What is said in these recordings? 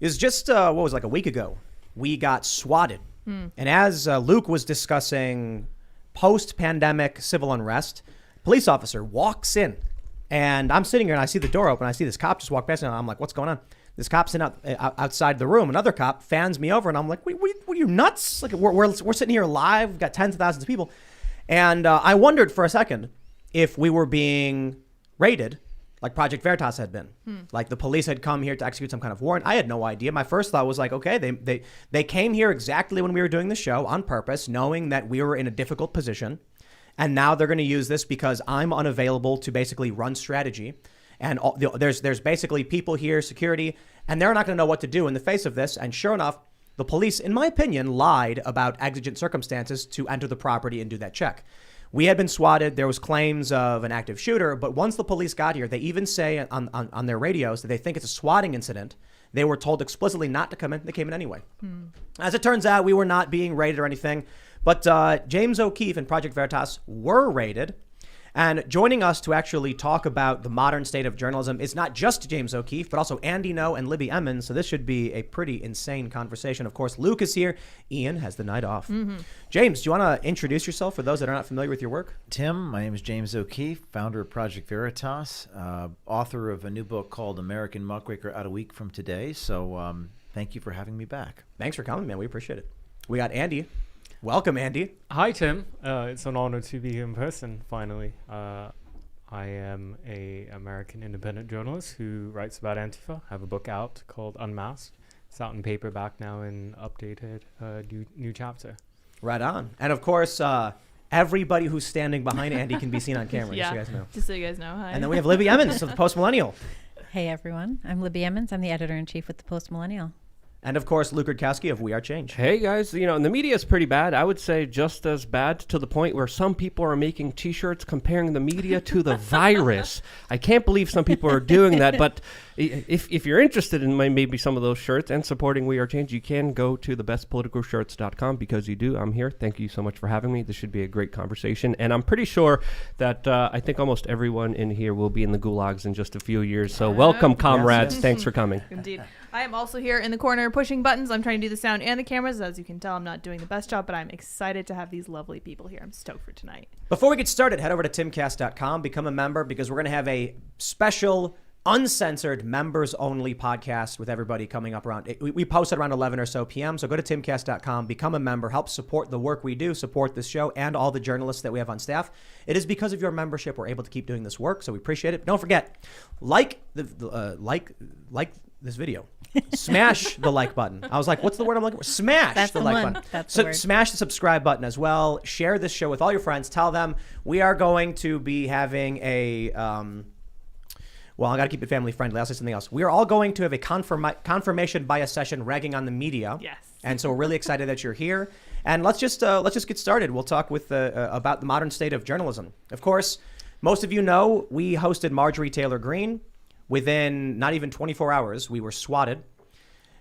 is just, like a week ago, we got swatted. And as Luke was discussing post-pandemic civil unrest, police officer walks in. And I'm sitting here and I see the door open. I see this cop just walk past and I'm like, what's going on? This cop's in outside the room. Another cop fans me over and I'm like, wait, what are you nuts? Like we're sitting here live. We've got tens of thousands of people. And I wondered for a second if we were being raided like Project Veritas had been. Like the police had come here to execute some kind of warrant. I had no idea. My first thought was like, okay, they came here exactly when we were doing the show on purpose, knowing that we were in a difficult position. And now they're going to use this because I'm unavailable to basically run strategy. And there's basically people here, security, and they're not going to know what to do in the face of this. And sure enough, the police, in my opinion, lied about exigent circumstances to enter the property and do that check. We had been swatted. There was claims of an active shooter. But once the police got here, they even say on their radios that they think it's a swatting incident. They were told explicitly not to come in. They came in anyway. As it turns out, we were not being raided or anything. But James O'Keefe and Project Veritas were raided. And joining us to actually talk about the modern state of journalism is not just James O'Keefe, but also Andy No and Libby Emmons. So this should be a pretty insane conversation. Of course, Luke is here. Ian has the night off. James, do you want to introduce yourself for those that are not familiar with your work? Tim, my name is James O'Keefe, founder of Project Veritas, author of a new book called American Muckraker Out a Week from Today. So thank you for having me back. Thanks for coming, man. We appreciate it. We got Andy. Welcome, Andy. Hi, Tim. It's an honor to be here in person, finally. I am an American independent journalist who writes about Antifa. I have a book out called Unmasked. It's out in paperback now in updated new chapter. Right on. And of course, everybody who's standing behind Andy can be seen on camera, Yeah, just so you guys know. just so you guys know. Hi. And then we have Libby Evans of the Post Millennial. Hey everyone, I'm Libby Emmons. I'm the editor-in-chief with the Post Millennial. And of course, Luke Rudkowski of We Are Change. Hey guys, and the media is pretty bad. I would say just as bad, to the point where some people are making t-shirts comparing the media to the virus. I can't believe some people are doing that, but if you're interested in maybe some of those shirts and supporting We Are Change, you can go to thebestpoliticalshirts.com because you do. I'm here. Thank you so much for having me. This should be a great conversation. And I'm pretty sure that I think almost everyone in here will be in the gulags in just a few years. So welcome, comrades. Yes. Thanks for coming. Indeed. I am also here in the corner pushing buttons. I'm trying to do the sound and the cameras. As you can tell, I'm not doing the best job, but I'm excited to have these lovely people here. I'm stoked for tonight. Before we get started, head over to timcast.com, become a member, because we're going to have a special, uncensored, members-only podcast with everybody coming up around. We post at around 11 or so p.m., so go to timcast.com, become a member, help support the work we do, support this show, and all the journalists that we have on staff. It is because of your membership we're able to keep doing this work, so we appreciate it. But don't forget, like this video. Smash the like button. I was like, what's the word I'm looking for? Smash That's the the like one. button. That's So the word. smash the subscribe button as well. Share this show with all your friends. Tell them we are going to be having a well, I got to keep it family friendly. I'll say something else. We are all going to have a confirmation bias session ragging on the media. Yes. And so we're really excited that you're here. And let's just get started. We'll talk with about the modern state of journalism. Of course, most of you know we hosted Marjorie Taylor Greene. Within not even 24 hours, we were swatted.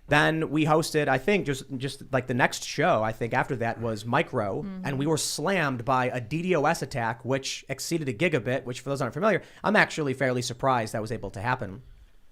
Then we hosted, I think, just like the next show, I think after that was Micro, and we were slammed by a DDoS attack, which exceeded a gigabit, which for those aren't familiar, I'm actually fairly surprised that was able to happen.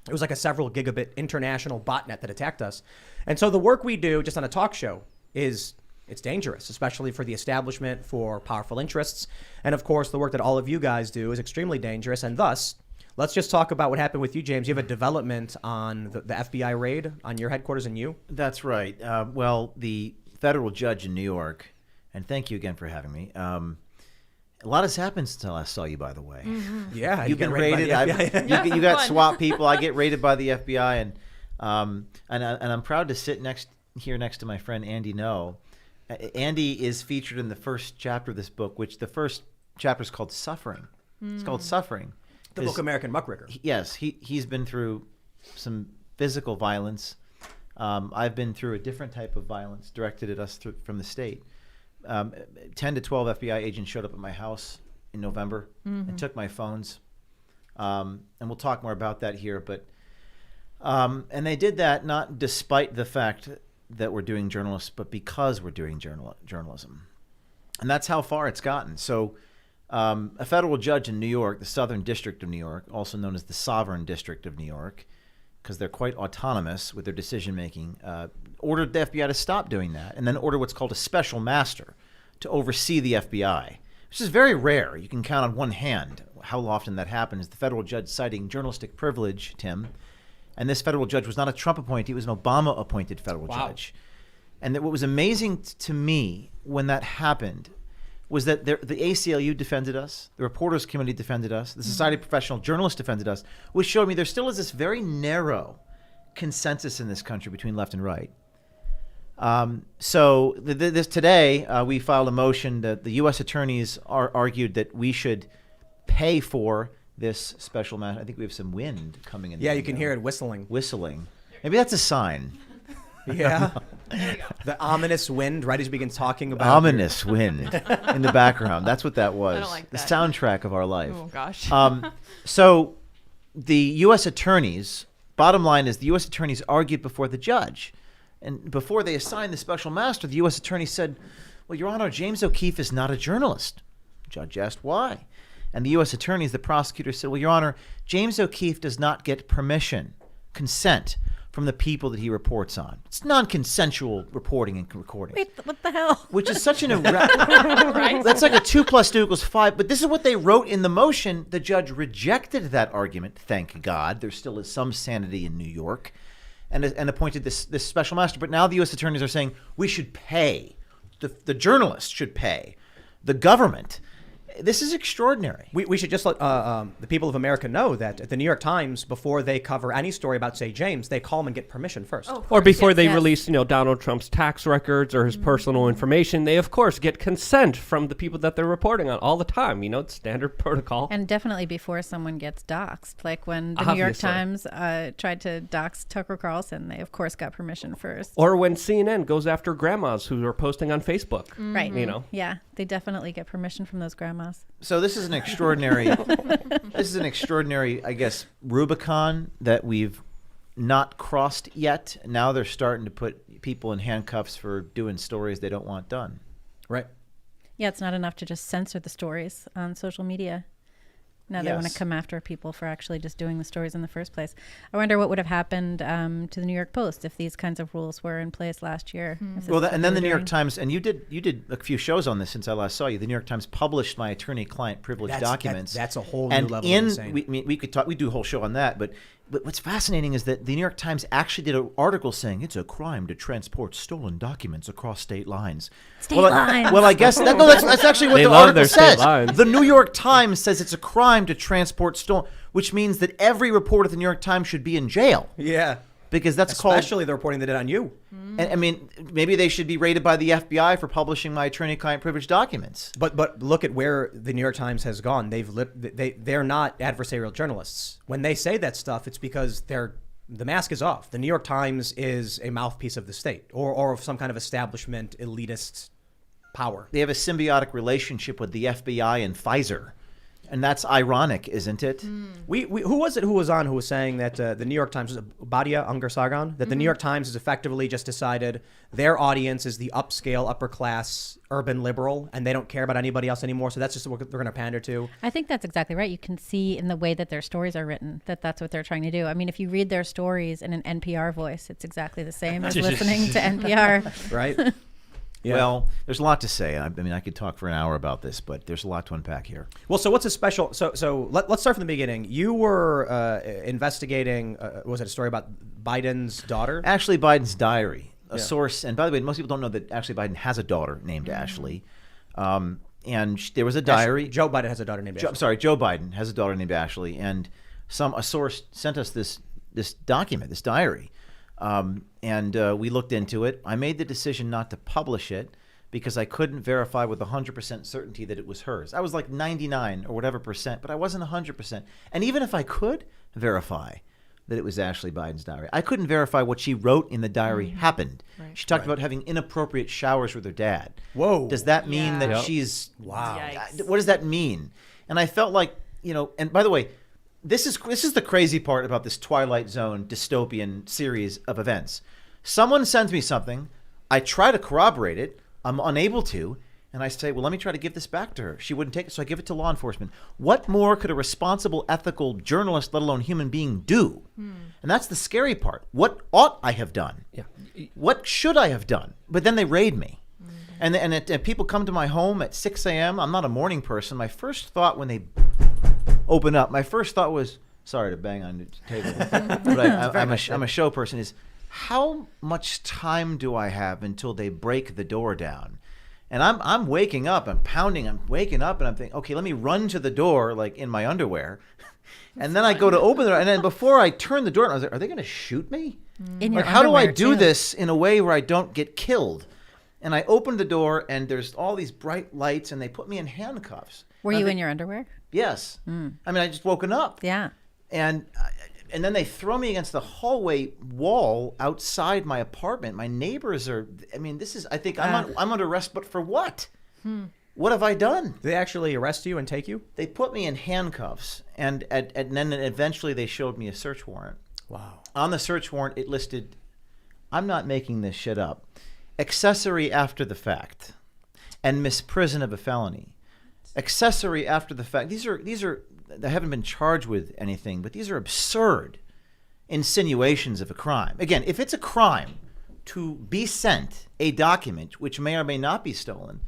It was like a several gigabit international botnet that attacked us. And so the work we do just on a talk show it's dangerous, especially for the establishment, for powerful interests. And of course, the work that all of you guys do is extremely dangerous. And thus, let's just talk about what happened with you, James. You have a development on the FBI raid on your headquarters in you. That's right. Well, the federal judge in New York, and thank you again for having me. A lot has happened since I last saw you, by the way. Yeah, You've been get raided by raided. the FBI. You got Fun. SWAT people. I get raided by the FBI, and I'm proud to sit next to my friend Andy No. Andy is featured in the first chapter of this book, which the first chapter is called Suffering. It's called Suffering. The book American Muckraker. Yes, he's been through some physical violence. I've been through a different type of violence directed at us from the state. 10 to 12 FBI agents showed up at my house in November and took my phones. And we'll talk more about that here. But and they did that not despite the fact that we're doing journalists, but because we're doing journalism. And that's how far it's gotten. So a federal judge in New York, the Southern District of New York, also known as the Sovereign District of New York, because they're quite autonomous with their decision making, ordered the FBI to stop doing that, and then ordered what's called a special master to oversee the FBI, which is very rare. You can count on one hand how often that happens. The federal judge citing journalistic privilege, Tim, and this federal judge was not a Trump appointee, he was an Obama appointed federal judge. And what was amazing to me when that happened was that the ACLU defended us, the Reporters Committee defended us, the Society of Professional Journalists defended us, which showed me there still is this very narrow consensus in this country between left and right. So today we filed a motion that the U.S. attorneys argued that we should pay for this special matter. I think we have some wind coming in. Yeah, you can hear it whistling. Whistling. Maybe that's a sign. Yeah. The ominous wind, right as we begin talking about Ominous wind in the background. That's what that was. I don't like the that. soundtrack of our life. Oh gosh. So the U.S. attorneys, bottom line is the U.S. attorneys argued before the judge. And before they assigned the special master, the U.S. attorney said, well, Your Honor, James O'Keefe is not a journalist. The judge asked why. And the U.S. attorneys, the prosecutor said, well, Your Honor, James O'Keefe does not get consent from the people that he reports on. It's non-consensual reporting and recording. Wait, what the hell? Which is such an That's like a 2 + 2 = 5. But this is what they wrote in the motion. The judge rejected that argument. Thank God. There still is some sanity in New York, and appointed this special master. But now the U.S. attorneys are saying we should pay. The journalists should pay. The government. This is extraordinary. We should just let the people of America know that at the New York Times, before they cover any story about, say, James, they call him and get permission first. Oh, of Or course, before yes, they yes. release, Donald Trump's tax records or his personal information, they of course get consent from the people that they're reporting on all the time. It's standard protocol. And definitely before someone gets doxxed. Like when the New York Obviously. Times tried to dox Tucker Carlson, they of course got permission first. Or when CNN goes after grandmas who are posting on Facebook. Right. Yeah. They definitely get permission from those grandmas. So this is an extraordinary, I guess, Rubicon that we've not crossed yet. Now they're starting to put people in handcuffs for doing stories they don't want done. Right. Yeah, it's not enough to just censor the stories on social media. Now they want to Yes. come after people for actually just doing the stories in the first place. I wonder what would have happened to the New York Post if these kinds of rules were in place last year. If this is Well, what and they then were the New York doing. Times, and you did a few shows on this since I last saw you. The New York Times published my attorney-client privilege documents. That's a whole new and level of insane. we could talk. We do a whole show on that. But what's fascinating is that the New York Times actually did an article saying it's a crime to transport stolen documents across state lines. State well, lines. Well, I guess that's actually what They the love article their state says. lines. The New York Times says it's a crime to transport stolen, which means that every reporter at the New York Times should be in jail Yeah. because that's called. Especially the reporting they did on you. And, I mean, maybe they should be raided by the FBI for publishing my attorney-client privilege documents. But look at where the New York Times has gone. They're not adversarial journalists. When they say that stuff, it's because the mask is off. The New York Times is a mouthpiece of the state or of some kind of establishment elitist power. They have a symbiotic relationship with the FBI and Pfizer. And that's ironic, isn't it? Who was it who was saying that the New York Times, was it Badia Ungar-Sargon, that the New York Times has effectively just decided their audience is the upscale, upper class, urban liberal, and they don't care about anybody else anymore. So that's just what they're going to pander to. I think that's exactly right. You can see in the way that their stories are written that that's what they're trying to do. I mean, if you read their stories in an NPR voice, it's exactly the same as listening to NPR. Right? Yeah. Well, there's a lot to say. I mean, I could talk for an hour about this, but there's a lot to unpack here. Well, so what's a special? So let's start from the beginning. You were investigating. Was it a story about Biden's daughter? Ashley Biden's diary, a source. And by the way, most people don't know that Ashley Biden has a daughter named Ashley. And there was a diary. Joe Biden has a daughter named Ashley. Joe Biden has a daughter named Ashley, and a source sent us this document, this diary, and we looked into it. I made the decision not to publish it because I couldn't verify with 100% certainty that it was hers. I was like 99 or whatever percent, but I wasn't 100%. And even if I could verify that it was Ashley Biden's diary, I couldn't verify what she wrote in the diary happened. Right. She talked about having inappropriate showers with her dad. Whoa. Does that mean Yeah. that Yep. she's Wow. Yikes. What does that mean? And I felt like, and by the way, this is the crazy part about this Twilight Zone dystopian series of events. Someone sends me something, I try to corroborate it, I'm unable to, And I say, well, let me try to give this back to her. She wouldn't take it, so I give it to law enforcement. What more could a responsible, ethical journalist, let alone human being, do? And that's the scary part. What ought I have done? Yeah. What should I have done? But then they raid me. And people come to my home at 6 a.m. I'm not a morning person. My first thought when they open up, my first thought was, sorry to bang on the table, but I'm a show person, is how much time do I have until they break the door down? And I'm waking up, I'm pounding, I'm waking up, and I'm thinking, okay, let me run to the door like in my underwear. And then I go to open the door, and then before I turn the door, I was like, are they going to shoot me? In your Like, how do I underwear, do too. this in a way where I don't get killed? And I opened the door, and there's all these bright lights, and they put me in handcuffs. Were And I you think, in your underwear? Yes. I mean, I just woken up. Yeah. And then they throw me against the hallway wall outside my apartment. My neighbors are, I mean, this is, I think I'm under arrest, but for what? What have I done? Did they actually arrest you and take you? They put me in handcuffs, and then eventually they showed me a search warrant. Wow. On the search warrant, it listed, I'm not making this shit up, accessory after the fact and misprison of a felony. Accessory after the fact. These are they haven't been charged with anything, but these are absurd insinuations of a crime. Again, if it's a crime to be sent a document which may or may not be stolen,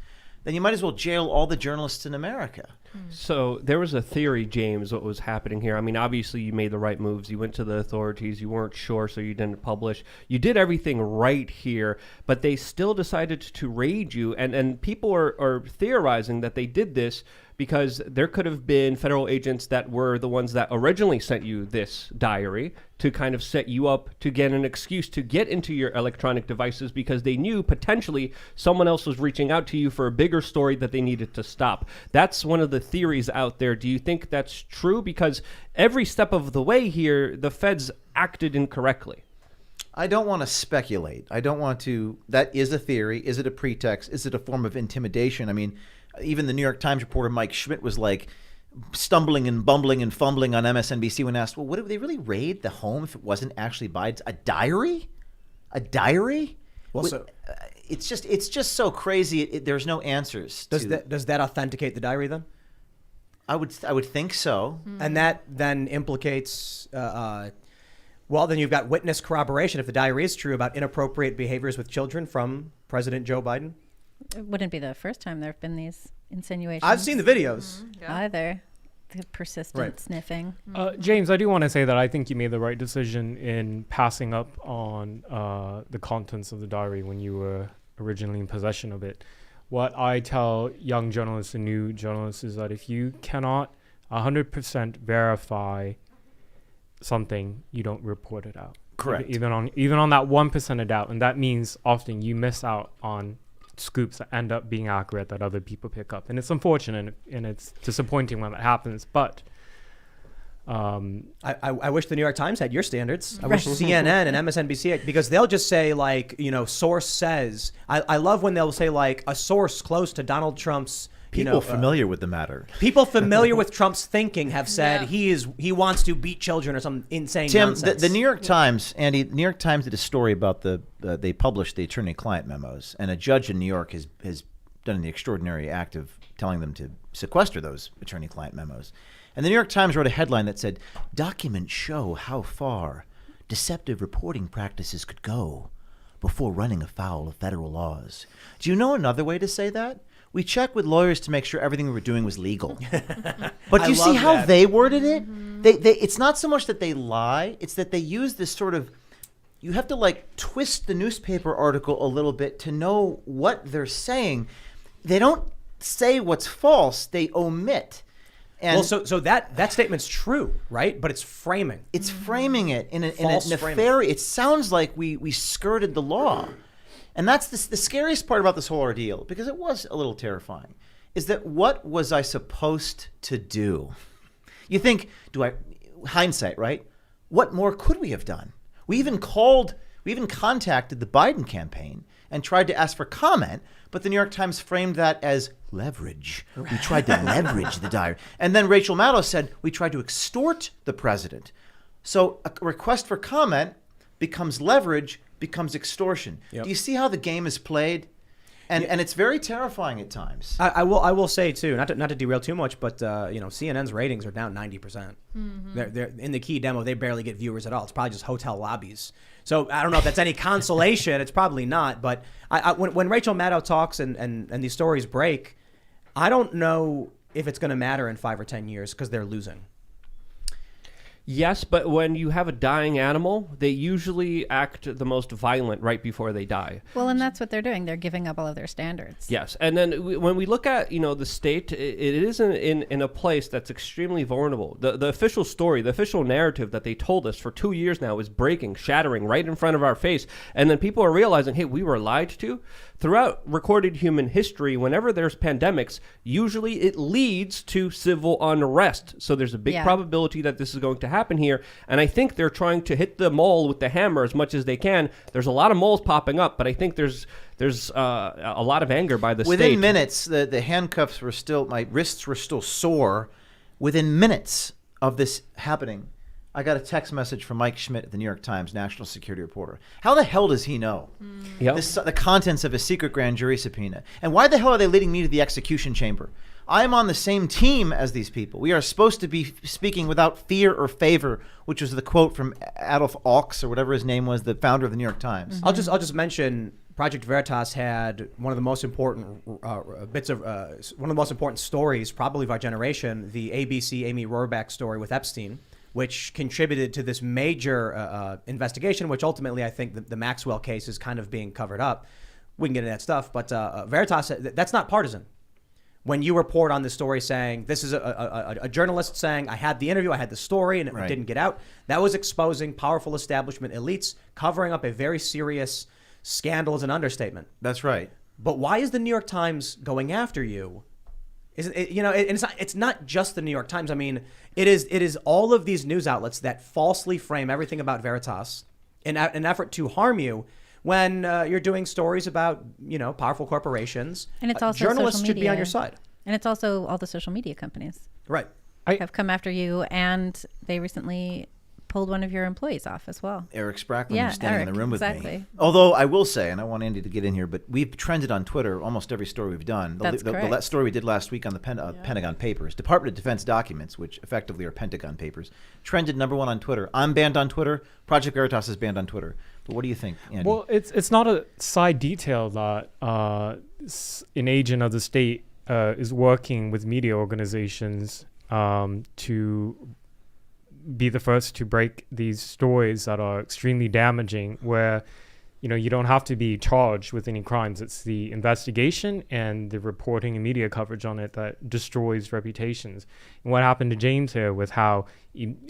then you might as well jail all the journalists in America. So there was a theory, James, what was happening here. I mean, obviously you made the right moves. You went to the authorities. You weren't sure, so you didn't publish. You did everything right here, but they still decided to raid you. And people are theorizing that they did this because there could have been federal agents that were the ones that originally sent you this diary to kind of set you up to get an excuse to get into your electronic devices because they knew potentially someone else was reaching out to you for a bigger story that they needed to stop. That's one of the theories out there. Do you think that's true? Because every step of the way here, the feds acted incorrectly. I don't want to speculate. I don't want to. That is a theory. Is it a pretext? Is it a form of intimidation? I mean, even the New York Times reporter Mike Schmidt was like stumbling and bumbling and fumbling on MSNBC when asked, well, would they really raid the home if it wasn't actually Biden's? A diary? A diary? Well, so it's just so crazy. There's no answers. does that authenticate the diary then? I would think so. And that then implicates, well, then you've got witness corroboration if the diary is true about inappropriate behaviors with children from President Joe Biden. It wouldn't be the first time there have been these insinuations. I've seen the videos. Either. The persistent Right. sniffing. James, I do want to say that I think you made the right decision in passing up on the contents of the diary when you were originally in possession of it. What I tell young journalists and new journalists is that if you cannot 100% verify something, you don't report it out. Correct. Even on that 1% of doubt, and that means often you miss out on scoops that end up being accurate that other people pick up, and it's unfortunate and it's disappointing when that happens. But I wish the New York Times had your standards. I wish CNN and MSNBC, because they'll just say like, source says. I love when they'll say like a source close to Donald Trump's. People familiar with the matter. People familiar with Trump's thinking have said he wants to beat children or some insane Tim, nonsense. the New York Times, Andy, the New York Times did a story about they published the attorney-client memos, and a judge in New York has done the extraordinary act of telling them to sequester those attorney-client memos. And the New York Times wrote a headline that said, "Documents show how far deceptive reporting practices could go before running afoul of federal laws." Do you know another way to say that? We checked with lawyers to make sure everything we were doing was legal. But do you see how they worded it? They it's not so much that they lie, it's that they use this sort of, you have to like twist the newspaper article a little bit to know what they're saying. They don't say what's false, they omit. And well, so that statement's true, right? But it's framing. it's framing it in a False nefarious. It sounds like we skirted the law. And that's the scariest part about this whole ordeal, because it was a little terrifying, is that what was I supposed to do? You think, hindsight, right? What more could we have done? We even contacted the Biden campaign and tried to ask for comment, but the New York Times framed that as leverage. We tried to leverage the diary. And then Rachel Maddow said, we tried to extort the president. So a request for comment becomes leverage, becomes extortion. Yep. Do you see how the game is played? And it's very terrifying at times. I will say too, not to derail too much, but CNN's ratings are down 90%. They're in the key demo. They barely get viewers at all. It's probably just hotel lobbies. So I don't know if that's any consolation. It's probably not. But when Rachel Maddow talks and these stories break, I don't know if it's going to matter in 5 or 10 years because they're losing. Yes, but when you have a dying animal, they usually act the most violent right before they die. Well, and that's what they're doing. They're giving up all of their standards. Yes, and then when we look at the state, it is in a place that's extremely vulnerable. The official story, the official narrative that they told us for 2 years now is breaking, shattering right in front of our face, and then people are realizing, hey, we were lied to. Throughout recorded human history, whenever there's pandemics, usually it leads to civil unrest. So there's a big probability that this is going to happen here. And I think they're trying to hit the mole with the hammer as much as they can. There's a lot of moles popping up, but I think there's a lot of anger by the state. Within minutes, the handcuffs were still, my wrists were still sore. Within minutes of this happening, I got a text message from Mike Schmidt at the New York Times, national security reporter. How the hell does he know the contents of a secret grand jury subpoena? And why the hell are they leading me to the execution chamber? I am on the same team as these people. We are supposed to be speaking without fear or favor, which was the quote from Adolf Ochs, or whatever his name was, the founder of the New York Times. I'll just mention Project Veritas had one of the most important one of the most important stories, probably of our generation, the ABC Amy Rohrbach story with Epstein, which contributed to this major investigation, which ultimately I think the Maxwell case is kind of being covered up. We can get into that stuff, but Veritas, that's not partisan. When you report on this story saying, this is a journalist saying, I had the interview, I had the story, and it didn't get out, that was exposing powerful establishment elites, covering up a very serious scandal is an understatement. That's right. But why is the New York Times going after you? It's not just the New York Times. I mean, it is all of these news outlets that falsely frame everything about Veritas in an effort to harm you when you're doing stories about powerful corporations. And it's also journalists social should be media. on your side. And it's also all the social media companies Right. have come after you, and they recently pulled one of your employees off as well. Eric Sprackman, who's standing in the room with exactly. me. Although I will say, and I want Andy to get in here, but we've trended on Twitter almost every story we've done. The story we did last week on the Pentagon Papers, Department of Defense documents, which effectively are Pentagon Papers, trended #1 on Twitter. I'm banned on Twitter. Project Veritas is banned on Twitter. But what do you think, Andy? Well, it's not a side detail that an agent of the state is working with media organizations to be the first to break these stories that are extremely damaging, where you don't have to be charged with any crimes. It's the investigation and the reporting and media coverage on it that destroys reputations. And what happened to James here with how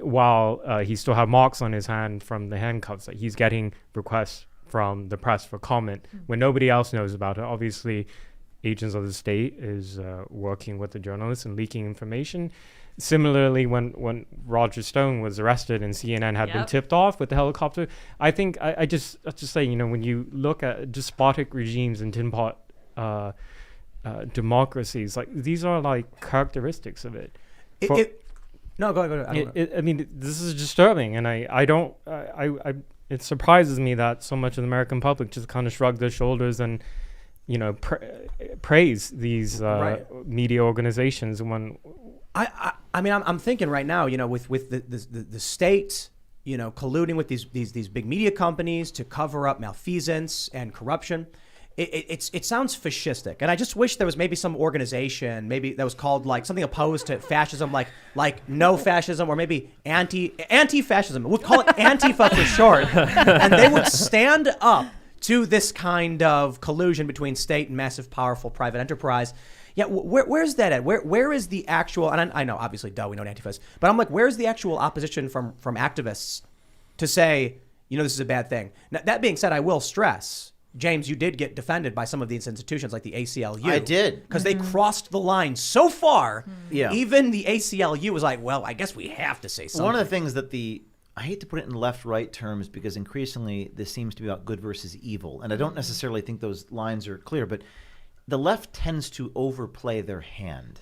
while he still had marks on his hand from the handcuffs, that he's getting requests from the press for comment when nobody else knows about it. Obviously, agents of the state is working with the journalists and leaking information. Similarly, when Roger Stone was arrested and CNN had been tipped off with the helicopter, I think I just say, when you look at despotic regimes and tin pot democracies, like these are like characteristics of it. No, go ahead. I mean, this is disturbing, and it surprises me that so much of the American public just kind of shrug their shoulders and praise these media organizations when. I mean, I'm thinking right now, with the state, colluding with these big media companies to cover up malfeasance and corruption. It sounds fascistic, and I just wish there was maybe some organization, maybe that was called like something opposed to fascism, like no fascism, or maybe anti-fascism. We'll call it Antifa for short, and they would stand up to this kind of collusion between state and massive, powerful private enterprise. Yeah, where's that at? Where is the actual? And I know, obviously, we know what Antifa is, but I'm like, where's the actual opposition from activists to say, this is a bad thing? Now, that being said, I will stress, James, you did get defended by some of these institutions like the ACLU. I did. Because they crossed the line so far, Yeah. even the ACLU was like, well, I guess we have to say something. One of the things that I hate to put it in left-right terms because increasingly this seems to be about good versus evil, and I don't necessarily think those lines are clear, but the left tends to overplay their hand.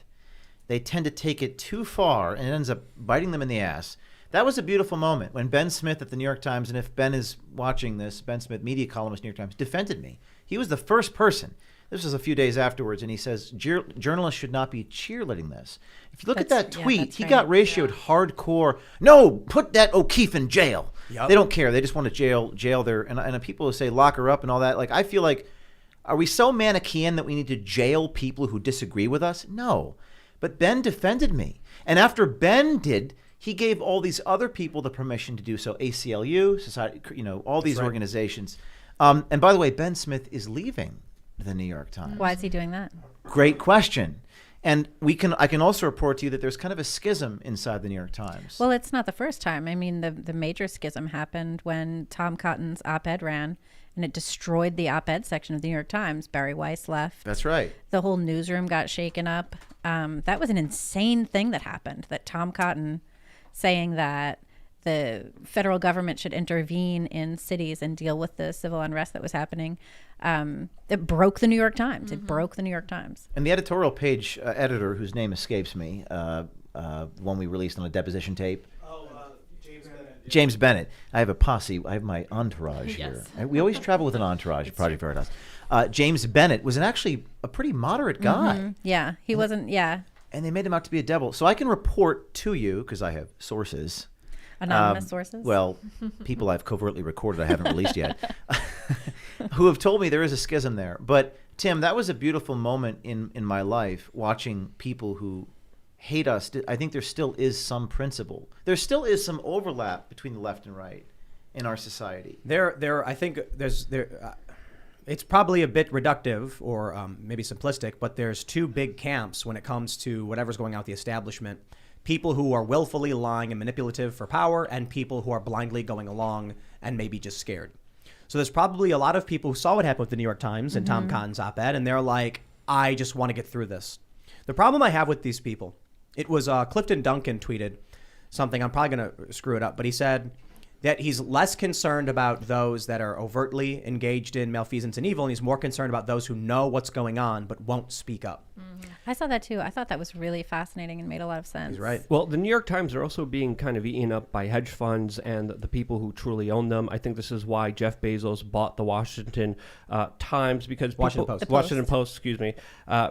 They tend to take it too far, and it ends up biting them in the ass. That was a beautiful moment when Ben Smith at the New York Times, and if Ben is watching this, Ben Smith, media columnist, New York Times, defended me. He was the first person. This was a few days afterwards, and he says journalists should not be cheerleading this. If you look at that tweet, he got ratioed hardcore. No, put that O'Keefe in jail. Yep. They don't care. They just want to jail their and people who say lock her up and all that. Like, I feel like, are we so Manichaean that we need to jail people who disagree with us? No. But Ben defended me. And after Ben did, he gave all these other people the permission to do so. ACLU, Society, all these organizations. And by the way, Ben Smith is leaving the New York Times. Why is he doing that? Great question. And I can also report to you that there's kind of a schism inside the New York Times. Well, it's not the first time. I mean, the major schism happened when Tom Cotton's op-ed ran, and it destroyed the op-ed section of the New York Times. Barry Weiss left. That's right. The whole newsroom got shaken up. That was an insane thing that happened, that Tom Cotton saying that the federal government should intervene in cities and deal with the civil unrest that was happening. It broke the New York Times. It broke the New York Times. And the editorial page editor, whose name escapes me, one we released on a deposition tape. James Bennett. I have a posse. I have my entourage here. We always travel with an entourage at Project Veritas. James Bennett was actually a pretty moderate guy. Yeah, he wasn't, And they made him out to be a devil. So I can report to you, because I have sources. Anonymous sources? Well, people I've covertly recorded I haven't released yet, who have told me there is a schism there. But, Tim, that was a beautiful moment in my life, watching people who hate us. I think there still is some principle. There still is some overlap between the left and right in our society. I think it's probably a bit reductive or maybe simplistic, but there's two big camps when it comes to whatever's going on with the establishment. People who are willfully lying and manipulative for power, and people who are blindly going along and maybe just scared. So there's probably a lot of people who saw what happened with the New York Times and Tom Cotton's op-ed, and they're like, I just want to get through this. The problem I have with these people, it was Clifton Duncan tweeted something, I'm probably going to screw it up, but he said that he's less concerned about those that are overtly engaged in malfeasance and evil, and he's more concerned about those who know what's going on but won't speak up. I saw that too. I thought that was really fascinating and made a lot of sense. He's right. Well, the New York Times are also being kind of eaten up by hedge funds and the people who truly own them. I think this is why Jeff Bezos bought the Washington Times, because Washington Post, excuse me,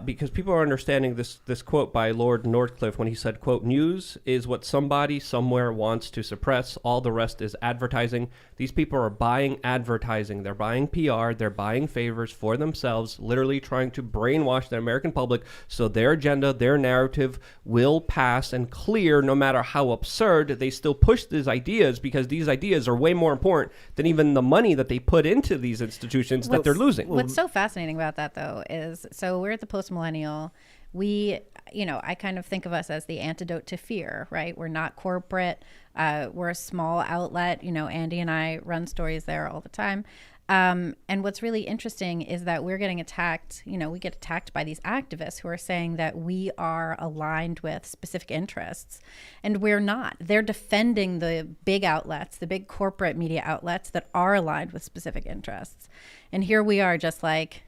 because people are understanding this quote by Lord Northcliffe when he said, quote, "News is what somebody somewhere wants to suppress. All the rest is advertising." These people are buying advertising. They're buying PR. They're buying favors for themselves, literally trying to brainwash the American public so their agenda, their narrative will pass and clear. No matter how absurd, they still push these ideas because these ideas are way more important than even the money that they put into these institutions that they're losing. What's so fascinating about that, though, is so we're at the post-millennial. I kind of think of us as the antidote to fear, right? We're not corporate. We're a small outlet. Andy and I run stories there all the time. And what's really interesting is that we're getting attacked. We get attacked by these activists who are saying that we are aligned with specific interests, and we're not. They're defending the big outlets, the big corporate media outlets that are aligned with specific interests. And here we are just like,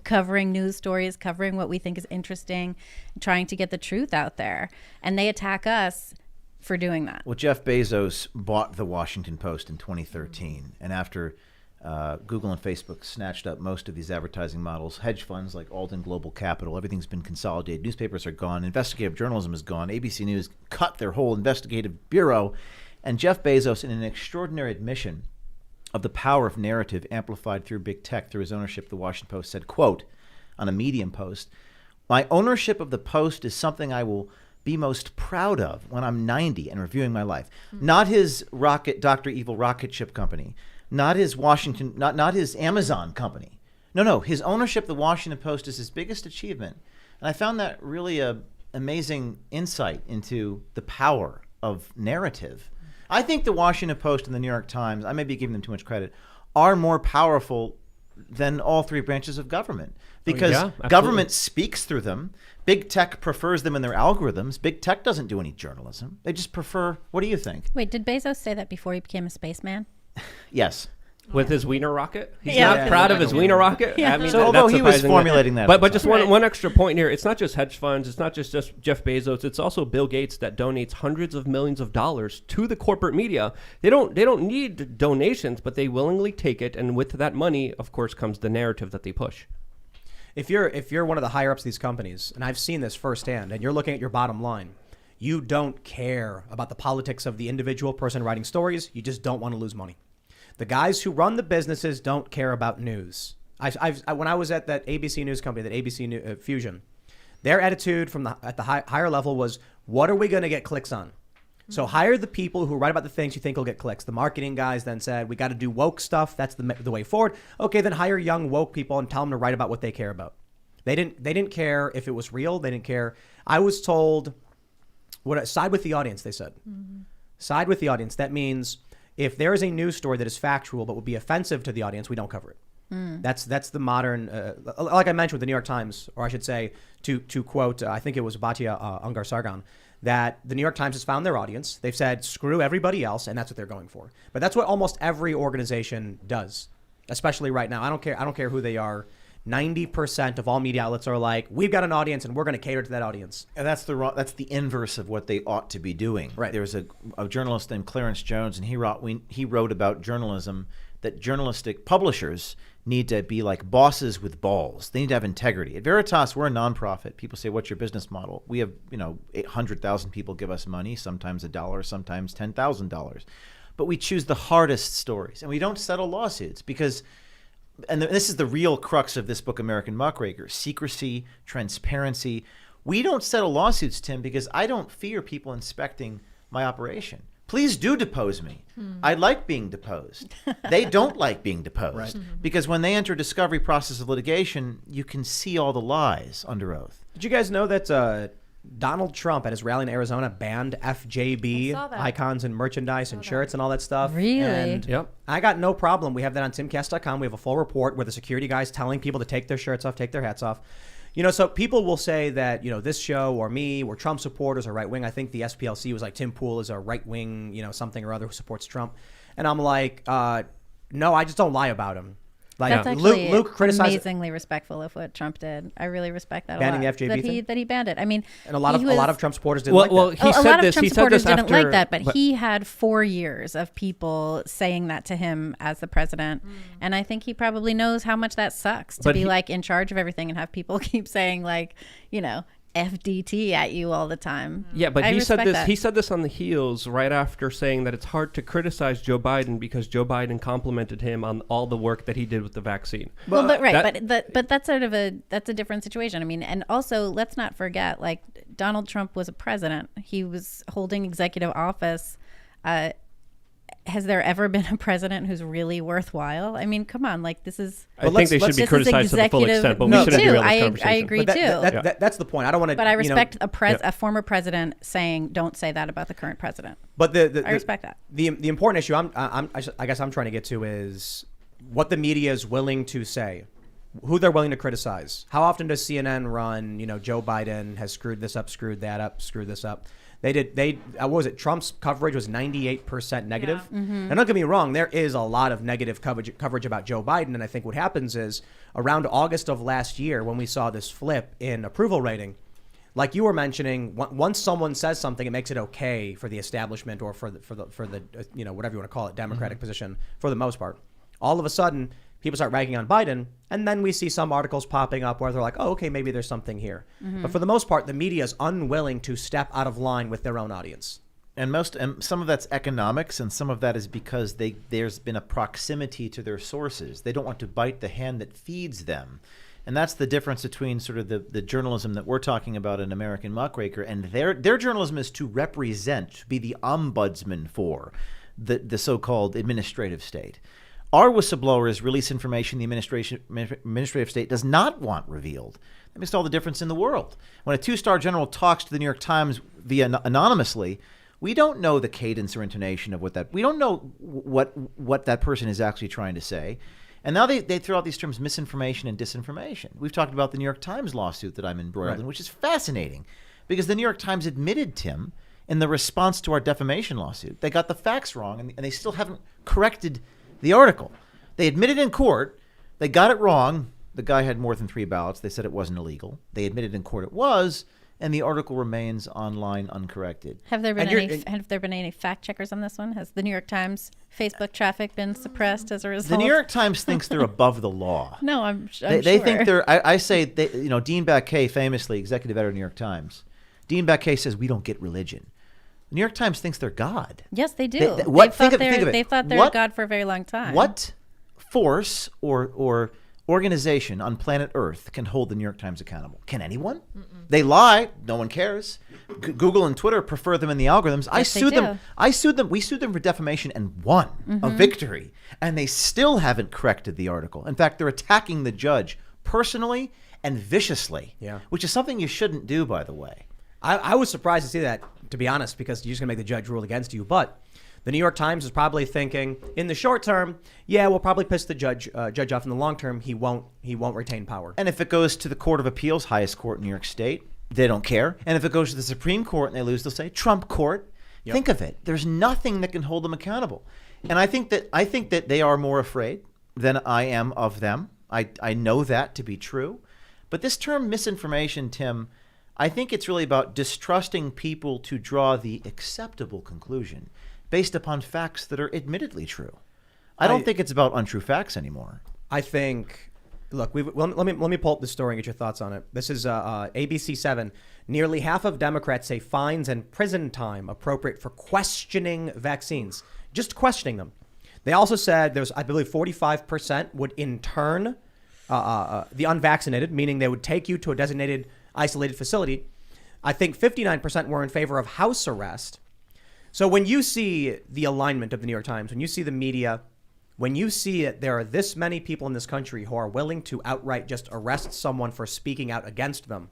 covering news stories, covering what we think is interesting, trying to get the truth out there. And they attack us for doing that. Well, Jeff Bezos bought the Washington Post in 2013. And after Google and Facebook snatched up most of these advertising models, hedge funds like Alden Global Capital, everything's been consolidated. Newspapers are gone. Investigative journalism is gone. ABC News cut their whole investigative bureau. And Jeff Bezos, in an extraordinary admission of the power of narrative amplified through big tech, through his ownership of the Washington Post, said, quote, on a Medium post, "My ownership of the Post is something I will be most proud of when I'm 90 and reviewing my life." Not his Dr. Evil rocket ship company, not his not his Amazon company. No, his ownership of the Washington Post is his biggest achievement. And I found that really a amazing insight into the power of narrative. I think the Washington Post and the New York Times, I may be giving them too much credit, are more powerful than all three branches of government, because government speaks through them. Big tech prefers them in their algorithms. Big tech doesn't do any journalism. They just prefer, what do you think? Wait, did Bezos say that before he became a spaceman? Yes. With his wiener rocket? He's Yeah. not proud of his wiener rocket? Yeah. I mean, So that's although he was surprising. formulating that. But just one extra point here. It's not just hedge funds. It's not just Jeff Bezos. It's also Bill Gates that donates hundreds of millions of dollars to the corporate media. They don't need donations, but they willingly take it. And with that money, of course, comes the narrative that they push. if you're one of the higher ups of these companies, and I've seen this firsthand, and you're looking at your bottom line, you don't care about the politics of the individual person writing stories. You just don't want to lose money. The guys who run the businesses don't care about news. When I was at that ABC News company, that ABC Fusion, their attitude at the higher level was, what are we going to get clicks on? So hire the people who write about the things you think will get clicks. The marketing guys then said, we got to do woke stuff. That's the way forward. Okay, then hire young woke people and tell them to write about what they care about. They didn't care if it was real. They didn't care. I was told, side with the audience, they said. Mm-hmm. Side with the audience. That means if there is a news story that is factual but would be offensive to the audience, we don't cover it. That's the modern, like I mentioned with the New York Times, or I should say, to quote, I think it was Batya Ungar Sargon, that the New York Times has found their audience. They've said, screw everybody else, and that's what they're going for. But that's what almost every organization does, especially right now. I don't care who they are. 90% of all media outlets are like, we've got an audience and we're going to cater to that audience. And that's the inverse of what they ought to be doing. Right. There's a journalist named Clarence Jones, and he wrote about journalism, that journalistic publishers need to be like bosses with balls. They need to have integrity. At Veritas, we're a nonprofit. People say, what's your business model? We have, 800,000 people give us money, sometimes $1, sometimes $10,000. But we choose the hardest stories, and we don't settle lawsuits because, and this is the real crux of this book, American Muckraker, secrecy, transparency. We don't settle lawsuits, Tim, because I don't fear people inspecting my operation. Please do depose me. I like being deposed. They don't like being deposed. Right. Because when they enter a discovery process of litigation, you can see all the lies under oath. Did you guys know that Donald Trump at his rally in Arizona banned FJB I saw that. icons and merchandise and shirts and all that stuff? Really? And Yep. I got no problem. We have that on timcast.com. We have a full report where the security guys telling people to take their shirts off, take their hats off. So people will say that, this show or me, we're Trump supporters or right wing. I think the SPLC was like Tim Pool is a right wing, something or other who supports Trump. And I'm like, no, I just don't lie about him. Like That's actually Luke criticized amazingly respectful of what Trump did. I really respect that Banning a lot. the FJB thing? That he banned it. I mean, and a lot of Trump supporters didn't Well, like well, that. he a said lot this. of Trump He said supporters this didn't after, like that, but he had 4 years of people saying that to him as the president, and I think he probably knows how much that sucks to But be he- like in charge of everything and have people keep saying like, FDT at you all the time. Yeah, but I he said respect this. that. He said this on the heels right after saying that it's hard to criticize Joe Biden because Joe Biden complimented him on all the work that he did with the vaccine. Well, but that- but that's sort of that's a different situation. I mean, and also let's not forget, like Donald Trump was a president. He was holding executive office. Has there ever been a president who's really worthwhile? I mean, come on, like this is. I think they should be this is criticized to the full executive- extent, but Me we shouldn't too. derail this I conversation. agree But too. that's the point. I don't want to. But I respect a former president saying, "Don't say that about the current president." But I respect that. The important issue I guess I'm trying to get to is what the media is willing to say, who they're willing to criticize. How often does CNN run? Joe Biden has screwed this up, screwed that up, screwed this up. What was it? Trump's coverage was 98% negative. Yeah. Mm-hmm. And don't get me wrong, there is a lot of negative coverage about Joe Biden. And I think what happens is around August of last year, when we saw this flip in approval rating, like you were mentioning, once someone says something, it makes it okay for the establishment or for the whatever you want to call it, Democratic position for the most part. All of a sudden, people start ragging on Biden, and then we see some articles popping up where they're like, oh, okay, maybe there's something here. But for the most part, the media is unwilling to step out of line with their own audience. And some of that's economics, and some of that is because there's been a proximity to their sources. They don't want to bite the hand that feeds them. And that's the difference between sort of the journalism that we're talking about in American Muckraker, and their journalism is to represent, to be the ombudsman for the so-called administrative state. Our whistleblowers release information the administrative state does not want revealed. That makes all the difference in the world. When a two-star general talks to the New York Times anonymously, we don't know the cadence or intonation of we don't know what that person is actually trying to say. And now they throw out these terms misinformation and disinformation. We've talked about the New York Times lawsuit that I'm embroiled in, which is fascinating because the New York Times admitted, Tim, in the response to our defamation lawsuit, they got the facts wrong and they still haven't corrected the article. They admitted in court, they got it wrong. The guy had more than 3 ballots. They said it wasn't illegal. They admitted in court it was, and the article remains online uncorrected. Have there been And have there been any fact checkers on this one? Has the New York Times Facebook traffic been suppressed as a result? The New York Times thinks they're above the law. No, I'm They sure. think they're. I say, Dean Baquet, famously executive editor of the New York Times. Dean Baquet says we don't get religion. The New York Times thinks they're God. Yes, they do. Think of it. They thought they were God for a very long time. What force or organization on planet Earth can hold the New York Times accountable? Can anyone? They lie. No one cares. Google and Twitter prefer them in the algorithms. I Yes, they sued do. them. We sued them for defamation and won a victory. And they still haven't corrected the article. In fact, they're attacking the judge personally and viciously. Yeah. Which is something you shouldn't do, by the way. I was surprised to see that, to be honest, because you're just going to make the judge rule against you. But the New York Times is probably thinking, in the short term, yeah, we'll probably piss the judge off. In the long term, he won't retain power. And if it goes to the Court of Appeals, highest court in New York State, they don't care. And if it goes to the Supreme Court and they lose, they'll say Trump court. Yep. Think of it. There's nothing that can hold them accountable. And I think that they are more afraid than I am of them. I know that to be true. But this term misinformation, Tim, I think it's really about distrusting people to draw the acceptable conclusion based upon facts that are admittedly true. I don't think it's about untrue facts anymore. I think, look, let me pull up the story and get your thoughts on it. This is ABC 7. Nearly half of Democrats say fines and prison time appropriate for questioning vaccines, just questioning them. They also said there's, I believe, 45% would intern the unvaccinated, meaning they would take you to a designated isolated facility. I think 59% were in favor of house arrest. So when you see the alignment of the New York Times, when you see the media, when you see that there are this many people in this country who are willing to outright just arrest someone for speaking out against them,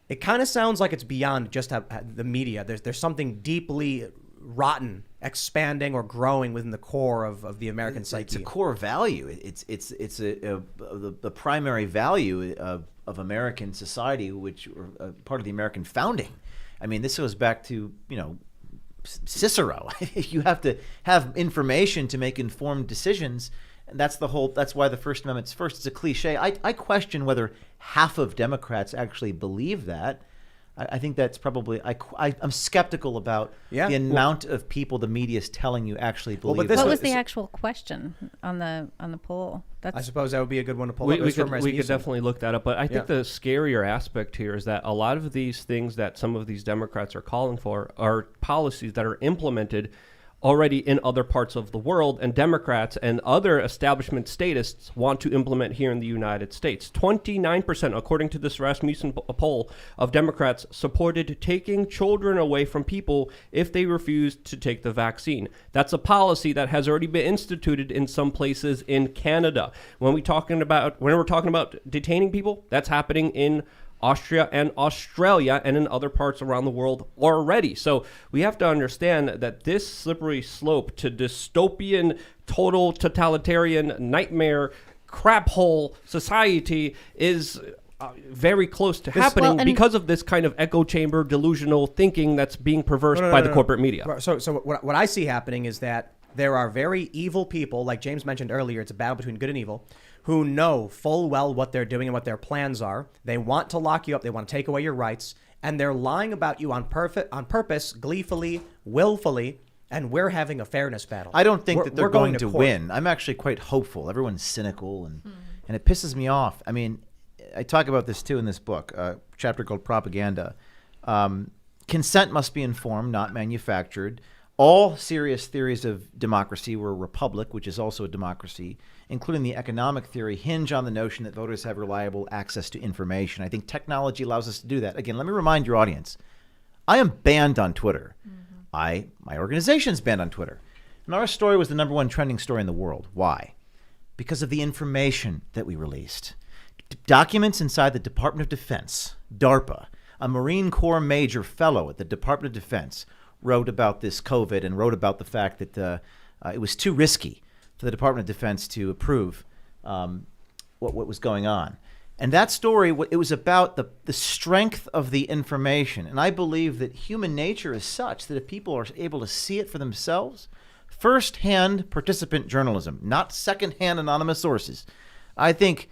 it kind of sounds like it's beyond just the media. There's something deeply rotten expanding or growing within the core of the American psyche. It's a core value. It's the primary value of American society, which were part of the American founding. I mean, this goes back to Cicero. You have to have information to make informed decisions, and that's why the First Amendment's first. It's a cliche. I question whether half of Democrats actually believe that. I think that's probably. I'm skeptical about the amount of people the media is telling you actually believe. What was the actual question on the poll? I suppose that would be a good one to pull up. We could definitely look that up. But I think the scarier aspect here is that a lot of these things that some of these Democrats are calling for are policies that are implemented already in other parts of the world, and Democrats and other establishment statists want to implement here in the United States. 29%, according to this Rasmussen poll, of Democrats supported taking children away from people if they refused to take the vaccine. That's a policy that has already been instituted in some places in Canada. When we're talking about detaining people, that's happening in Austria and Australia and in other parts around the world already. So we have to understand that this slippery slope to dystopian, total totalitarian nightmare crap hole society is very close to happening because of this kind of echo chamber delusional thinking that's being perversed by the corporate media. So what I see happening is that there are very evil people, like James mentioned earlier. It's a battle between good and evil, who know full well what they're doing and what their plans are. They want to lock you up. They want to take away your rights. And they're lying about you on purpose, gleefully, willfully, and we're having a fairness battle. I don't think that they're going to win. I'm actually quite hopeful. Everyone's cynical, and it pisses me off. I mean, I talk about this too in this book, a chapter called Propaganda. Consent must be informed, not manufactured. All serious theories of democracy were a republic, which is also a democracy, including the economic theory, hinge on the notion that voters have reliable access to information. I think technology allows us to do that. Again, let me remind your audience, I am banned on Twitter. My organization's banned on Twitter. And our story was the #1 trending story in the world. Why? Because of the information that we released. Documents inside the Department of Defense, DARPA, a Marine Corps major fellow at the Department of Defense, wrote about this COVID and wrote about the fact that it was too risky for the Department of Defense to approve what was going on. And that story, it was about the strength of the information. And I believe that human nature is such that if people are able to see it for themselves, first-hand participant journalism, not second-hand anonymous sources, I think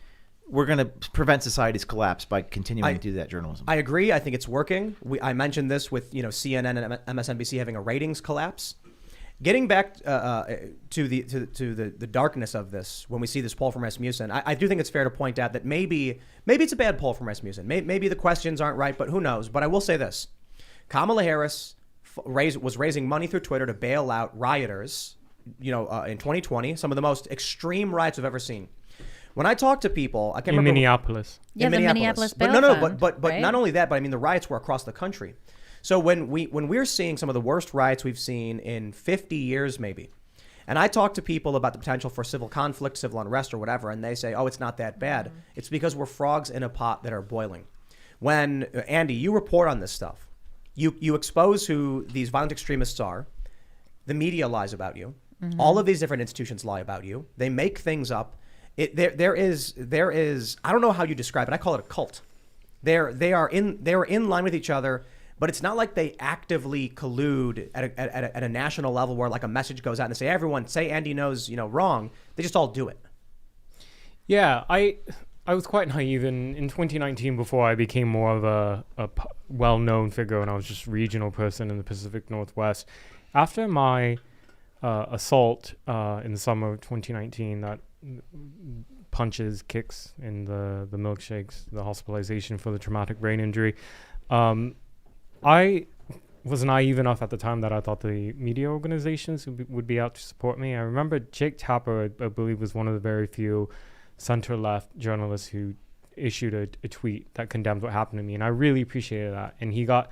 we're going to prevent society's collapse by continuing to do that journalism. I agree. I think it's working. I mentioned this with CNN and MSNBC having a ratings collapse. Getting back to the darkness of this, when we see this poll from Rasmussen, I do think it's fair to point out that maybe it's a bad poll from Rasmussen. Maybe the questions aren't right, but who knows? But I will say this: Kamala Harris was raising money through Twitter to bail out rioters, in 2020, some of the most extreme riots I've ever seen. When I talk to people, I can't remember. Minneapolis. Yeah, the Minneapolis but bail no, fund, but right? not only that, but I mean the riots were across the country. So when we're seeing some of the worst riots we've seen in 50 years, maybe, and I talk to people about the potential for civil conflict, civil unrest, or whatever, and they say, "Oh, it's not that bad." It's because we're frogs in a pot that are boiling. When Andy, you report on this stuff, you expose who these violent extremists are. The media lies about you. All of these different institutions lie about you. They make things up. There is I don't know how you describe it. I call it a cult. They are in line with each other. But it's not like they actively collude at a national level where like a message goes out and they say, everyone say Andy knows, wrong. They just all do it. Yeah, I was quite naive in 2019 before I became more of a well-known figure and I was just a regional person in the Pacific Northwest. After my assault in the summer of 2019, that punches, kicks in the milkshakes, the hospitalization for the traumatic brain injury, I was naive enough at the time that I thought the media organizations would be out to support me. I remember Jake Tapper, I believe, was one of the very few center-left journalists who issued a tweet that condemned what happened to me, and I really appreciated that. And he got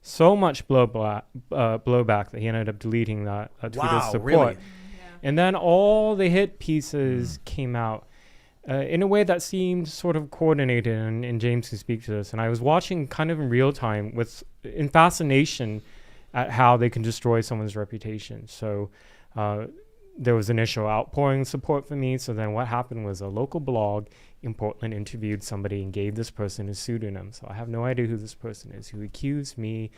so much blowback that he ended up deleting that tweet of support. Really? Yeah. And then all the hit pieces came out in a way that seemed sort of coordinated, and James can speak to this. And I was watching kind of in real time in fascination at how they can destroy someone's reputation. So there was initial outpouring support for me. So then what happened was a local blog in Portland interviewed somebody and gave this person a pseudonym. So I have no idea who this person is, who accused me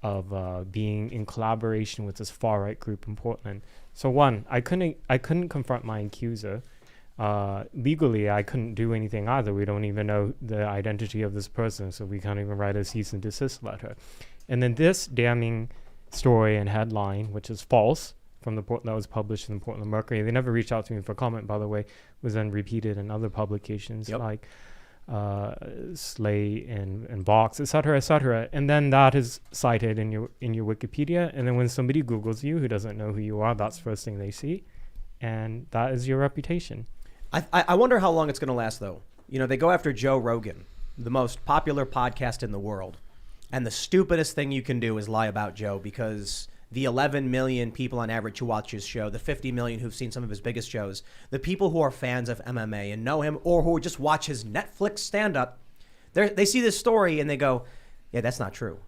of being in collaboration with this far-right group in Portland. So one, I couldn't confront my accuser. Legally, I couldn't do anything either. We don't even know the identity of this person, so we can't even write a cease and desist letter. And then this damning story and headline, which is false, from that was published in the Portland Mercury. They never reached out to me for comment, by the way, was then repeated in other publications like Slate and Vox, et cetera, and then that is cited in your Wikipedia. And then when somebody Googles you who doesn't know who you are, that's the first thing they see, and that is your reputation. I wonder how long it's going to last, though. They go after Joe Rogan, the most popular podcast in the world. And the stupidest thing you can do is lie about Joe, because the 11 million people on average who watch his show, the 50 million who've seen some of his biggest shows, the people who are fans of MMA and know him, or who just watch his Netflix stand-up, they see this story and they go, yeah, that's not true.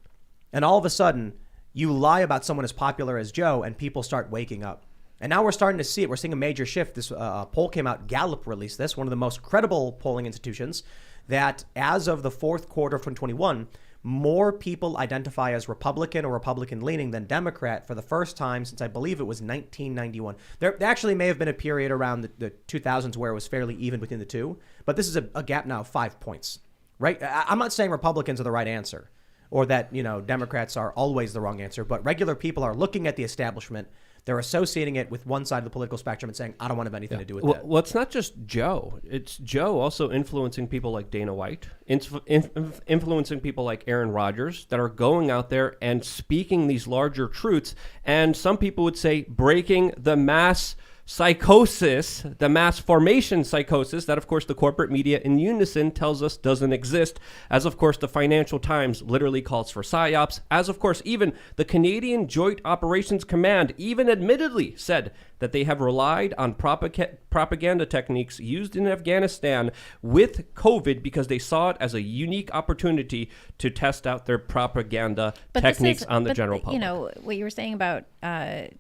And all of a sudden, you lie about someone as popular as Joe and people start waking up. And now we're starting to see it. We're seeing a major shift. This poll came out. Gallup released this, one of the most credible polling institutions, that as of the fourth quarter of 2021, more people identify as Republican or Republican-leaning than Democrat for the first time since I believe it was 1991. There actually may have been a period around the 2000s where it was fairly even between the two, but this is a gap now of 5 points, right? I'm not saying Republicans are the right answer or that, Democrats are always the wrong answer, but regular people are looking at the establishment. They're associating it with one side of the political spectrum and saying, I don't want to have anything to do with that. Well, it's not just Joe. It's Joe also influencing people like Dana White, influencing people like Aaron Rodgers that are going out there and speaking these larger truths. And some people would say breaking the mass psychosis, the mass formation psychosis that, of course, the corporate media in unison tells us doesn't exist, as, of course, the Financial Times literally calls for psyops, as, of course, even the Canadian Joint Operations Command even admittedly said that they have relied on propaganda techniques used in Afghanistan with COVID because they saw it as a unique opportunity to test out their propaganda techniques on the general public. What you were saying about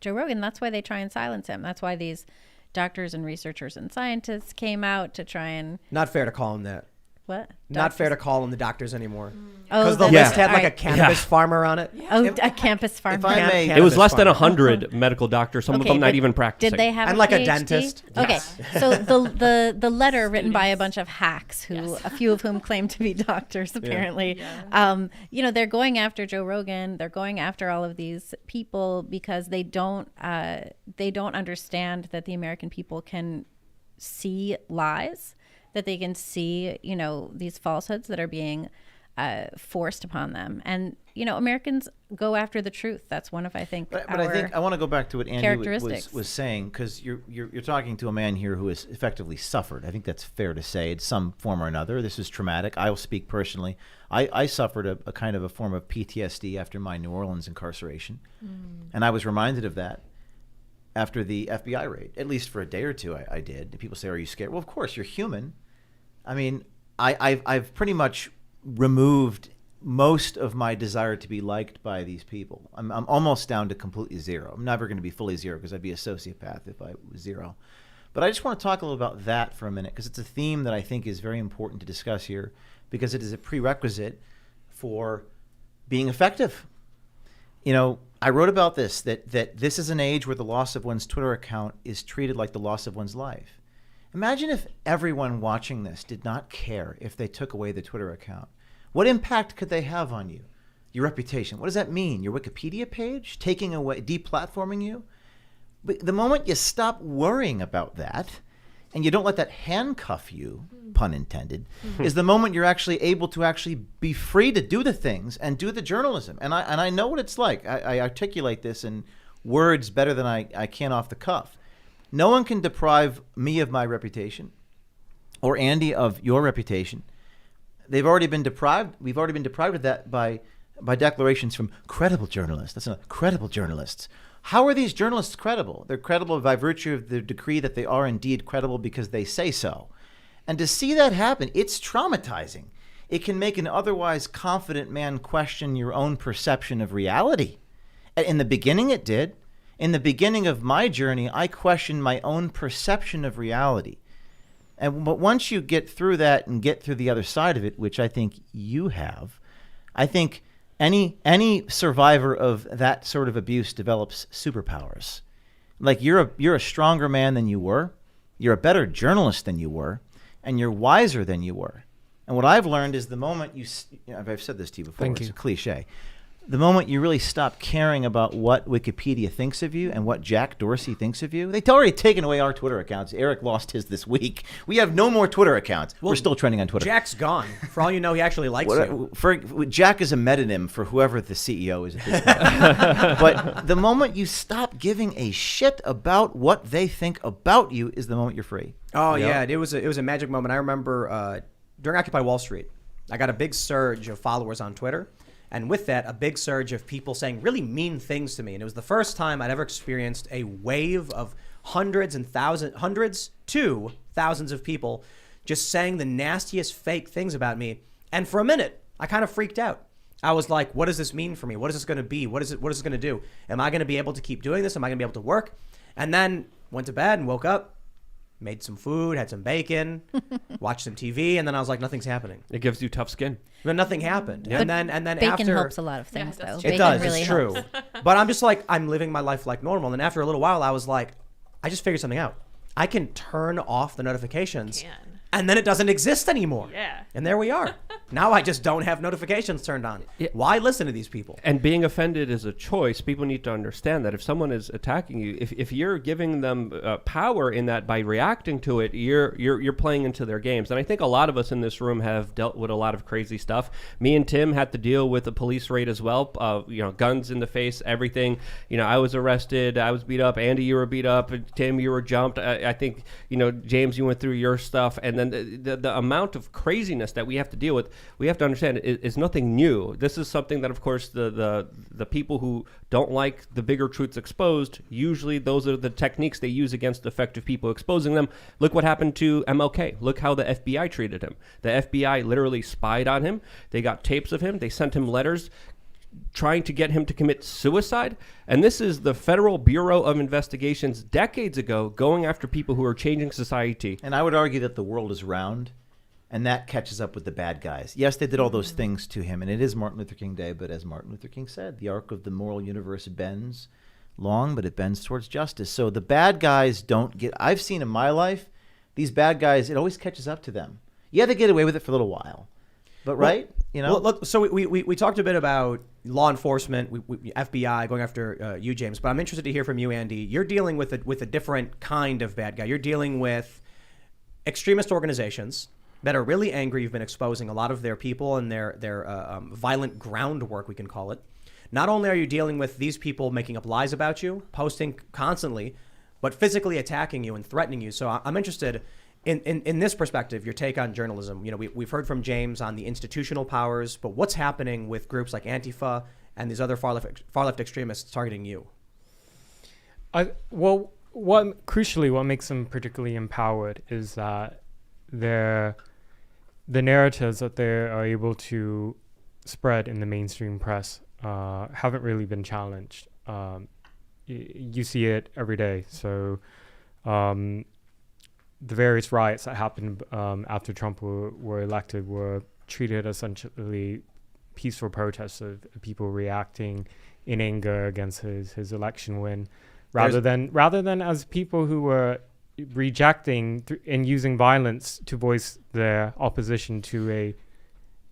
Joe Rogan, that's why they try and silence him. That's why these doctors and researchers and scientists came out to try and... Not fair to call him that. What? Not fair to call them the doctors anymore. Oh, Because the that's- list had all like a right. cannabis farmer on it. Oh, a campus farmer. If I may, It was Cannabis less than farmer. 100 medical doctors, some of Okay, them not but even practicing. Did they have And a like a PhD? dentist. Okay, Yes. so the letter written by a bunch of hacks, who a few of whom claim to be doctors, apparently. They're going after Joe Rogan. They're going after all of these people because they don't understand that the American people can see lies, that they can see these falsehoods that are being forced upon them. And Americans go after the truth. That's one of, I think, But I think I want to go back to what Andy characteristics. was saying, because you're talking to a man here who has effectively suffered. I think that's fair to say, in some form or another. This is traumatic. I will speak personally. I suffered a kind of a form of PTSD after my New Orleans incarceration, and I was reminded of that after the FBI raid. At least for a day or two, I did. People say, "Are you scared?" Well, of course, you're human. I mean, I've pretty much removed most of my desire to be liked by these people. I'm almost down to completely zero. I'm never going to be fully zero because I'd be a sociopath if I was zero. But I just want to talk a little about that for a minute, because it's a theme that I think is very important to discuss here, because it is a prerequisite for being effective. I wrote about this, that this is an age where the loss of one's Twitter account is treated like the loss of one's life. Imagine if everyone watching this did not care if they took away the Twitter account. What impact could they have on you? Your reputation. What does that mean? Your Wikipedia page? Taking away, deplatforming you? But the moment you stop worrying about that, and you don't let that handcuff you, pun intended, is the moment you're actually able to actually be free to do the things and do the journalism. And I know what it's like. I articulate this in words better than I can off the cuff. No one can deprive me of my reputation, or Andy of your reputation. They've already been deprived. We've already been deprived of that by declarations from credible journalists. That's not credible journalists. How are these journalists credible? They're credible by virtue of the decree that they are indeed credible because they say so. And to see that happen, it's traumatizing. It can make an otherwise confident man question your own perception of reality. In the beginning, it did. In the beginning of my journey, I questioned my own perception of reality. But once you get through that and get through the other side of it, which I think you have, I think any survivor of that sort of abuse develops superpowers. Like you're a stronger man than you were, you're a better journalist than you were, and you're wiser than you were. And what I've learned is the moment I've said this to you before, Thank it's you. a cliche. The moment you really stop caring about what Wikipedia thinks of you and what Jack Dorsey thinks of you, they've already taken away our Twitter accounts. Eric lost his this week. We have no more Twitter accounts. We're still trending on Twitter. Jack's gone. For all you know, he actually likes you. Jack is a metonym for whoever the CEO is at this point. But the moment you stop giving a shit about what they think about you is the moment you're free. Oh yeah, it was a magic moment. I remember during Occupy Wall Street, I got a big surge of followers on Twitter, and with that, a big surge of people saying really mean things to me. And it was the first time I'd ever experienced a wave of hundreds to thousands of people just saying the nastiest fake things about me. And for a minute, I kind of freaked out. I was like, what does this mean for me? What is this going to be? What is it going to do? Am I going to be able to keep doing this? Am I going to be able to work? And then went to bed and woke up, made some food, had some bacon, watched some TV, and then I was like, nothing's happening. It gives you tough skin. But nothing happened. But And then bacon after helps a lot of things, Yeah, though. that's it true. Bacon does, really it's true. helps. But I'm just like, I'm living my life like normal. And after a little while, I was like, I just figured something out. I can turn off the notifications, and then it doesn't exist anymore. Yeah. And there we are. Now I just don't have notifications turned on. Yeah. Why listen to these people? And being offended is a choice. People need to understand that if someone is attacking you, if you're giving them power in that by reacting to it, you're playing into their games. And I think a lot of us in this room have dealt with a lot of crazy stuff. Me and Tim had to deal with a police raid as well. Guns in the face, everything. I was arrested. I was beat up. Andy, you were beat up. Tim, you were jumped. I think James, you went through your stuff. And then the amount of craziness that we have to deal with, we have to understand is nothing new. This is something that, of course, the people who don't like the bigger truths exposed, usually those are the techniques they use against effective people exposing them. Look what happened to MLK. Look how the FBI treated him. The FBI literally spied on him. They got tapes of him. They sent him letters trying to get him to commit suicide. And this is the Federal Bureau of Investigations decades ago going after people who are changing society. And I would argue that the world is round, and that catches up with the bad guys. Yes, they did all those things to him, and it is Martin Luther King Day, but as Martin Luther King said, the arc of the moral universe bends long, but it bends towards justice. So the bad guys don't get, I've seen in my life, these bad guys, it always catches up to them. Yeah, they get away with it for a little while, but right? You know? Well, look, so we talked a bit about law enforcement, FBI going after you, James, but I'm interested to hear from you, Andy. You're dealing with a different kind of bad guy. You're dealing with extremist organizations that are really angry. You've been exposing a lot of their people and their violent groundwork, we can call it. Not only are you dealing with these people making up lies about you, posting constantly, but physically attacking you and threatening you. So I'm interested in this perspective, your take on journalism. You know, we've heard from James on the institutional powers, but what's happening with groups like Antifa and these other far left extremists targeting you? Well, crucially, what makes them particularly empowered is that the narratives that they are able to spread in the mainstream press haven't really been challenged. You see it every day. So the various riots that happened after Trump were elected were treated essentially peaceful protests of people reacting in anger against his election win, rather than as people who were rejecting and using violence to voice their opposition to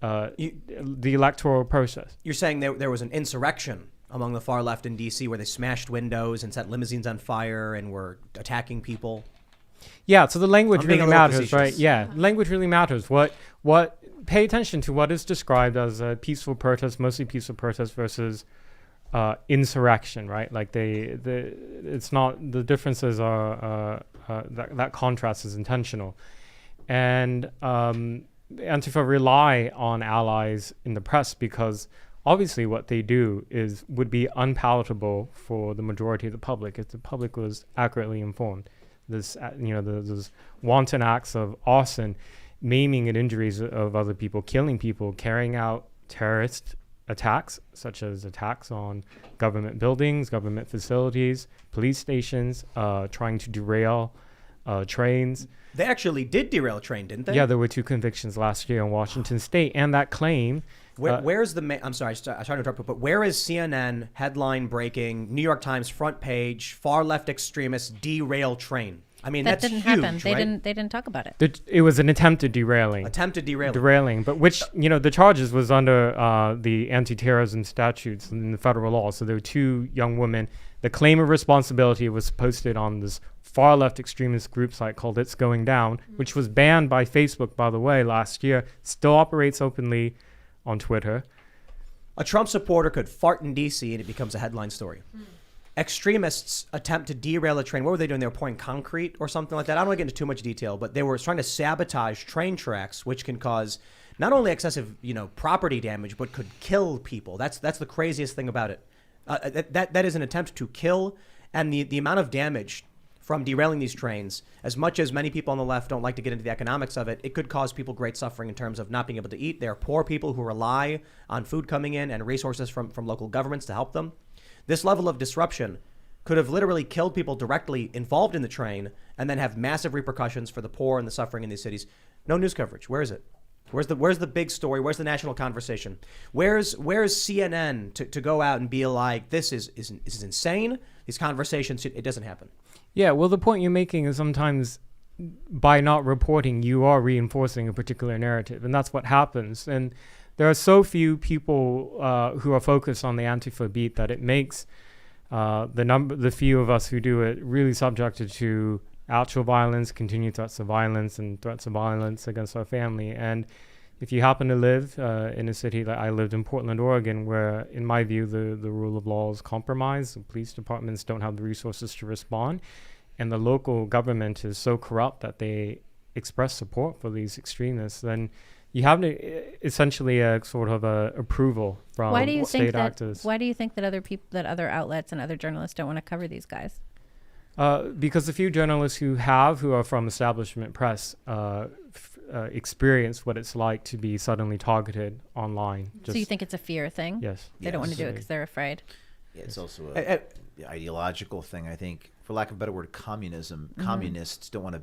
the electoral process. You're saying there was an insurrection among the far left in D.C. where they smashed windows and set limousines on fire and were attacking people? Yeah, so the language really matters, facetious. right? Yeah, language really matters. Pay attention to what is described as a peaceful protest, mostly peaceful protest versus insurrection, right? Like it's not, the differences are that contrast is intentional, and Antifa rely on allies in the press because obviously what they do would be unpalatable for the majority of the public if the public was accurately informed. Those wanton acts of arson, maiming and injuries of other people, killing people, carrying out terrorist attacks, such as attacks on government buildings, government facilities, police stations, trying to derail trains. They actually did derail a train, didn't they? Yeah, there were 2 convictions last year in Washington State, and that claim... Where's the... I'm sorry, I tried to interrupt, but where is CNN headline breaking, New York Times front page, far left extremists derail train? I mean, that that's didn't huge, happen. They right? didn't talk about it. It was an attempted derailing. Derailing, but which, the charges was under the anti-terrorism statutes in the federal law. So there were 2 young women. The claim of responsibility was posted on this far left extremist group site called It's Going Down, which was banned by Facebook, by the way, last year. Still operates openly on Twitter. A Trump supporter could fart in D.C. and it becomes a headline story. Extremists attempt to derail a train. What were they doing? They were pouring concrete or something like that. I don't want to get into too much detail, but they were trying to sabotage train tracks, which can cause not only excessive, property damage, but could kill people. That's the craziest thing about it. That is an attempt to kill, and the amount of damage from derailing these trains, as much as many people on the left don't like to get into the economics of it, it could cause people great suffering in terms of not being able to eat. There are poor people who rely on food coming in and resources from local governments to help them. This level of disruption could have literally killed people directly involved in the train and then have massive repercussions for the poor and the suffering in these cities. No news coverage. Where is it? Where's the big story? Where's the national conversation? Where's CNN to go out and be like, this is insane? These conversations, it doesn't happen. Yeah, well, the point you're making is sometimes by not reporting, you are reinforcing a particular narrative, and that's what happens. And there are so few people who are focused on the Antifa beat that it makes the few of us who do it really subjected to actual violence, continued threats of violence, and threats of violence against our family. And if you happen to live in a city like I lived in Portland, Oregon, where, in my view, the rule of law is compromised, the police departments don't have the resources to respond, and the local government is so corrupt that they express support for these extremists, then you have essentially a sort of a approval from state actors. Why do you think that other outlets and other journalists don't want to cover these guys? Because the few journalists who are from establishment press experience what it's like to be suddenly targeted online. So you think it's a fear thing? Yes. They don't want to do it because they're afraid? Yeah, it's also the ideological thing, I think. For lack of a better word, communism. Mm-hmm. Communists don't want to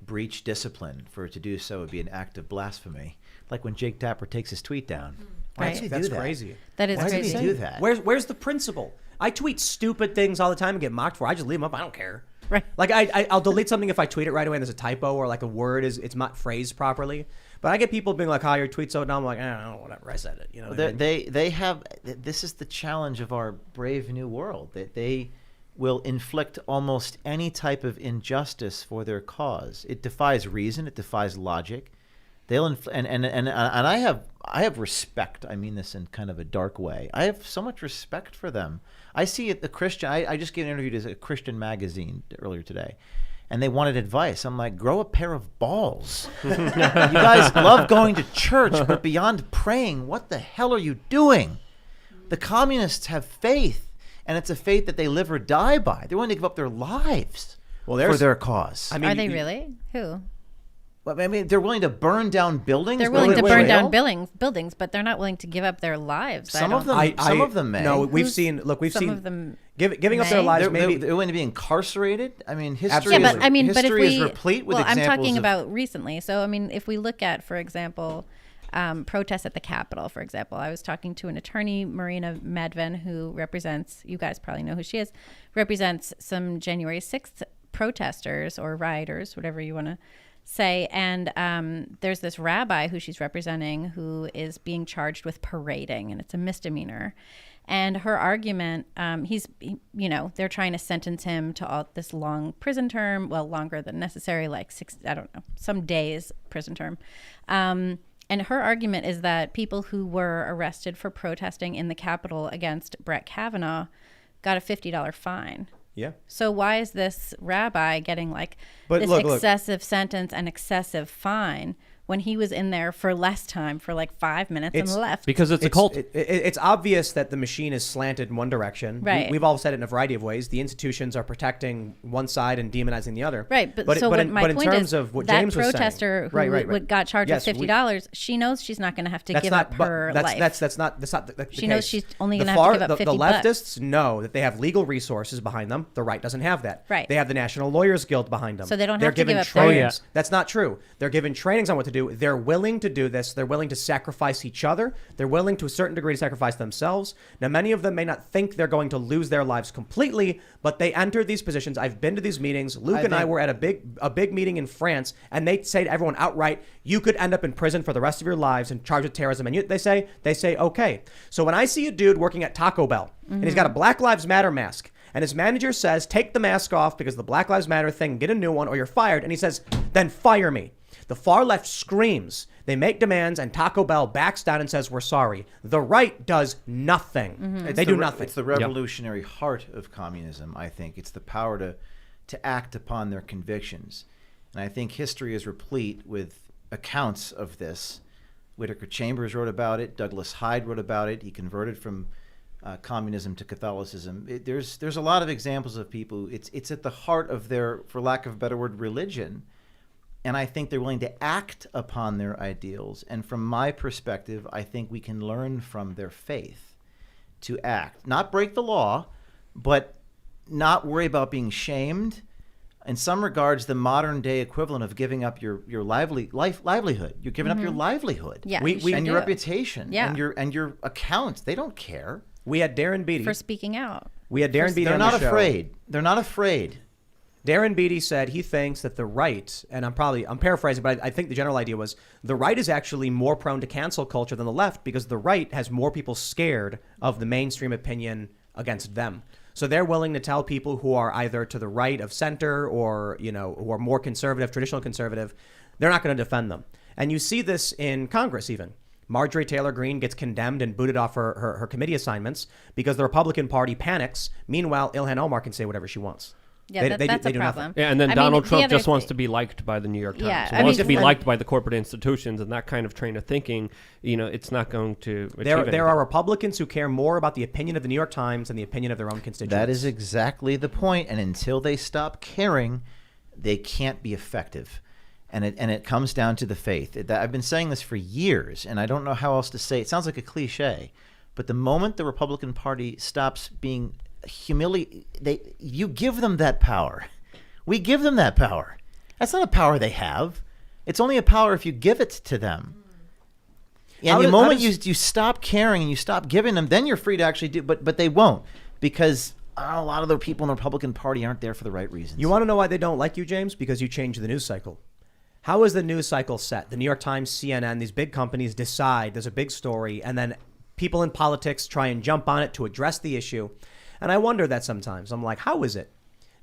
breach discipline. For it to do so would be an act of blasphemy. Like when Jake Tapper takes his tweet down. Why does he do That's that? crazy. That is Why crazy. does he do that? Where's the principle? I tweet stupid things all the time and get mocked for. I just leave them up. I don't care. Right. Like I'll delete something if I tweet it right away and there's a typo or like a word it's not phrased properly. But I get people being like, "Oh, your tweet's so dumb." I'm like, I don't know, whatever. I said it. You know. What I mean? They have. This is the challenge of our brave new world, that they will inflict almost any type of injustice for their cause. It defies reason. It defies logic. They'll and I have respect. I mean this in kind of a dark way. I have so much respect for them. I see it. The Christian. I just get interviewed as a Christian magazine earlier today, and they wanted advice. I'm like, grow a pair of balls. You guys love going to church, but beyond praying, what the hell are you doing? The communists have faith, and it's a faith that they live or die by. They're willing to give up their lives for their cause. I mean, Are they really? Who? Well, I mean, they're willing to burn down buildings. They're willing to build a burn trail? down buildings, but they're not willing to give up their lives. Some of them. some of them may. No, we've Who's- seen. Look, we've some seen of them giving up their may. lives. They're, Maybe they're willing to be incarcerated. I mean, history. Absolutely. Yeah, but I mean, but if history we, is replete with well, I'm examples talking of, about recently. So I mean, if we look at, for example, protests at the Capitol, for example, I was talking to an attorney, Marina Madven, who represents, you guys probably know who she is, represents some January 6th protesters or rioters, whatever you want to say. And there's this rabbi who she's representing who is being charged with parading, and it's a misdemeanor. And her argument, they're trying to sentence him to all this long prison term, well, longer than necessary, like some days prison term. And her argument is that people who were arrested for protesting in the Capitol against Brett Kavanaugh got a $50 fine. yeah. So why is this rabbi getting this look. excessive sentence and excessive fine when he was in there for less time, for like 5 minutes and left? Because it's a cult. It's obvious that the machine is slanted in one direction. Right. We've all said it in a variety of ways. The institutions are protecting one side and demonizing the other. Right, but in point terms is of what that James was saying, protester who right. got charged Yes, with $50, she knows she's not going to have to give up her life. That's not the She knows case. she's only The gonna have to far- give up the $50. leftists know that they have legal resources behind them. The right doesn't have that. Right. They have the National Lawyers Guild behind them. So they don't They're have to give given up their- trainings. Oh, yeah. That's not true. They're given trainings on what to do. They're willing to do this. They're willing to sacrifice each other. They're willing to a certain degree to sacrifice themselves. Now, many of them may not think they're going to lose their lives completely, but they enter these positions. I've been to these meetings. Luke and I were at a big meeting in France, and they say to everyone outright, you could end up in prison for the rest of your lives and charged with terrorism. And they say, okay. So when I see a dude working at Taco Bell, and he's got a Black Lives Matter mask, and his manager says, take the mask off because the Black Lives Matter thing, get a new one or you're fired. And he says, then fire me. The far left screams. They make demands, and Taco Bell backs down and says, we're sorry. The right does nothing. They do nothing. It's the revolutionary heart of communism, I think. It's the power to act upon their convictions. And I think history is replete with accounts of this. Whittaker Chambers wrote about it. Douglas Hyde wrote about it. He converted from communism to Catholicism. There's a lot of examples of people. It's at the heart of their, for lack of a better word, religion. And I think they're willing to act upon their ideals. And from my perspective, I think we can learn from their faith to act. Not break the law, but not worry about being shamed. In some regards, the modern day equivalent of giving up your livelihood. You're giving up your livelihood. Yeah, and your reputation. Yeah. And your accounts. They don't care. We had Darren Beatty. For speaking out. We had Darren Beatty They're on not the show. afraid. They're not afraid. Darren Beatty said he thinks that the right, and I'm paraphrasing, but I think the general idea was the right is actually more prone to cancel culture than the left because the right has more people scared of the mainstream opinion against them. So they're willing to tell people who are either to the right of center or, who are more conservative, traditional conservative, they're not going to defend them. And you see this in Congress even. Marjorie Taylor Greene gets condemned and booted off her committee assignments because the Republican Party panics. Meanwhile, Ilhan Omar can say whatever she wants. Yeah, that's a do problem. nothing. Yeah, and then I Donald mean, Trump the other just wants to be liked by the New York Times. Yeah, He I wants mean, to be for- liked by the corporate institutions, and that kind of train of thinking, it's not going to achieve There anything. are Republicans who care more about the opinion of the New York Times than the opinion of their own constituents. That is exactly the point. And until they stop caring, they can't be effective. And it comes down to the faith. I've been saying this for years, and I don't know how else to say it. It sounds like a cliche, but the moment the Republican Party stops being humiliated, you give them that power. We give them that power. That's not a power they have. It's only a power if you give it to them. How And the does- moment how does- you stop caring and you stop giving them, then you're free to actually do. But they won't, because a lot of the people in the Republican Party aren't there for the right reasons. You want to know why they don't like you, James? Because you changed the news cycle. How is the news cycle set? The New York Times, CNN, these big companies decide there's a big story, and then people in politics try and jump on it to address the issue. And I wonder that sometimes. I'm like, how is it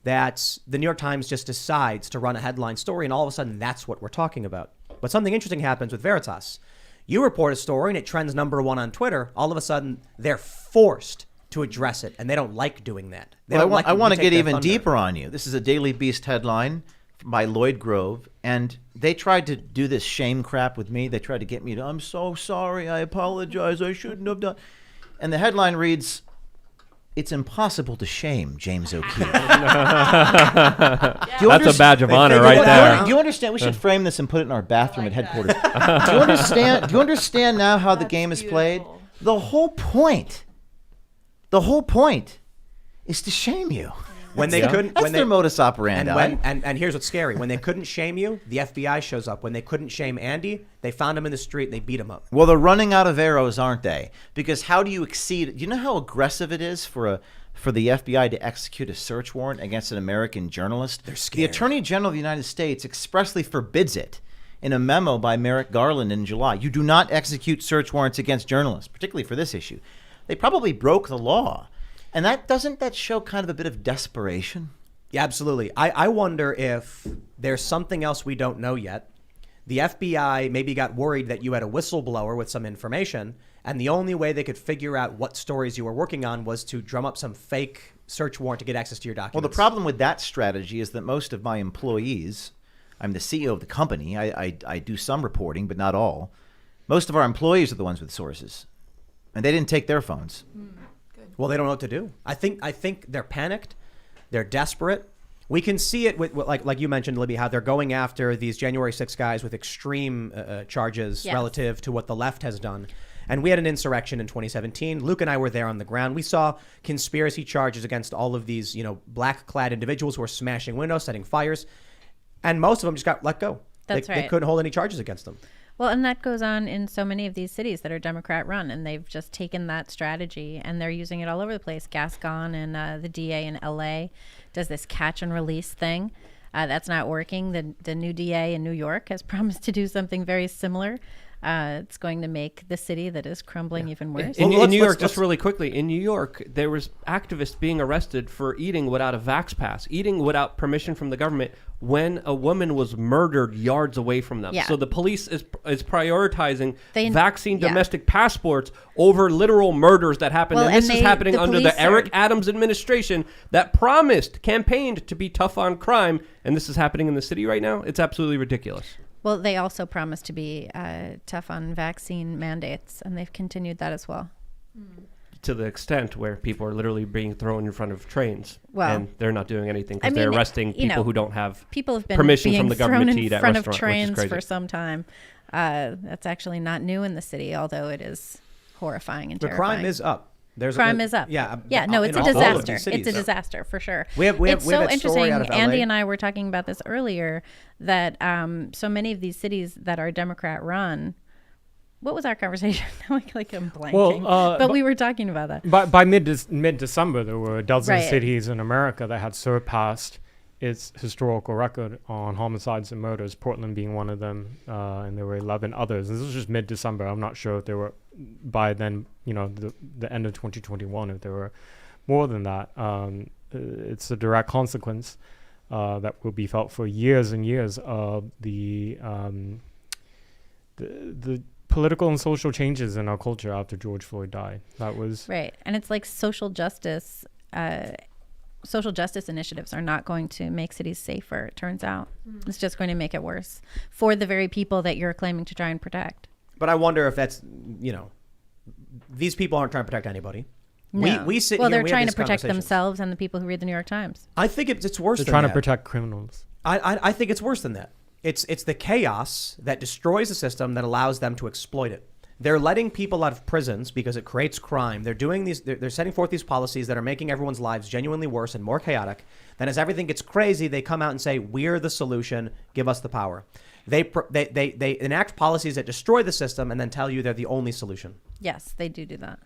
that the New York Times just decides to run a headline story, and all of a sudden that's what we're talking about? But something interesting happens with Veritas. You report a story and it trends #1 on Twitter. All of a sudden, they're forced to address it, and they don't like doing that. They Well, don't like I when want you to take get their even thunder. deeper on you. This is a Daily Beast headline by Lloyd Grove, and they tried to do this shame crap with me. They tried to get me to, I'm so sorry, I apologize, I shouldn't have done. And the headline reads, "It's impossible to shame James O'Keefe." That's a badge of honor figured right it there. out. Do you understand? We should frame this and put it in our bathroom at headquarters. Do you understand? Do you understand now how the That's game is played? beautiful. The whole point is to shame you. When they Yeah. couldn't, That's when their they, modus operandi. and here's what's scary: when they couldn't shame you, the FBI shows up. When they couldn't shame Andy, they found him in the street and they beat him up. Well, they're running out of arrows, aren't they? Because how do you exceed? Do you know how aggressive it is for the FBI to execute a search warrant against an American journalist? They're The scared. Attorney General of the United States expressly forbids it in a memo by Merrick Garland in July. You do not execute search warrants against journalists, particularly for this issue. They probably broke the law. And doesn't that show kind of a bit of desperation? Yeah, absolutely. I wonder if there's something else we don't know yet. The FBI maybe got worried that you had a whistleblower with some information, and the only way they could figure out what stories you were working on was to drum up some fake search warrant to get access to your documents. Well, the problem with that strategy is that most of my employees, I'm the CEO of the company, I do some reporting, but not all. Most of our employees are the ones with sources, and they didn't take their phones. Well, they don't know what to do. I think they're panicked. They're desperate. We can see it with like you mentioned, Libby, how they're going after these January 6 guys with extreme charges Yes. relative to what the left has done. And we had an insurrection in 2017. Luke and I were there on the ground. We saw conspiracy charges against all of these, black-clad individuals who were smashing windows, setting fires, and most of them just got let go. That's They right. couldn't hold any charges against them. Well, and that goes on in so many of these cities that are Democrat run, and they've just taken that strategy and they're using it all over the place. Gascon and the DA in LA does this catch and release thing. That's not working. The new DA in New York has promised to do something very similar. It's going to make the city that is crumbling even worse. In, Well, in New let's- York, just really quickly, in New York, there was activists being arrested for eating without a vax pass, eating without permission from the government when a woman was murdered yards away from them. Yeah. So the police is prioritizing They- vaccine yeah. domestic passports over literal murders that happened. Well, and this and is they- happening the under police the Eric are- Adams administration that campaigned to be tough on crime, and this is happening in the city right now. It's absolutely ridiculous. Well, they also promised to be tough on vaccine mandates, and they've continued that as well. To the extent where people are literally being thrown in front of trains, Well, and they're not doing anything I because they're mean, arresting you people know, who don't have People have been permission being from the government thrown to eat in at front of restaurant, which is trains crazy. for some time. That's actually not new in the city, although it is horrifying and The terrifying. crime is up. Crime is up. Yeah. Yeah. No, it's a in all of disaster. these cities. It's a disaster for sure. We have It's so that story interesting. out of LA. Andy and I were talking about this earlier. That so many of these cities that are Democrat run. What was our conversation? like I'm blanking. But we were talking about that. By mid-December, there were a dozen Right. cities in America that had surpassed its historical record on homicides and murders, Portland being one of them, and there were 11 others. This was just mid-December. I'm not sure if there were, by then, the end of 2021, if there were more than that. It's a direct consequence that will be felt for years and years of the political and social changes in our culture after George Floyd died. That was Right. And it's like social justice initiatives are not going to make cities safer, it turns out. It's just going to make it worse for the very people that you're claiming to try and protect. But I wonder if that's, these people aren't trying to protect anybody. No. We sit well, here they're and we have trying to these protect conversations. themselves and the people who read the New York Times. I think it's worse they're than trying that. to protect criminals. I think it's worse than that. It's the chaos that destroys the system that allows them to exploit it. They're letting people out of prisons because it creates crime. They're doing these. They're setting forth these policies that are making everyone's lives genuinely worse and more chaotic. Then, as everything gets crazy, they come out and say, "We're the solution. Give us the power." They enact policies that destroy the system and then tell you they're the only solution. Yes, they do that.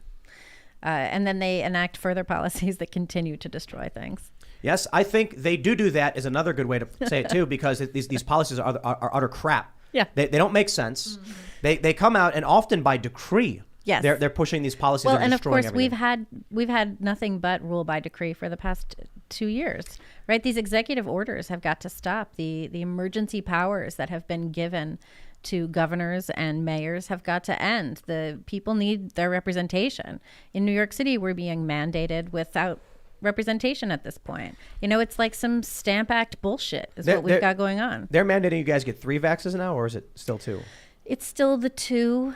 And then they enact further policies that continue to destroy things. Yes, I think they do that is another good way to say it too, because these policies are utter crap. Yeah. They don't make sense. They come out and often by decree. Yes. They're pushing these policies Well, that are and of destroying course everything. we've had nothing but rule by decree for the past 2 years, right? These executive orders have got to stop. The emergency powers that have been given to governors and mayors have got to end. The people need their representation. In New York City, we're being mandated without representation at this point. You know, it's like some Stamp Act bullshit is what we've got going on. They're mandating you guys get 3 vaxes now, or is it still 2? It's still the 2,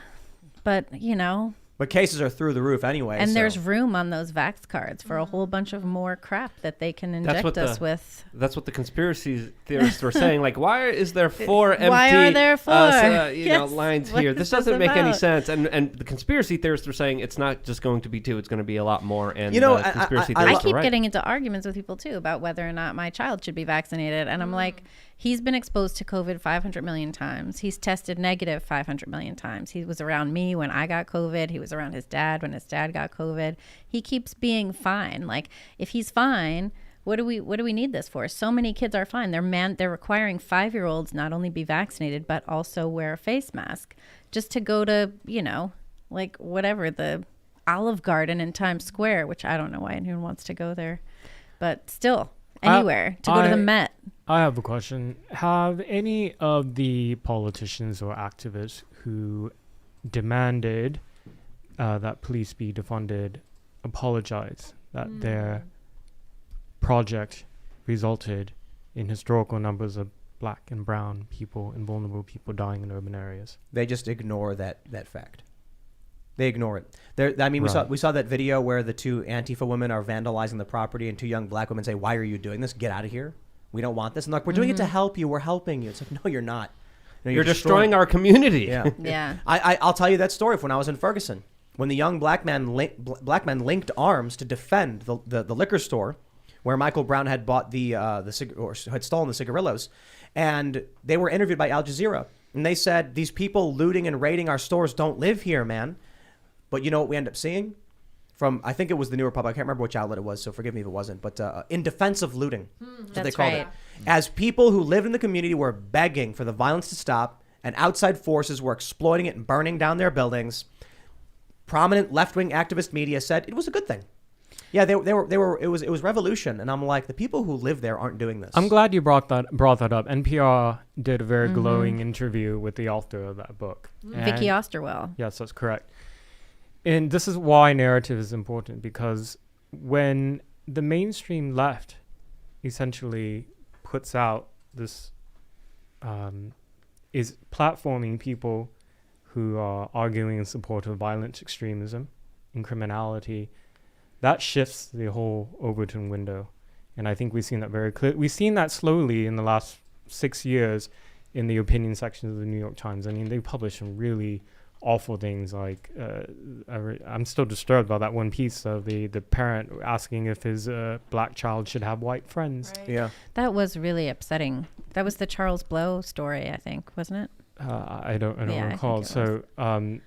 but you know. But cases are through the roof anyway. And so. there's room on those vax cards for a whole bunch of more crap that they can inject us with. That's what the conspiracy theorists were saying. Like, why is there 4 empty Why are there 4? Yes. lines What here? is This this doesn't make any about? sense. And the conspiracy theorists were saying it's not just going to be 2, it's going to be a lot more. And You know, conspiracy I I theorists keep are right. getting into arguments with people too about whether or not my child should be vaccinated. And I'm like, he's been exposed to COVID 500 million times. He's tested negative 500 million times. He was around me when I got COVID. He was around his dad when his dad got COVID. He keeps being fine. Like, if he's fine, what do we need this for? So many kids are fine. They're requiring 5-year-olds not only be vaccinated, but also wear a face mask just to go to, you know, like whatever, the Olive Garden in Times Square, which I don't know why anyone wants to go there, but still anywhere to go to the Met. I have a question. Have any of the politicians or activists who demanded that police be defunded apologize that their project resulted in historical numbers of black and brown people and vulnerable people dying in urban areas? They just ignore that fact. They ignore it. I mean, Right. we saw that video where the 2 Antifa women are vandalizing the property, and 2 young black women say, "Why are you doing this? Get out of here. We don't want this." And like, we're doing it to help you. We're helping you. It's like, no, you're not. No, You're destroying our community. Yeah. Yeah. I'll tell you that story from when I was in Ferguson, when the young black man linked arms to defend the liquor store where Michael Brown had bought or had stolen the cigarillos, and they were interviewed by Al Jazeera, and they said, "These people looting and raiding our stores don't live here, man." But you know what we end up seeing? From, I think it was the New Republic, I can't remember which outlet it was, so forgive me if it wasn't, but in defense of looting, that's what they That's called right. it. As people who lived in the community were begging for the violence to stop, and outside forces were exploiting it and burning down their buildings, prominent left-wing activist media said it was a good thing. Yeah, they were. It was revolution, and I'm like, the people who live there aren't doing this. I'm glad you brought that up. NPR did a very glowing interview with the author of that book. Vicky And- Osterwell. Yes, that's correct. And this is why narrative is important, because when the mainstream left essentially puts out this, is platforming people who are arguing in support of violent extremism and criminality, that shifts the whole Overton window. And I think we've seen that very clear. We've seen that slowly in the last 6 years in the opinion sections of the New York Times. I mean, they publish some really awful things, like I'm still disturbed by that one piece of the parent asking if his black child should have white friends. Right. Yeah. That was really upsetting. That was the Charles Blow story, I think, wasn't it? I don't Yeah, I recall. think it So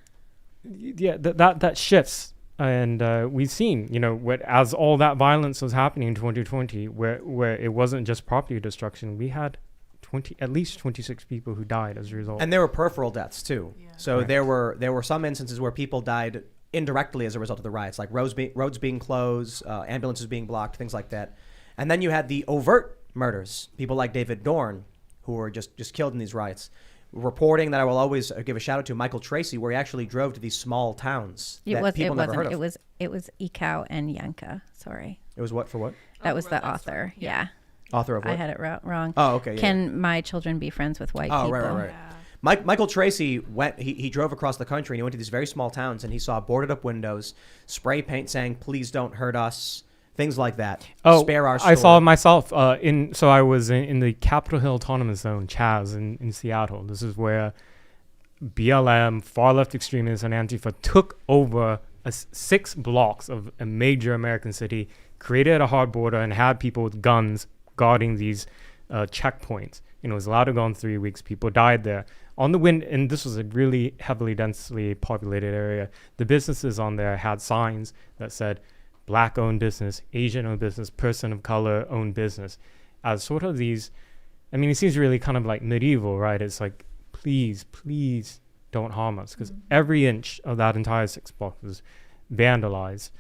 yeah, that shifts, and we've seen, you know, as all that violence was happening in 2020, where it wasn't just property destruction, we had at least 26 people who died as a result. And there were peripheral deaths too. Yeah. So Right. there were some instances where people died indirectly as a result of the riots, like roads being closed, ambulances being blocked, things like that. And then you had the overt murders, people like David Dorn, who were just killed in these riots. Reporting that I will always give a shout out to Michael Tracy, where he actually drove to these small towns that people never heard of. It was Ikau and Yanka. Sorry. It was what for what? That was the Red Light author. Story. Yeah. Author of what? I had it wrong. Oh, okay. Yeah, Can my children be friends with white Oh, people? right. Yeah. Michael Tracy went. He drove across the country and he went to these very small towns and he saw boarded up windows, spray paint saying "Please don't hurt us," things like that. Oh, Spare our store. I saw it myself. So I was in the Capitol Hill Autonomous Zone, Chaz, in Seattle. This is where BLM, far left extremists, and Antifa took over 6 blocks of a major American city, created a hard border, and had people with guns guarding these checkpoints. It was allowed to go in 3 weeks. People died there. On the wind, and this was a really heavily, densely populated area. The businesses on there had signs that said, Black-owned business, Asian-owned business, person of color-owned business. As sort of these, it seems really kind of like medieval, right? It's like, please don't harm us, because every inch of that entire 6 blocks was vandalized.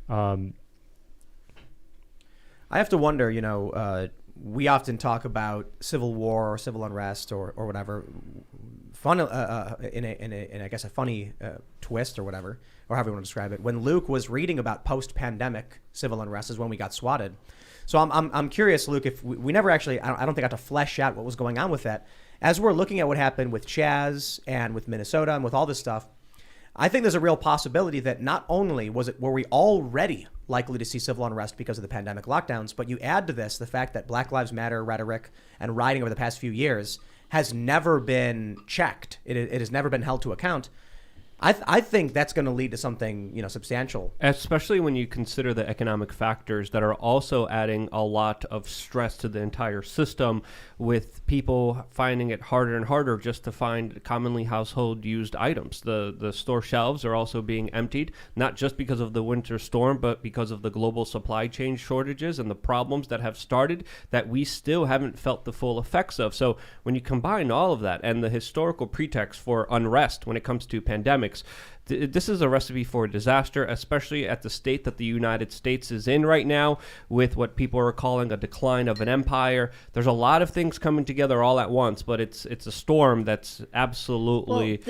I have to wonder, we often talk about civil war or civil unrest or whatever, fun in I guess a funny twist or whatever, or however you want to describe it. When Luke was reading about post-pandemic civil unrest is when we got swatted. So I'm curious, Luke, if we never actually, I don't think got to flesh out what was going on with that. As we're looking at what happened with Chaz and with Minnesota and with all this stuff, I think there's a real possibility that not only were we already likely to see civil unrest because of the pandemic lockdowns, but you add to this the fact that Black Lives Matter rhetoric and rioting over the past few years has never been checked. It has never been held to account. I think that's going to lead to something, substantial. Especially when you consider the economic factors that are also adding a lot of stress to the entire system, with people finding it harder and harder just to find commonly household used items. The store shelves are also being emptied, not just because of the winter storm, but because of the global supply chain shortages and the problems that have started that we still haven't felt the full effects of. So when you combine all of that and the historical pretext for unrest when it comes to pandemics, this is a recipe for disaster, especially at the state that the United States is in right now, with what people are calling a decline of an empire. There's a lot of things coming together all at once, but it's a storm that's absolutely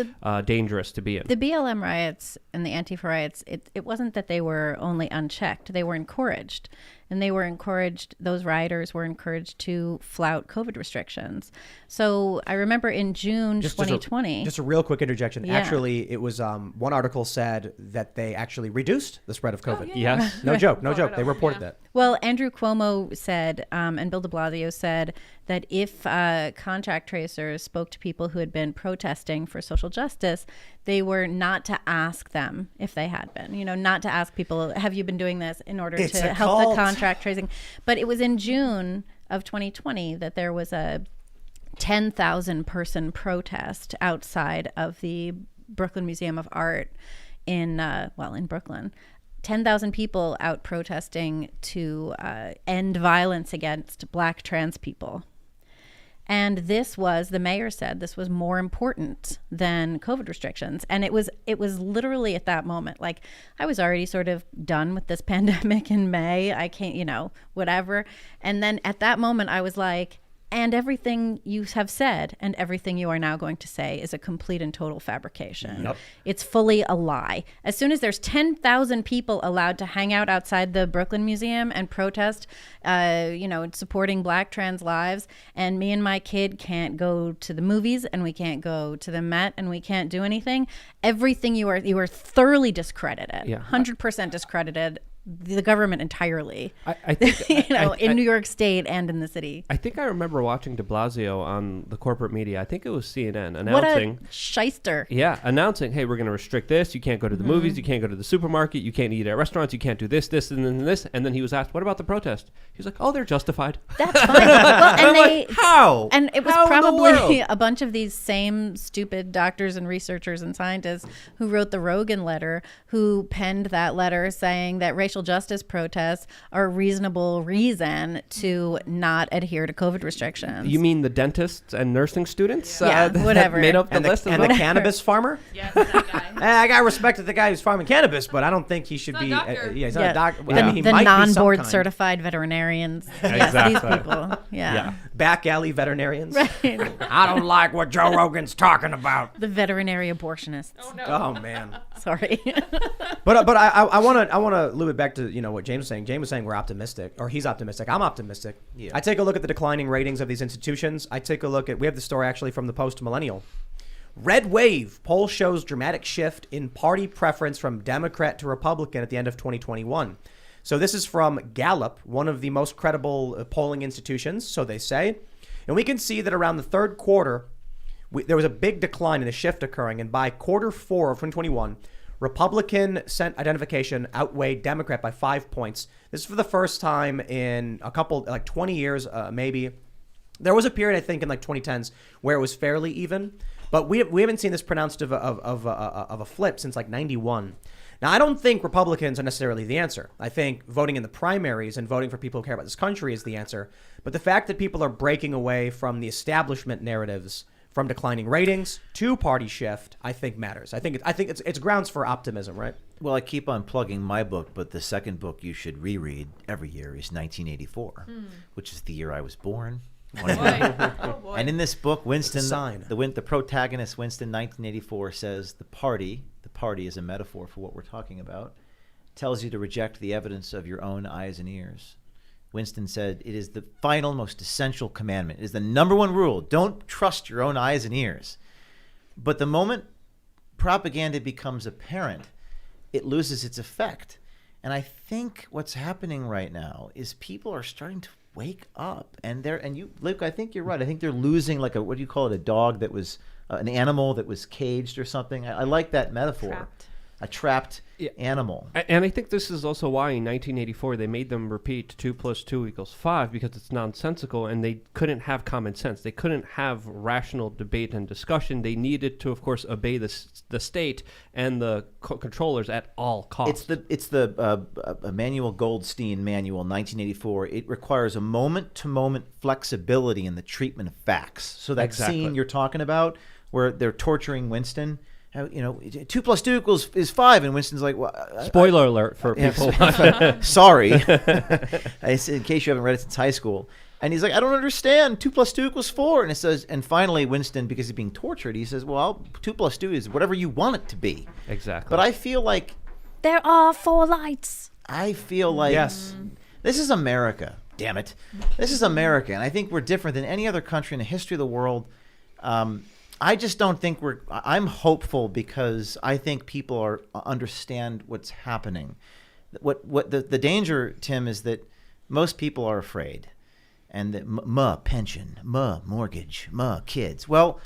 dangerous to be in. The BLM riots and the Antifa riots, it wasn't that they were only unchecked. They were encouraged. And those rioters were encouraged to flout COVID restrictions. So I remember in June 2020. Just a real quick interjection. Yeah. Actually, it was one article said that they actually reduced the spread of COVID. Oh, yeah. Yes. No joke. They reported Yeah. that. Well, Andrew Cuomo said, and Bill de Blasio said, that if contact tracers spoke to people who had been protesting for social justice, they were not to ask them if they had been, not to ask people, have you been doing this, in order It's to a help cult. the contact tracing. But it was in June of 2020 that there was a 10,000 person protest outside of the Brooklyn Museum of Art in Brooklyn. 10,000 people out protesting to end violence against Black trans people. And the mayor said this was more important than COVID restrictions. And it was literally at that moment, like, I was already sort of done with this pandemic in May. I can't, whatever. And then at that moment I was like, and everything you have said and everything you are now going to say is a complete and total fabrication. Yep. It's fully a lie. As soon as there's 10,000 people allowed to hang out outside the Brooklyn Museum and protest, supporting Black trans lives, and me and my kid can't go to the movies, and we can't go to the Met, and we can't do anything, everything you are thoroughly discredited. Yeah. 100% discredited. The government entirely, I think in New York State and in the city. I think I remember watching de Blasio on the corporate media. I think it was CNN What announcing. a shyster. Yeah, announcing, hey, we're going to restrict this. You can't go to the movies. You can't go to the supermarket. You can't eat at restaurants. You can't do this, and then this. And then he was asked, what about the protest? He was like, oh, they're justified. That's fine. Well, and how? And it was How in the probably world? a bunch of these same stupid doctors and researchers and scientists who wrote the Rogan letter, who penned that letter saying that racial justice protests are a reasonable reason to not adhere to COVID restrictions. You mean the dentists and nursing students? Yeah, that whatever. made up the And list. the cannabis farmer? Yes, that guy. I got respect to the guy who's farming cannabis, but I don't think he should Not a be. doctor. He's not a doctor. The, I mean, he the might be some non-board kind. certified veterinarians. Yes, these Exactly. people. Yeah. Back alley veterinarians. Right. I don't like what Joe Rogan's talking about. The veterinary abortionists. Oh no. Oh man. Sorry. But I want to loop it back to what James was saying. James was saying we're optimistic, or he's optimistic. I'm optimistic. Yeah. I take a look at the declining ratings of these institutions. I take a look at, we have the story actually from the Post Millennial. Red wave poll shows dramatic shift in party preference from Democrat to Republican at the end of 2021. So this is from Gallup, one of the most credible polling institutions, so they say. And we can see that around the third quarter, there was a big decline and a shift occurring. And by quarter 4 of 2021, Republican identification outweighed Democrat by 5 points. This is for the first time in a couple, like 20 years, maybe. There was a period, I think, in like 2010s where it was fairly even, but we haven't seen this pronounced of a flip since like 91. Now, I don't think Republicans are necessarily the answer. I think voting in the primaries and voting for people who care about this country is the answer. But the fact that people are breaking away from the establishment narratives, from declining ratings to party shift, I think matters. I think it's grounds for optimism, right? Well, I keep on plugging my book, but the second book you should reread every year is 1984, which is the year I was born. Oh, boy. And in this book, Winston, sign. the protagonist, Winston, 1984, says the party is a metaphor for what we're talking about, tells you to reject the evidence of your own eyes and ears. Winston said, it is the final, most essential commandment. It is the number one rule. Don't trust your own eyes and ears. But the moment propaganda becomes apparent, it loses its effect. And I think what's happening right now is people are starting to wake up, and you, Luke, I think you're right. I think they're losing, like what do you call it, a dog that was an animal that was caged or something. I like that metaphor. Trapped. A trapped animal. And I think this is also why in 1984 they made them repeat 2 + 2 = 5, because it's nonsensical and they couldn't have common sense. They couldn't have rational debate and discussion. They needed to, of course, obey the state and the controllers at all costs. It's the Emanuel Goldstein manual, 1984. It requires a moment-to-moment flexibility in the treatment of facts. So that scene you're talking about, where they're torturing Winston. 2 + 2 is 5, and Winston's like, well, Spoiler alert for people. Sorry, in case you haven't read it since high school. And he's like, I don't understand. 2 + 2 = 4. And it says, and finally Winston, because he's being tortured, he says, well, 2 + 2 is whatever you want it to be. Exactly. But I feel like There are 4 lights. Yes. This is America. Damn it, this is America, and I think we're different than any other country in the history of the world. I just don't think I'm hopeful because I think people understand what's happening. What the danger, Tim, is that most people are afraid, and that pension, mortgage, kids. Well,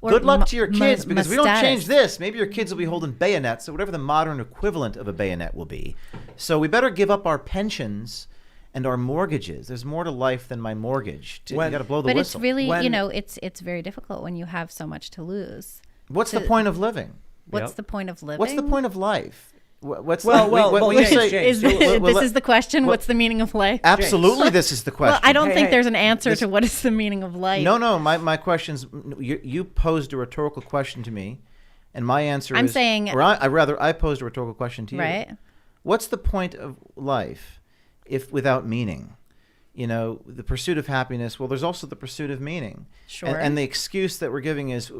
Or good luck to your kids, because if we don't status. change this, maybe your kids will be holding bayonets, or whatever the modern equivalent of a bayonet will be. So we better give up our pensions and our mortgages. There's more to life than my mortgage. You got to blow the But whistle. it's really, When- it's very difficult when you have so much to lose. What's the point of living? What's Yep. the point of living? What's the point of life? What's Well, when you James, say, James, Is Well, this is the question? What's the meaning of life? absolutely, this is the question. Well, I don't Hey, think hey, there's an answer to what is the meaning of life. No. My question's you posed a rhetorical question to me, and my answer I'm is. saying- or I posed a rhetorical question to you. Right. What's the point of life if without meaning? The pursuit of happiness. Well, there's also the pursuit of meaning. Sure. And the excuse that we're giving is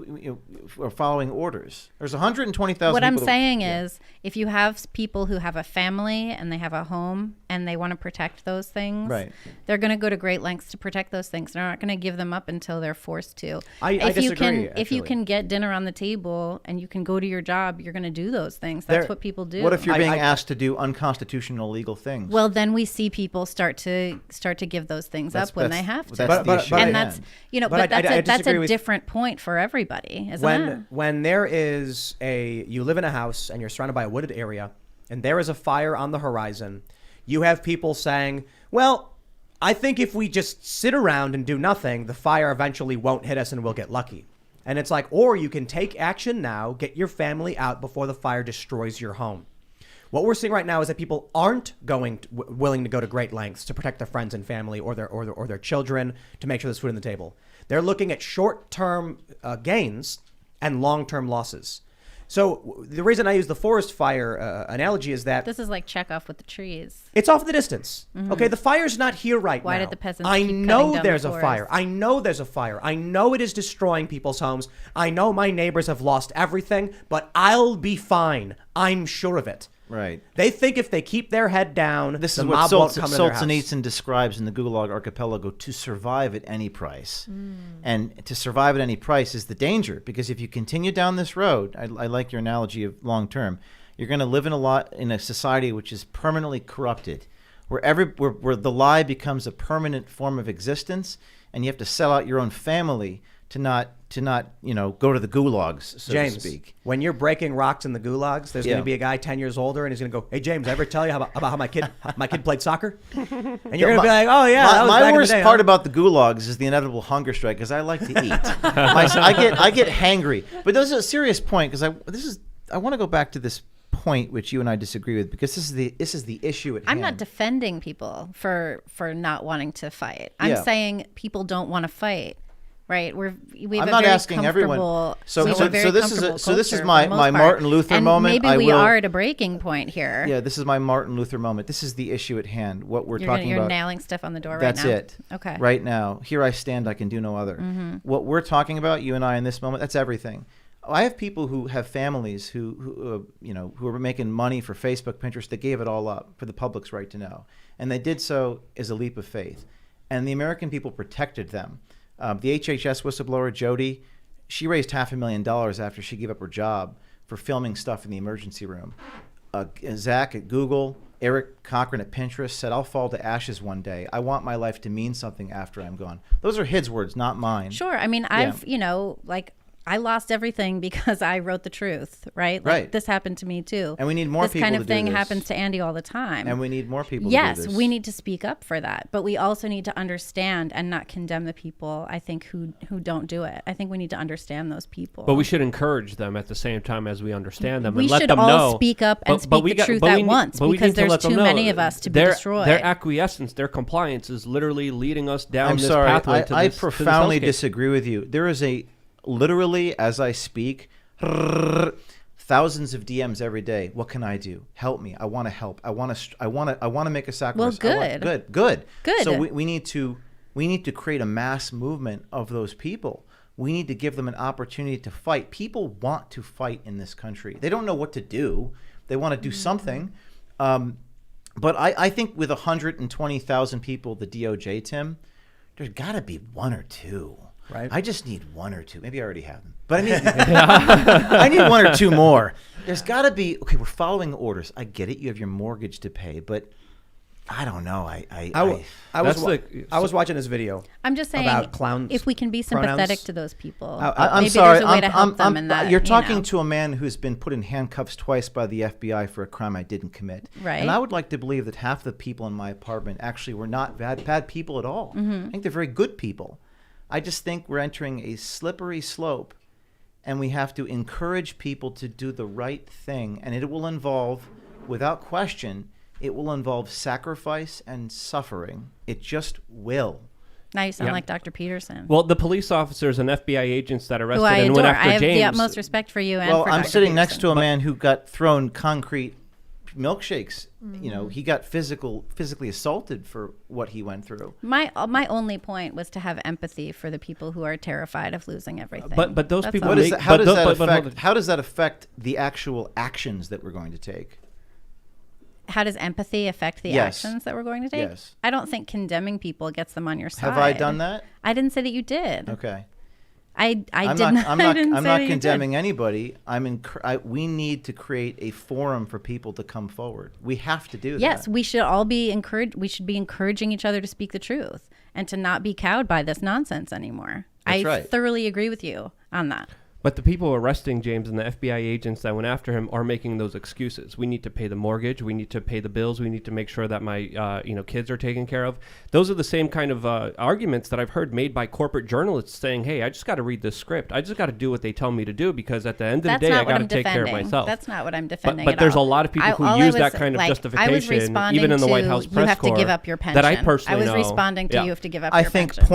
we're following orders. There's 120,000 What I'm people saying is, if you have people who have a family and they have a home and they want to protect those things, Right. they're going to go to great lengths to protect those things. They're not going to give them up until they're forced to. I if you disagree, can, if you actually. can get dinner on the table and you can go to your job, you're going to do those things. That's There- what people do. What if you're being I- asked to do unconstitutional legal things? Well, then we see people start to give those things up when they have to. That's But- the but- issue but- at And hand. that's But but I that's disagree a with- different point for everybody, isn't it? When there is you live in a house and you're surrounded by a wooded area and there is a fire on the horizon, you have people saying, well, I think if we just sit around and do nothing, the fire eventually won't hit us and we'll get lucky. And it's like, or you can take action now, get your family out before the fire destroys your home. What we're seeing right now is that people aren't willing to go to great lengths to protect their friends and family or their children to make sure there's food on the table. They're looking at short-term gains and long-term losses. So the reason I use the forest fire analogy is that This is like Chekhov with the trees. it's off in the distance. Okay, the fire's not here right Why now. did the peasants I keep cutting know down there's the a forest? fire. I know there's a fire. I know it is destroying people's homes. I know my neighbors have lost everything, but I'll be fine. I'm sure of it. Right. They think if they keep their head down, This the is what mob won't come to their house. Solzhenitsyn describes in the Gulag Archipelago: to survive at any price. And to survive at any price is the danger, because if you continue down this road, I like your analogy of long term, you're going to live in a society which is permanently corrupted, where the lie becomes a permanent form of existence, and you have to sell out your own family to not go to the gulags, so James, to speak. when you're breaking rocks in the gulags, there's going Yeah. to be a guy 10 years older, and he's going to go, "Hey, James, I ever tell you about how my kid played soccer?" And you're going to be like, "Oh yeah, that was My back in the worst day, part huh?" about the gulags is the inevitable hunger strike, because I like to eat. I get hangry. But this is a serious point, because I want to go back to this point which you and I disagree with, because this is the issue at hand. I'm not defending people for not wanting to fight. I'm Yeah. saying people don't want to fight. Right, we have I'm a not very asking everyone. comfortable- So- we have so- a very so this is comfortable so this is culture my- for the my most part. Martin Luther And moment. Maybe I we will- are at a breaking point here. Yeah, this is my Martin Luther moment. This is the issue at hand. What we're talking You're about. nailing stuff on the door That's right now. it. Okay. Right now, here I stand. I can do no other. What we're talking about, you and I, in this moment, that's everything. I have people who have families who are making money for Facebook, Pinterest. They gave it all up for the public's right to know, and they did so as a leap of faith. And the American people protected them. The HHS whistleblower Jody, she raised $500,000 after she gave up her job for filming stuff in the emergency room. Zach at Google, Eric Cochran at Pinterest said, "I'll fall to ashes one day. I want my life to mean something after I'm gone." Those are his words, not mine. Sure. I mean, I've I lost everything because I wrote the truth, right? Like, Right. This happened to me too. And we need more this people kind to of do thing this. happens to Andy all the time. And we need more people Yes, to do this. we need to speak up for that, but we also need to understand and not condemn the people, I think, who don't do it. I think we need to understand those people. But we should encourage them at the same time as we understand them We and let should them all know. speak up and speak the truth at once, because there's too many of us to be destroyed. Their acquiescence, their compliance is literally leading us down I'm this sorry. pathway to I this profoundly to this hellscape. disagree with you. There is literally, as I speak, thousands of DMs every day. What can I do? Help me. I want to help. I want to make a sacrifice. Well, Good. Good. So we need to create a mass movement of those people. We need to give them an opportunity to fight. People want to fight in this country. They don't know what to do. They want to do something. But I think with 120,000 people, the DOJ, Tim, there's got to be one or two. Right. I just need one or two. Maybe I already have them. But I need one or two more. There's got to be, okay, we're following orders. I get it. You have your mortgage to pay. But I don't know. I was watching this video. I'm just saying, about clowns, if we can be sympathetic pronouns. to those people, I'm maybe sorry. there's a way to help them in that. You're talking to a man who's been put in handcuffs twice by the FBI for a crime I didn't commit. Right. And I would like to believe that half the people in my apartment actually were not bad people at all. Mm-hmm. I think they're very good people. I just think we're entering a slippery slope, and we have to encourage people to do the right thing. And it will involve, without question, it will involve sacrifice and suffering. It just will. Now you sound Yeah. like Dr. Peterson, Well, the police officers and FBI agents that arrested who I and adore. went after I have James. the utmost respect for you. And Well, for I'm Dr. sitting next Peterson. to a man who got thrown concrete milkshakes. He got physically assaulted for what he went through. My only point was to have empathy for the people who are terrified of losing everything. But those That's people all. What is make- that, how but does tho- that but hold affect? on. How does that affect the actual actions that we're going to take? How does empathy affect the Yes. actions that we're going to take? Yes. I don't think condemning people gets them on your side. Have I done that? I didn't say that you did. Okay. I I'm did not. I'm I not. didn't I'm say not that you did. condemning anybody. We need to create a forum for people to come forward. We have to do that. Yes, we should all be encouraged. We should be encouraging each other to speak the truth and to not be cowed by this nonsense anymore. That's I right. thoroughly agree with you on that. But the people arresting James and the FBI agents that went after him are making those excuses. We need to pay the mortgage. We need to pay the bills. We need to make sure that my kids are taken care of. Those are the same kind of arguments that I've heard made by corporate journalists saying, hey, I just got to read this script. I just got to do what they tell me to do because at the end of That's the day, I not what got to I'm take care of defending. myself. That's not what I'm defending. But at there's all. a lot of people who all I use was, that kind of I was justification, responding even in the White to, House you press have to corps, give up your pension. that I personally was know. responding to Yeah. you have to give up I your think pension.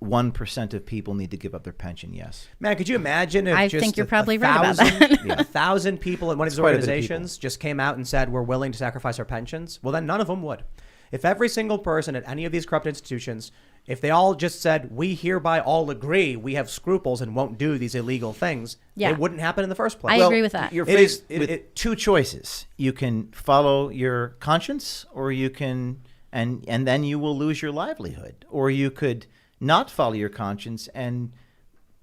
0.001% of people need to give up their pension. Yes. Man, could you imagine if I just think you're a probably right about thousand, that. a thousand people in one of these Quite a bit of organizations just came out and said we're willing to sacrifice our pensions? Well, then none of them would. If every single person at any of these corrupt institutions, if they all just said we hereby all agree we have scruples and won't do these illegal things, Yeah. it wouldn't happen in the first place. I agree with that. You're It faced is- with two choices. You can follow your conscience, or you can, and then you will lose your livelihood. Or you could not follow your conscience and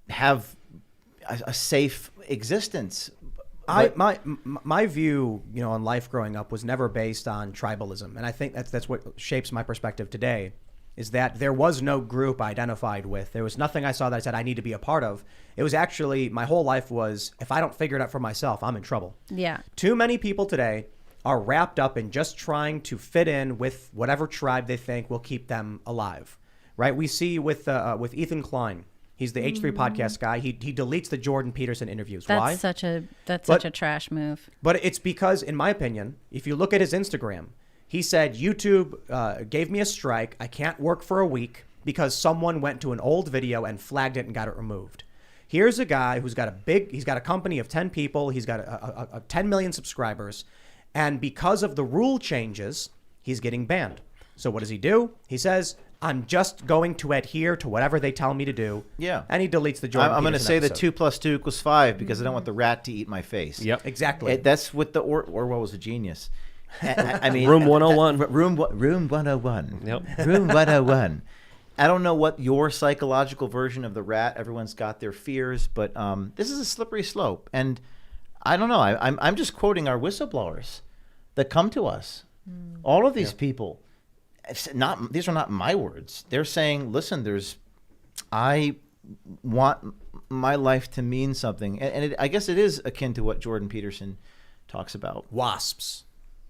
have a safe existence. My view, on life growing up was never based on tribalism, and I think that's what shapes my perspective today. is that there was no group identified with. There was nothing I saw that I said I need to be a part of. It was actually, my whole life was, if I don't figure it out for myself, I'm in trouble. Yeah. Too many people today are wrapped up in just trying to fit in with whatever tribe they think will keep them alive, right? We see with Ethan Klein. He's the H3 podcast guy. He deletes the Jordan Peterson interviews. That's Why? such a trash move. But it's because, in my opinion, if you look at his Instagram, he said, YouTube gave me a strike. I can't work for a week because someone went to an old video and flagged it and got it removed. Here's a guy who's got he's got a company of 10 people. He's got a 10 million subscribers. And because of the rule changes, he's getting banned. So what does he do? He says, I'm just going to adhere to whatever they tell me to do. Yeah. And he deletes the Jordan I'm going to Peterson say episode. that 2 plus 2 equals 5 because I don't want the rat to eat my face. Yep. Exactly. That's what the Orwell was a genius. I mean, Room 101. Room 101. Yep. Room 101. I don't know what your psychological version of the rat. Everyone's got their fears, but this is a slippery slope. And I don't know. I'm just quoting our whistleblowers that come to us. All of these people, these are not my words. They're saying, listen, I want my life to mean something. And I guess it is akin to what Jordan Peterson talks about. Wasps.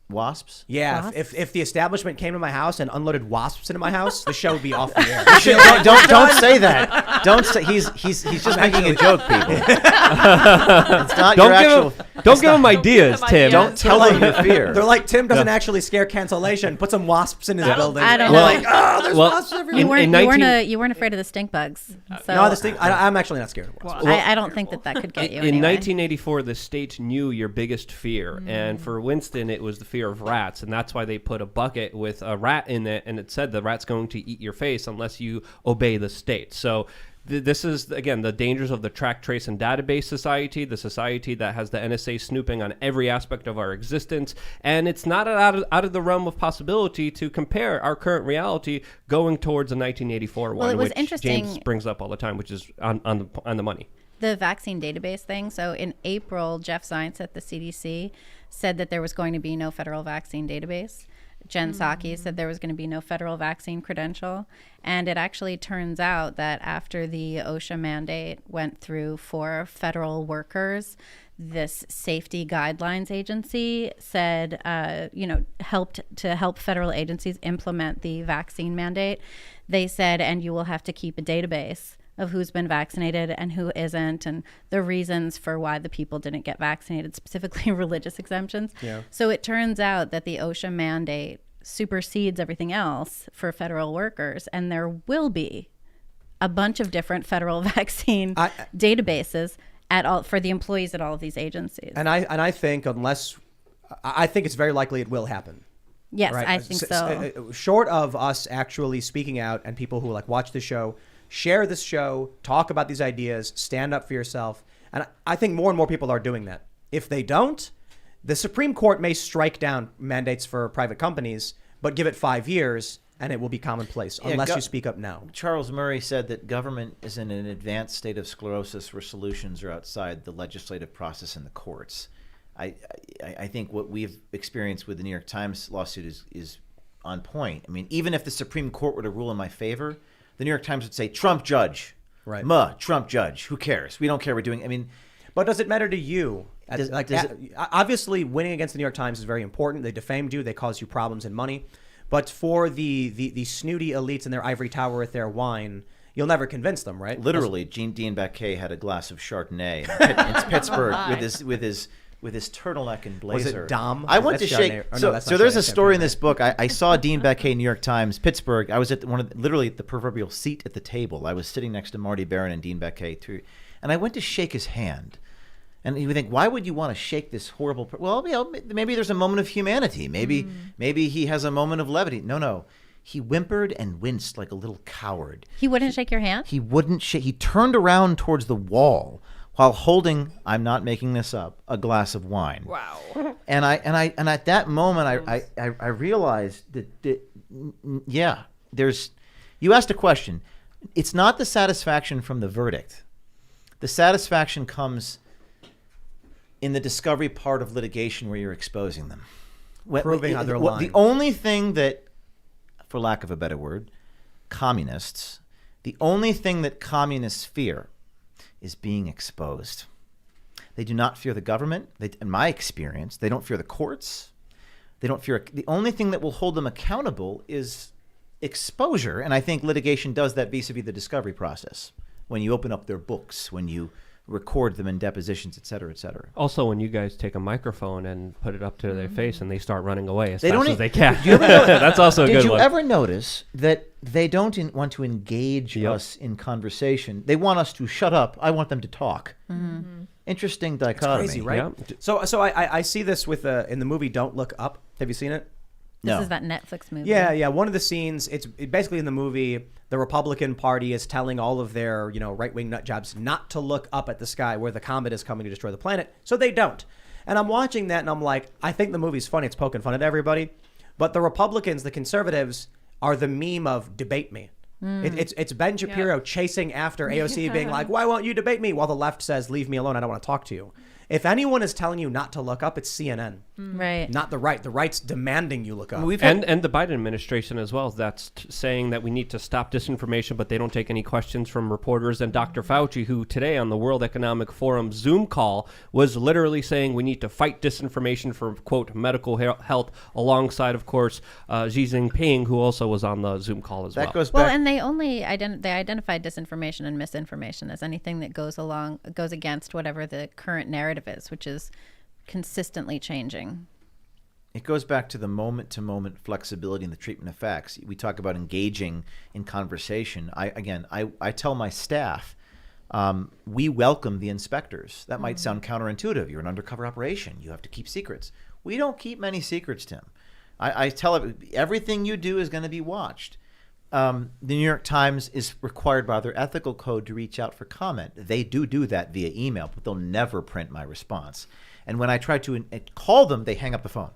Wasps? Yeah, Wasps? if the establishment came to my house and unloaded wasps into my house, the show would be off the air. Don't say that. Don't say he's just making a joke, people. It's not your actual. Don't give him ideas, Don't give him Tim. ideas. Don't tell him your fear. They're like, Tim doesn't actually scare cancellation. Put some wasps in his building. I don't And know. they're like, oh, there's wasps everywhere. You weren't in you weren't 19 you weren't afraid of the stink bugs. So No, I'm actually not scared of wasps. I don't think that could get you In anyway. 1984, the state knew your biggest fear, and for Winston, it was the fear of rats, and that's why they put a bucket with a rat in it, and it said the rat's going to eat your face unless you obey the state. So this is, again, the dangers of the track, trace, and database society, the society that has the NSA snooping on every aspect of our existence, and it's not out of the realm of possibility to compare our current reality going towards a 1984 one, it was which interesting- James brings up all the time, which is on the money. The vaccine database thing. So in April, Jeff Zients at the CDC said that there was going to be no federal vaccine database. Jen Psaki said there was going to be no federal vaccine credential. And it actually turns out that after the OSHA mandate went through for federal workers, this safety guidelines agency said, help federal agencies implement the vaccine mandate. They said, and you will have to keep a database of who's been vaccinated and who isn't, and the reasons for why the people didn't get vaccinated, specifically religious exemptions. Yeah. So it turns out that the OSHA mandate supersedes everything else for federal workers, and there will be a bunch of different federal vaccine databases for the employees at all of these agencies. And I think I think it's very likely it will happen. Yes, Right? I think so. Short of us actually speaking out and people who watch the show, share this show, talk about these ideas, stand up for yourself. And I think more and more people are doing that. If they don't, the Supreme Court may strike down mandates for private companies, but give it 5 years and it will be commonplace unless you speak up now. Charles Murray said that government is in an advanced state of sclerosis where solutions are outside the legislative process and the courts. I think what we've experienced with the New York Times lawsuit is on point. I mean, even if the Supreme Court were to rule in my favor, the New York Times would say, Trump judge. Right. Trump judge. Who cares? We don't care. We're doing, But does it matter to you? Obviously, winning against the New York Times is very important. They defamed you. They caused you problems and money. But for the snooty elites in their ivory tower with their wine, you'll never convince them, right? literally, Dean Baquet had a glass of Chardonnay in Pittsburgh with his turtleneck and blazer. Was it Dom? I went That's to Chardonnay. shake. Or no, So, that's so not there's a Chardonnay, story in champagne, this book. I saw Dean Baquet, New York Times, Pittsburgh. I was at literally at the proverbial seat at the table. I was sitting next to Marty Baron and Dean Baquet too, and I went to shake his hand. And you would think, why would you want to shake this horrible? Well, maybe there's a moment of humanity. Maybe he has a moment of levity. No. He whimpered and winced like a little coward. He wouldn't shake your hand? He wouldn't shake. He turned around towards the wall while holding, I'm not making this up, a glass of wine. Wow. And at that moment, I realized that there's. You asked a question. It's not the satisfaction from the verdict. The satisfaction comes in the discovery part of litigation where you're exposing them. Proving how they're lying. The only thing that, for lack of a better word, communists, the only thing that communists fear is being exposed. They do not fear the government. In my experience, they don't fear the courts. They don't fear. The only thing that will hold them accountable is exposure. And I think litigation does that vis-a-vis the discovery process. When you open up their books, when you record them in depositions, et cetera, et cetera. Also, when you guys take a microphone and put it up to their face and they start running away as fast as they Do can. you ever That's also a good Did you one. ever notice that they don't want to engage us in conversation? They want us to shut up. I want them to talk. Interesting dichotomy. Crazy, right? Yeah. So I see this with in the movie Don't Look Up. Have you seen it? This No. is that Netflix movie. Yeah. One of the scenes, basically in the movie, the Republican Party is telling all of their, right-wing nut jobs not to look up at the sky where the comet is coming to destroy the planet. So they don't. And I'm watching that and I'm like, I think the movie's funny. It's poking fun at everybody. But the Republicans, the conservatives, are the meme of debate me. It's Ben Shapiro chasing after AOC being like, why won't you debate me? While the left says, leave me alone. I don't want to talk to you. If anyone is telling you not to look up, it's CNN, Right. not the right. The right's demanding you look up. And the Biden administration as well. That's saying that we need to stop disinformation, but they don't take any questions from reporters. And Dr. Fauci, who today on the World Economic Forum Zoom call was literally saying we need to fight disinformation for, quote, medical health, alongside, of course, Xi Jinping, who also was on the Zoom call as well. That goes Well, back. and they only they identify disinformation and misinformation as anything that goes against whatever the current narrative is, which is consistently changing. It goes back to the moment-to-moment flexibility in the treatment of facts. We talk about engaging in conversation. I tell my staff, we welcome the inspectors. That might sound counterintuitive. You're an undercover operation. You have to keep secrets. We don't keep many secrets, Tim. I tell everything you do is going to be watched. The New York Times is required by their ethical code to reach out for comment. They do that via email, but they'll never print my response. And when I try to call them, they hang up the phone.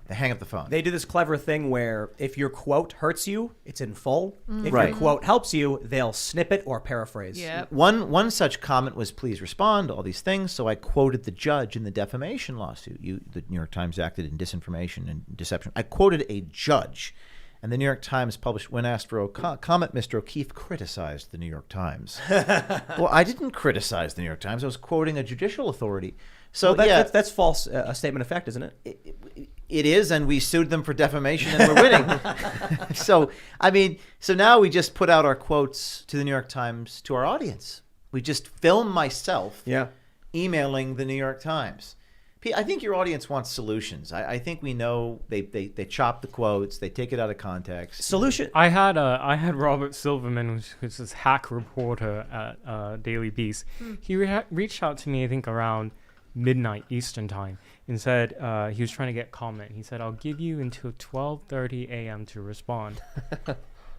They do this clever thing where if your quote hurts you, it's in full. If Right. your quote helps you, they'll snip it or paraphrase. Yep. One such comment was, please respond, all these things. So I quoted the judge in the defamation lawsuit. The New York Times acted in disinformation and deception. I quoted a judge. And the New York Times published, when asked for a comment, Mr. O'Keefe criticized the New York Times. Well, I didn't criticize the New York Times. I was quoting a judicial authority. So Well, that's false, a statement of fact, isn't it? It is, and we sued them for defamation, and we're winning. So now we just put out our quotes to the New York Times to our audience. We just film myself emailing the New York Times. I think your audience wants solutions. I think we know they chop the quotes, they take it out of context. Solution. I had Robert Silverman, who's this hack reporter at Daily Beast. He reached out to me, I think, around midnight Eastern time, and said he was trying to get comment. He said, "I'll give you until 12:30 a.m. to respond."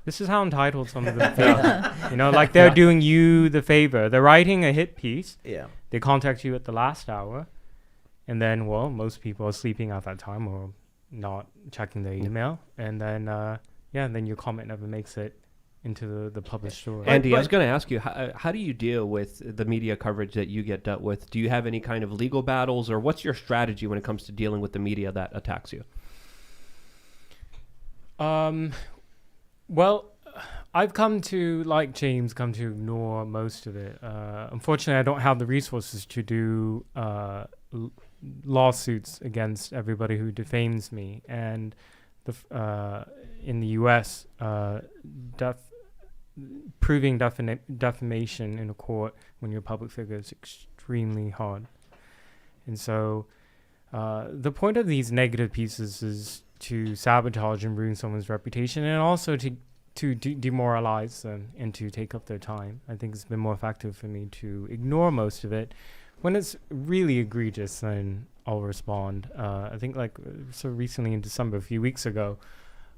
This is how entitled some of them feel. Like they're doing you the favor. They're writing a hit piece. Yeah. They contact you at the last hour. And then, most people are sleeping at that time or not checking their email. And then, then your comment never makes it into the published story. Andy, I was going to ask you, how do you deal with the media coverage that you get dealt with? Do you have any kind of legal battles, or what's your strategy when it comes to dealing with the media that attacks you? Well, I've come to, like James, to ignore most of it. Unfortunately, I don't have the resources to do lawsuits against everybody who defames me, and in the U.S., proving defamation in a court when you're a public figure is extremely hard. And so, the point of these negative pieces is to sabotage and ruin someone's reputation, and also to demoralize them and to take up their time. I think it's been more effective for me to ignore most of it. When it's really egregious, then I'll respond. I think so recently in December, a few weeks ago,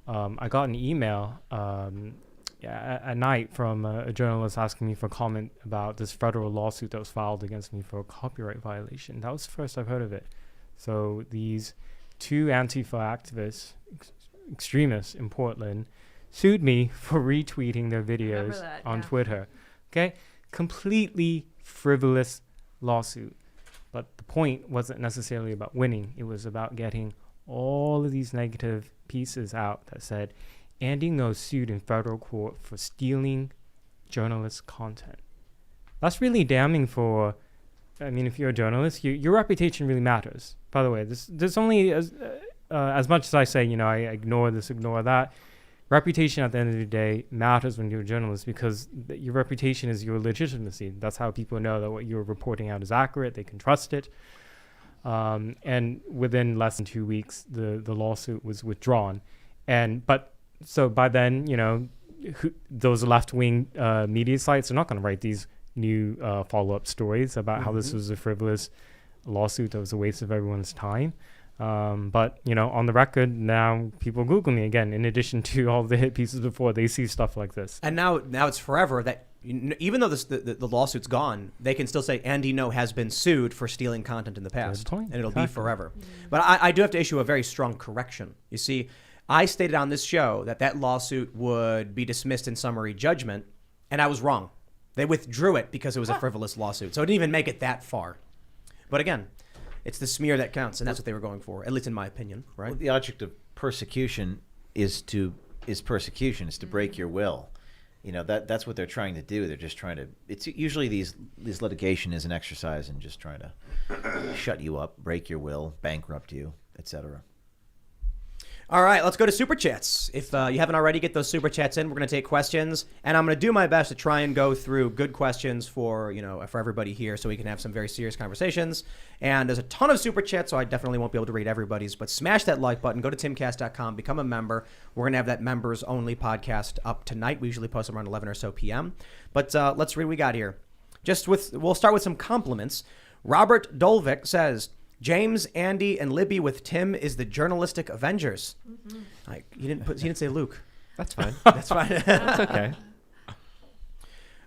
I got an email at night from a journalist asking me for comment about this federal lawsuit that was filed against me for a copyright violation. That was the first I've heard of it. So these two Antifa activists, extremists in Portland, sued me for retweeting their videos on Twitter. Okay? Completely frivolous lawsuit. But the point wasn't necessarily about winning. It was about getting all of these negative pieces out that said, Andy Ngo sued in federal court for stealing journalist content. That's really damning for, I mean, if you're a journalist, your reputation really matters. By the way, there's only, as much as I say, you know, I ignore this, ignore that, reputation at the end of the day matters when you're a journalist, because your reputation is your legitimacy. That's how people know that what you're reporting out is accurate. They can trust it. And within less than 2 weeks, the lawsuit was withdrawn. So by then, you know, those left-wing media sites are not going to write these new follow-up stories about how this was a frivolous lawsuit that was a waste of everyone's time. But, you know, on the record, now people Google me again, in addition to all the hit pieces before, they see stuff like this. And now it's forever that even though the lawsuit's gone, they can still say Andy Ngo has been sued for stealing content in the past. Good point. And it'll be Exactly. forever. But I do have to issue a very strong correction. You see, I stated on this show that lawsuit would be dismissed in summary judgment, and I was wrong. They withdrew it because it was a frivolous lawsuit. So it didn't even make it that far. But again, it's the smear that counts, and that's what they were going for, at least in my opinion, right? Well, the object of persecution is persecution, is to break your will. You know, that's what they're trying to do. They're just trying to. It's usually these litigation is an exercise in just trying to shut you up, break your will, bankrupt you, etc. All right, let's go to Super Chats. If you haven't already, get those Super Chats in. We're going to take questions, and I'm going to do my best to try and go through good questions for everybody here so we can have some very serious conversations. And there's a ton of Super Chats, so I definitely won't be able to read everybody's, but smash that like button, go to timcast.com, become a member. We're going to have that members-only podcast up tonight. We usually post around 11 or so p.m. But let's read what we got here. We'll start with some compliments. Robert Dolvik says, James, Andy, and Libby with Tim is the journalistic Avengers. Like he didn't say Luke. That's fine. That's fine. That's okay.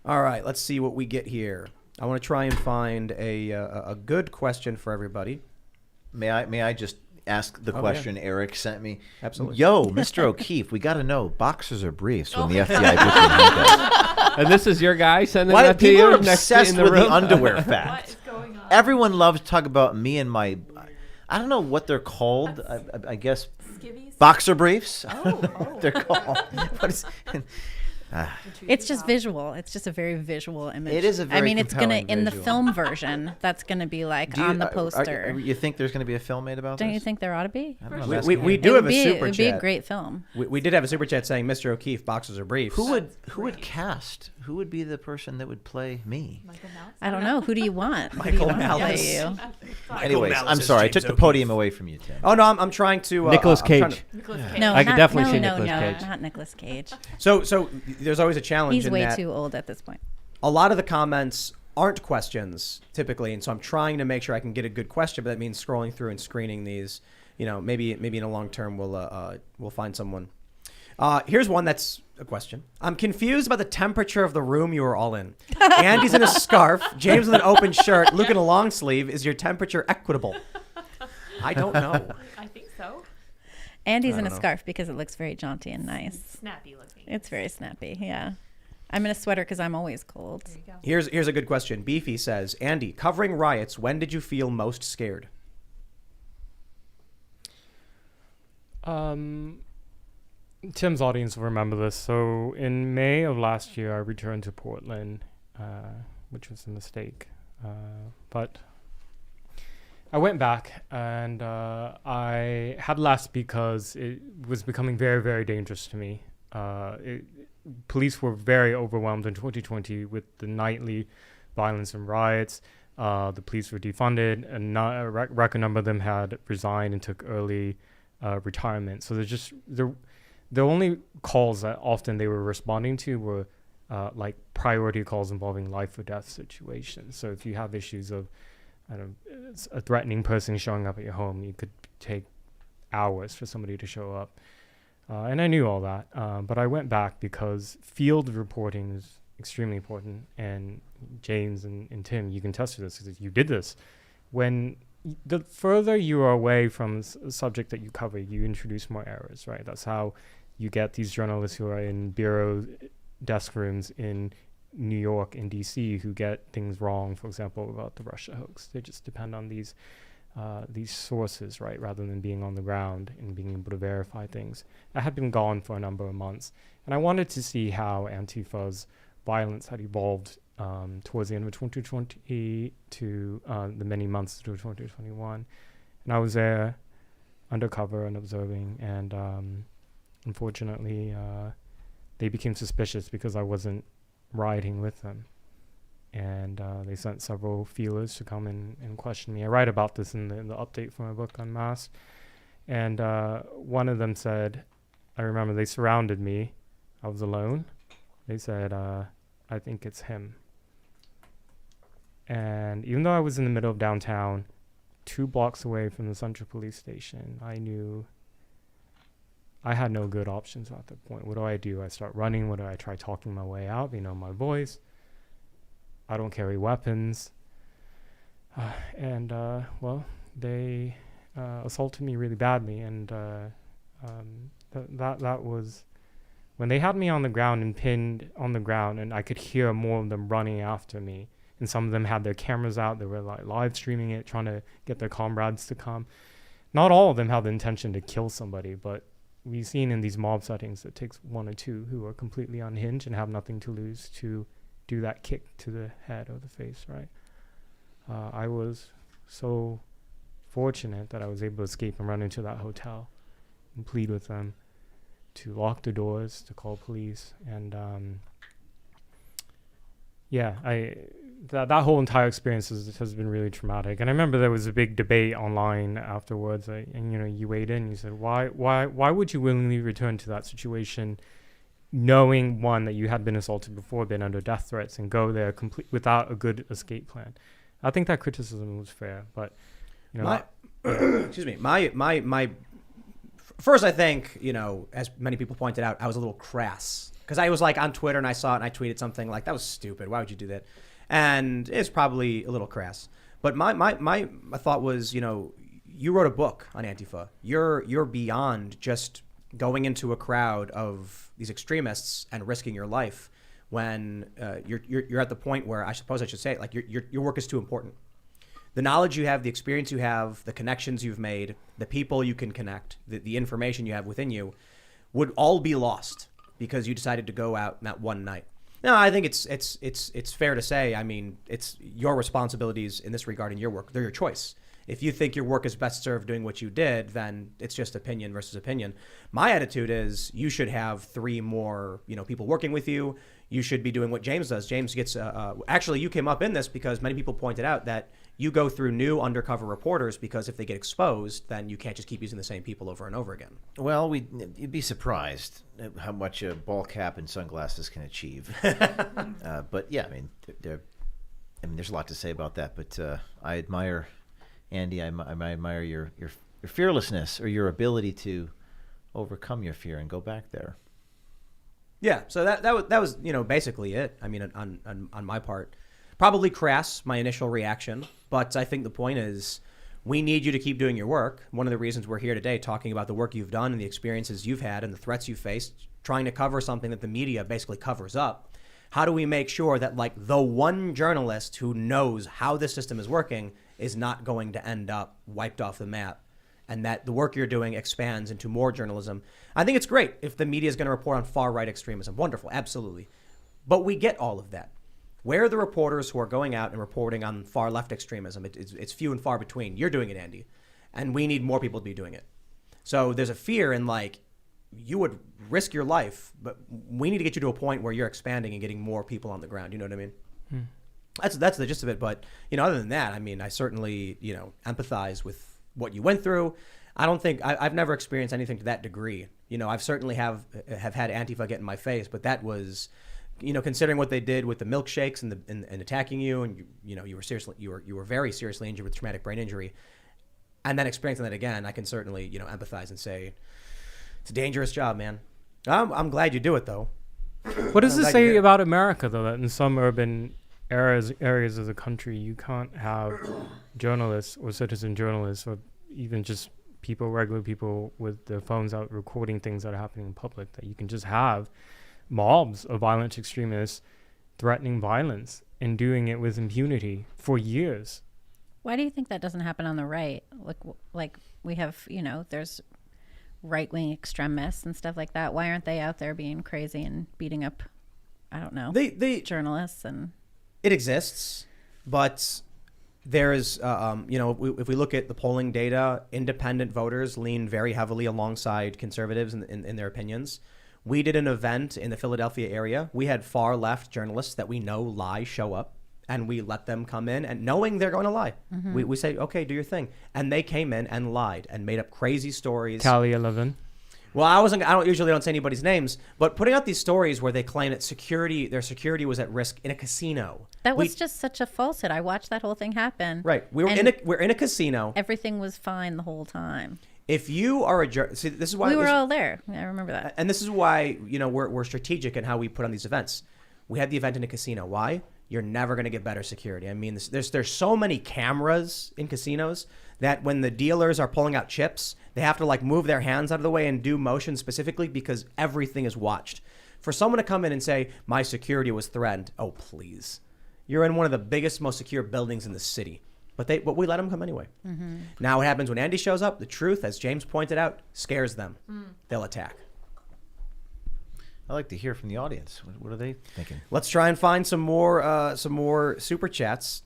All right, let's see what we get here. I want to try and find a good question for everybody. May I just ask the question Eric sent me? Absolutely. Yo, Mr. O'Keefe, we got to know, boxers or briefs when the FBI puts you in handcuffs? And this is your guy sending Why that to people you are next to obsessed in the with room? the underwear What fact. is going on? Everyone loves to talk about me and my, I don't know what they're called. I guess Skivvies? boxer briefs. They're called. What is? It's just visual. It's just a very visual image. It is a very I mean, it's gonna compelling in the visual. film version. That's gonna be like on the poster. You think there's going to be a film made about Don't this? you think there ought to be? I don't know, I'm We asking you. do have a super It would chat. be a great film. We did have a super chat saying Mr. O'Keefe, boxers or briefs. Who would cast? Who would be the person that would play me? Michael Mouse? I don't know. Who do you want? Who do Michael you want to play Malice. you? Anyways, Malice I'm is sorry. I James took the O'Keefe. podium away from you, Tim. Oh no, I'm trying to. Nicolas I'm trying Cage. to- Nicolas Cage. No, I could not- definitely no, see no, Nicolas no, Cage. not Nicolas Cage. So there's always a challenge He's in way that. too old at this point. A lot of the comments aren't questions typically, and so I'm trying to make sure I can get a good question, but that means scrolling through and screening these. You know, maybe in a long term we'll find someone. Here's one that's a question. I'm confused about the temperature of the room you are all in. Andy's in a scarf, James with an open shirt, Luke in a long sleeve. Is your temperature equitable? I don't know. I think so. Andy's I in a don't know. scarf because it looks very jaunty and nice. Snappy looking. It's very snappy. Yeah. I'm in a sweater because I'm always cold. There you go. Here's a good question. Beefy says, Andy, covering riots, when did you feel most scared? Tim's audience will remember this. So in May of last year, I returned to Portland, which was a mistake. But I went back and I had left because it was becoming very, very dangerous to me. Police were very overwhelmed in 2020 with the nightly violence and riots. The police were defunded, and a record number of them had resigned and took early retirement. So the only calls that often they were responding to were like priority calls involving life or death situations. So if you have issues of a threatening person showing up at your home, you could take hours for somebody to show up. And I knew all that, but I went back because field reporting is extremely important. And James and Tim, you can test to this because you did this. When the further you are away from a subject that you cover, you introduce more errors, right? That's how you get these journalists who are in bureau desk rooms in New York and DC who get things wrong, for example, about the Russia hoax. They just depend on these these sources, right, rather than being on the ground and being able to verify things. I had been gone for a number of months, and I wanted to see how Antifa's violence had evolved towards the end of 2020 to the many months through 2021. And I was there undercover and observing, and unfortunately, they became suspicious because I wasn't rioting with them. And they sent several feelers to come and question me. I write about this in the update for my book, Unmasked. And one of them said, I remember they surrounded me. I was alone. They said, I think it's him. And even though I was in the middle of downtown, 2 blocks away from the Central Police Station, I knew I had no good options at that point. What do? I start running? What do I try talking my way out? They know my voice. I don't carry weapons. Well, they assaulted me really badly. And that was when they had me on the ground and pinned on the ground, and I could hear more of them running after me. And some of them had their cameras out. They were like live streaming it, trying to get their comrades to come. Not all of them have the intention to kill somebody, but we've seen in these mob settings it takes 1 or 2 who are completely unhinged and have nothing to lose to do that kick to the head or the face, right? I was so fortunate that I was able to escape and run into that hotel and plead with them to lock the doors, to call police. And that whole entire experience has been really traumatic. And I remember there was a big debate online afterwards, and you weighed in. You said, why would you willingly return to that situation, knowing, one, that you had been assaulted before, been under death threats, and go there without a good escape plan? I think that criticism was fair, but excuse me, my first, I think, as many people pointed out, I was a little crass because I was like on Twitter and I saw it and I tweeted something like, that was stupid. Why would you do that? And it's probably a little crass. But my thought was, you wrote a book on Antifa. You're beyond just going into a crowd of these extremists and risking your life when you're at the point where, I suppose I should say it, like your work is too important. The knowledge you have, the experience you have, the connections you've made, the people you can connect, the information you have within you would all be lost because you decided to go out that one night. No, I think it's fair to say, I mean, it's your responsibilities in this regard in your work. They're your choice. If you think your work is best served doing what you did, then it's just opinion versus opinion. My attitude is you should have 3 more, people working with you. You should be doing what James does. James gets, actually, you came up in this because many people pointed out that you go through new undercover reporters because if they get exposed, then you can't just keep using the same people over and over again. Well, you'd be surprised at how much a ball cap and sunglasses can achieve. But yeah, I mean, there's a lot to say about that. But I admire, Andy, I admire your fearlessness, or your ability to overcome your fear and go back there. Yeah, so that was basically it. I mean, on my part, probably crass, my initial reaction, but I think the point is we need you to keep doing your work. One of the reasons we're here today talking about the work you've done and the experiences you've had and the threats you've faced, trying to cover something that the media basically covers up. How do we make sure that like the one journalist who knows how this system is working is not going to end up wiped off the map, and that the work you're doing expands into more journalism? I think it's great if the media is going to report on far-right extremism. Wonderful, absolutely. But we get all of that. Where are the reporters who are going out and reporting on far-left extremism? It's few and far between. You're doing it, Andy. And we need more people to be doing it. So there's a fear in, like, you would risk your life, but we need to get you to a point where you're expanding and getting more people on the ground. You know what I mean? That's the gist of it. But, other than that, I mean, I certainly, empathize with what you went through. I don't think I've never experienced anything to that degree. I've certainly have had Antifa get in my face, but that was, considering what they did with the milkshakes and attacking you, and you were very seriously injured with traumatic brain injury, and then experiencing that again, I can certainly empathize and say it's a dangerous job, man. I'm glad you do it though. What does this say about America though, that in some urban areas of the country you can't have journalists or citizen journalists or even just regular people with their phones out recording things that are happening in public, that you can just have mobs of violent extremists threatening violence and doing it with impunity for years? Why do you think that doesn't happen on the right? Like we have, there's right-wing extremists and stuff like that. Why aren't they out there being crazy and beating up, I don't know, journalists? And it exists, but there's, if we look at the polling data, independent voters lean very heavily alongside conservatives in their opinions. We did an event in the Philadelphia area. We had far left journalists that we know lie show up, and we let them come in, and knowing they're going to lie. We say, okay, do your thing. And they came in and lied and made up crazy stories. Cali 11. Well, I usually don't say anybody's names, but putting out these stories where they claim that their security was at risk in a casino. That was just such a falsehood. I watched that whole thing happen. Right. We're in a casino. Everything was fine the whole time. If you are see, this is why we were all there. I remember that. And this is why, we're strategic in how we put on these events. We had the event in a casino. Why? You're never going to get better security. I mean, there's so many cameras in casinos that when the dealers are pulling out chips, they have to move their hands out of the way and do motion specifically because everything is watched. For someone to come in and say, my security was threatened, oh, please. You're in one of the biggest, most secure buildings in the city. But we let them come anyway. Mm-hmm. Now what happens when Andy shows up, the truth, as James pointed out, scares them. They'll attack. I'd like to hear from the audience. What are they thinking? Let's try and find some more super chats.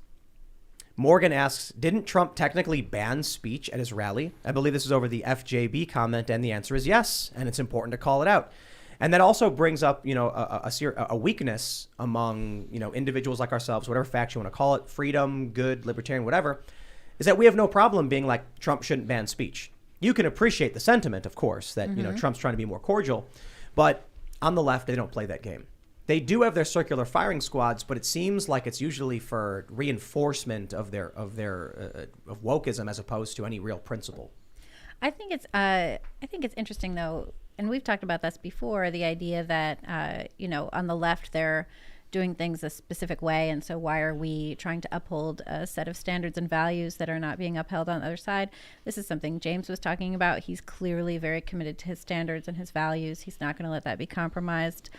Morgan asks, didn't Trump technically ban speech at his rally? I believe this is over the FJB comment, and the answer is yes, and it's important to call it out. And that also brings up, a weakness among, individuals like ourselves, whatever faction you want to call it, freedom, good, libertarian, whatever, is that we have no problem being like Trump shouldn't ban speech. You can appreciate the sentiment, of course, that, Trump's trying to be more cordial, but on the left, they don't play that game. They do have their circular firing squads, but it seems like it's usually for reinforcement of their wokeism as opposed to any real principle. I think it's interesting though, and we've talked about this before. The idea that on the left they're doing things a specific way, and so why are we trying to uphold a set of standards and values that are not being upheld on the other side? This is something James was talking about. He's clearly very committed to his standards and his values. He's not going to let that be compromised,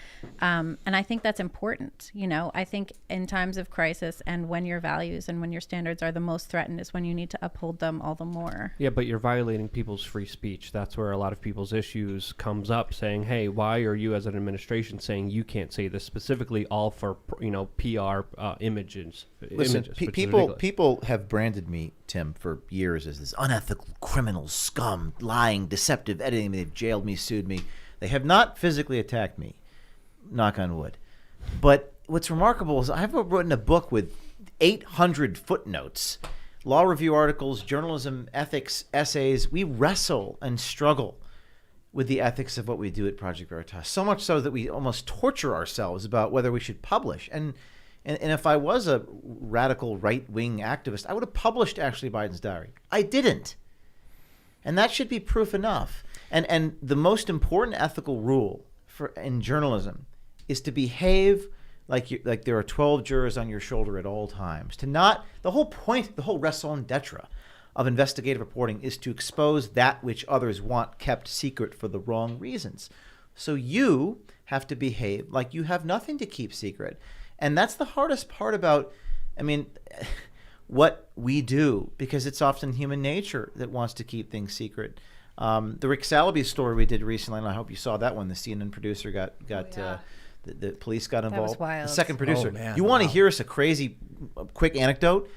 and I think that's important. I think in times of crisis and when your values and when your standards are the most threatened is when you need to uphold them all the more. Yeah, but you're violating people's free speech. That's where a lot of people's issues comes up, saying, hey, why are you as an administration saying you can't say this specifically, all for PR images. Listen, people have branded me, Tim, for years as this unethical criminal scum, lying, deceptive, editing. They've jailed me, sued me. They have not physically attacked me, knock on wood. But what's remarkable is I've written a book with 800 footnotes, law review articles, journalism, ethics, essays. We wrestle and struggle with the ethics of what we do at Project Veritas, so much so that we almost torture ourselves about whether we should publish. And if I was a radical right-wing activist, I would have published Ashley Biden's diary. I didn't. And that should be proof enough. And the most important ethical rule in journalism is to behave like there are 12 jurors on your shoulder at all times. The whole point, the whole raison d'etre of investigative reporting is to expose that which others want kept secret for the wrong reasons. So you have to behave like you have nothing to keep secret. And that's the hardest part about, what we do, because it's often human nature that wants to keep things secret. The Rick Salaby story we did recently, and I hope you saw that one, the CNN producer the police got involved. That was wild. The second producer. Oh, man, you want to hear us a crazy, quick anecdote?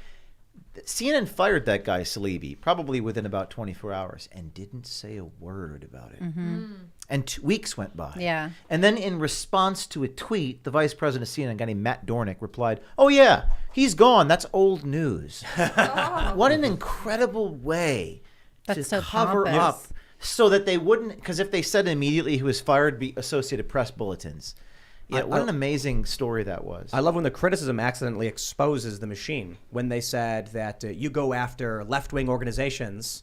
CNN fired that guy, Saleeby, probably within about 24 hours and didn't say a word about it. Mm-hmm. And 2 weeks went by. Yeah. And then in response to a tweet, the vice president of CNN, a guy named Matt Dornick, replied, oh, yeah, he's gone. That's old news. What an incredible way to so cover pompous. up so that they wouldn't, because if they said immediately he was fired, be Associated Press bulletins. Yeah, what an amazing story that was. I love when the criticism accidentally exposes the machine. When they said that you go after left-wing organizations,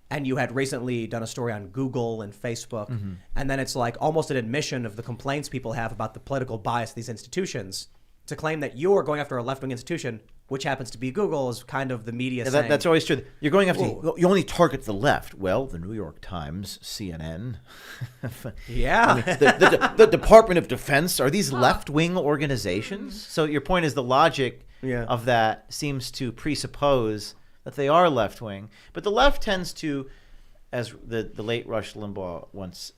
and you had recently done a story on Google and Facebook, and then it's like almost an admission of the complaints people have about the political bias of these institutions. To claim that you're going after a left-wing institution, which happens to be Google, is kind of the media saying... That's always true. You're going after... You only target the left. Well, the New York Times, CNN... Yeah. The Department of Defense, are these left-wing organizations? So your point is the logic of that seems to presuppose that they are left wing. But the left tends to, as the late Rush Limbaugh once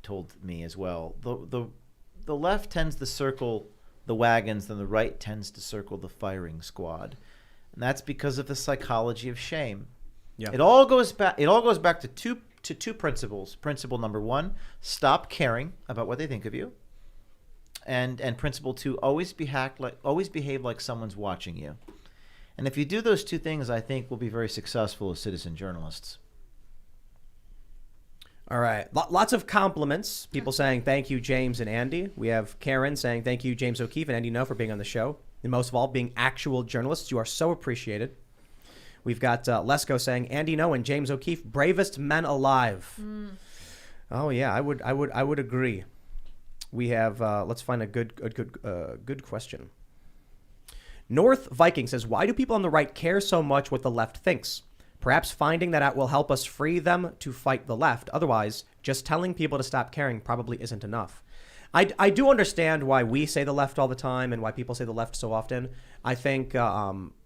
told me as well, the left tends to circle the wagons, and the right tends to circle the firing squad, and that's because of the psychology of shame. Yeah. It all goes back to two principles. Principle number 1: stop caring about what they think of you, and principle 2: always behave like someone's watching you. And if you do those two things, I think we'll be very successful as citizen journalists. All right. Lots of compliments. People saying thank you, James and Andy. We have Karen saying thank you, James O'Keefe and Andy No, for being on the show. And most of all, being actual journalists. You are so appreciated. We've got Lesko saying Andy No and James O'Keefe, bravest men alive. Oh yeah, I would agree. We have let's find a good question. North Viking says, why do people on the right care so much what the left thinks? Perhaps finding that out will help us free them to fight the left. Otherwise, just telling people to stop caring probably isn't enough. I do understand why we say the left all the time and why people say the left so often. I think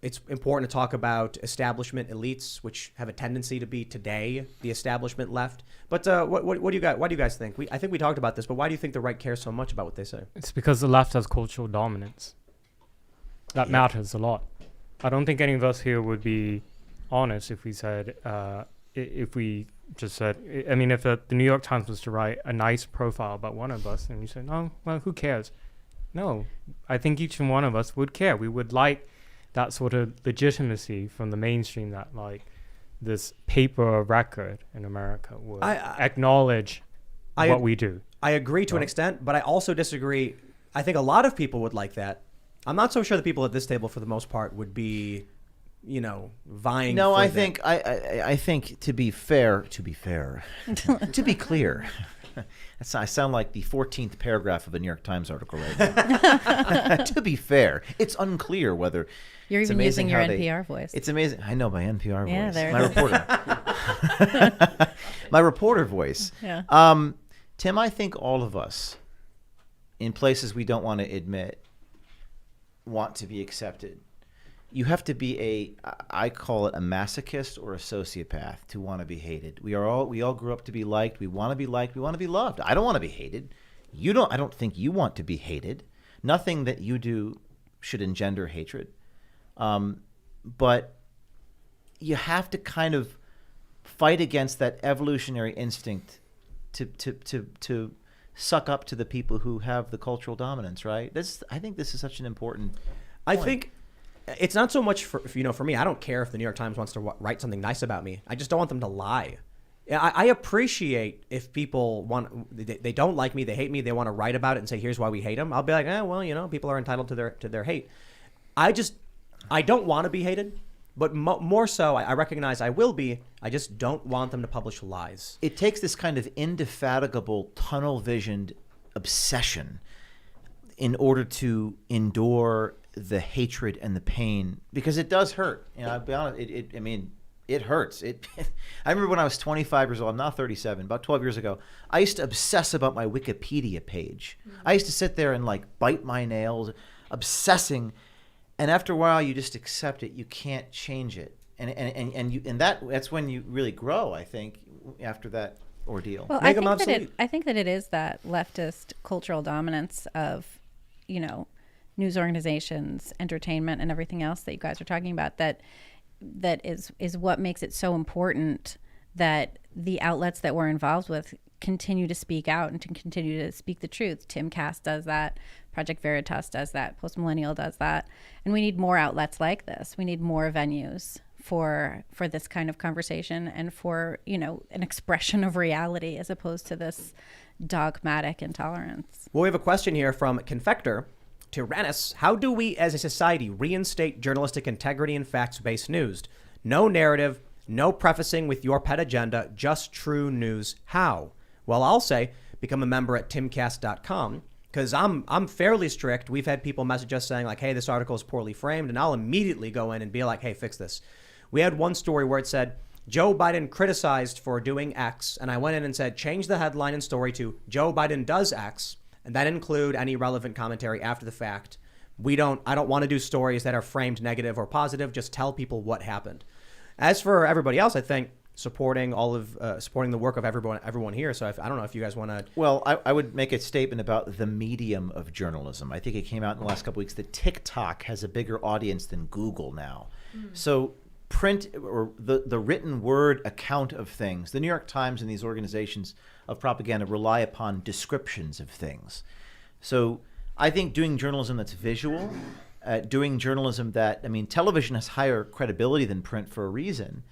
it's important to talk about establishment elites, which have a tendency to be today the establishment left. But what do you guys? Why do you guys think? I think we talked about this, but why do you think the right cares so much about what they say? It's because the left has cultural dominance. That matters a lot. I don't think any of us here would be honest if we said, if we just said, I mean, if the New York Times was to write a nice profile about one of us and you said, no, well, who cares? No, I think each and one of us would care. We would like that sort of legitimacy from the mainstream, that like this paper record in America would acknowledge what we do. I agree to an extent, but I also disagree. I think a lot of people would like that. I'm not so sure the people at this table, for the most part, would be, vying. No, for I that. think I think to be fair, to be clear. I sound like the 14th paragraph of a New York Times article right now. To be fair, it's unclear whether You're it's even amazing using your how NPR voice. It's amazing. I know my NPR Yeah, voice. there My it reporter. My reporter voice. Yeah. Tim, I think all of us, in places we don't want to admit, want to be accepted. You have to be I call it a masochist or a sociopath to want to be hated. We all grew up to be liked. We want to be liked. We want to be loved. I don't want to be hated. I don't think you want to be hated. Nothing that you do should engender hatred. But you have to kind of fight against that evolutionary instinct to suck up to the people who have the cultural dominance, right? I think this is such an important point. I think it's not so much for me. I don't care if the New York Times wants to write something nice about me. I just don't want them to lie. I appreciate if people they don't like me, they hate me, they want to write about it and say here's why we hate them. I'll be like, well, people are entitled to their hate. I don't want to be hated, but more so, I recognize I will be. I just don't want them to publish lies. It takes this kind of indefatigable, tunnel-visioned obsession in order to endure the hatred and the pain, because it does hurt. I'll be honest. It hurts. I remember when I was 25 years old. I'm now 37. About 12 years ago, I used to obsess about my Wikipedia page. I used to sit there and bite my nails, obsessing. And after a while, you just accept it. You can't change it, and that's when you really grow. I think after that ordeal. Well, I think that it is that leftist cultural dominance of, news organizations, entertainment, and everything else that you guys are talking about. That is what makes it so important that the outlets that we're involved with continue to speak out and to continue to speak the truth. Timcast does that. Project Veritas does that. Post Millennial does that. And we need more outlets like this. We need more venues for this kind of conversation and for, an expression of reality as opposed to this dogmatic intolerance. Well, we have a question here from Confector. Tyrannus, how do we as a society reinstate journalistic integrity and facts-based news? No narrative, no prefacing with your pet agenda, just true news. How? Well, I'll say become a member at timcast.com, because I'm fairly strict. We've had people message us saying hey, this article is poorly framed, and I'll immediately go in and be like, hey, fix this. We had one story where it said, Joe Biden criticized for doing X, and I went in and said, change the headline and story to Joe Biden does X, and that include any relevant commentary after the fact. I don't want to do stories that are framed negative or positive. Just tell people what happened. As for everybody else, I think supporting supporting the work of everyone here. So I don't know if you guys want to. Well, I would make a statement about the medium of journalism. I think it came out in the last couple of weeks that TikTok has a bigger audience than Google now. So print or the written word account of things, the New York Times and these organizations of propaganda rely upon descriptions of things. So I think doing journalism that's visual, doing journalism that, I mean, television has higher credibility than print for a reason.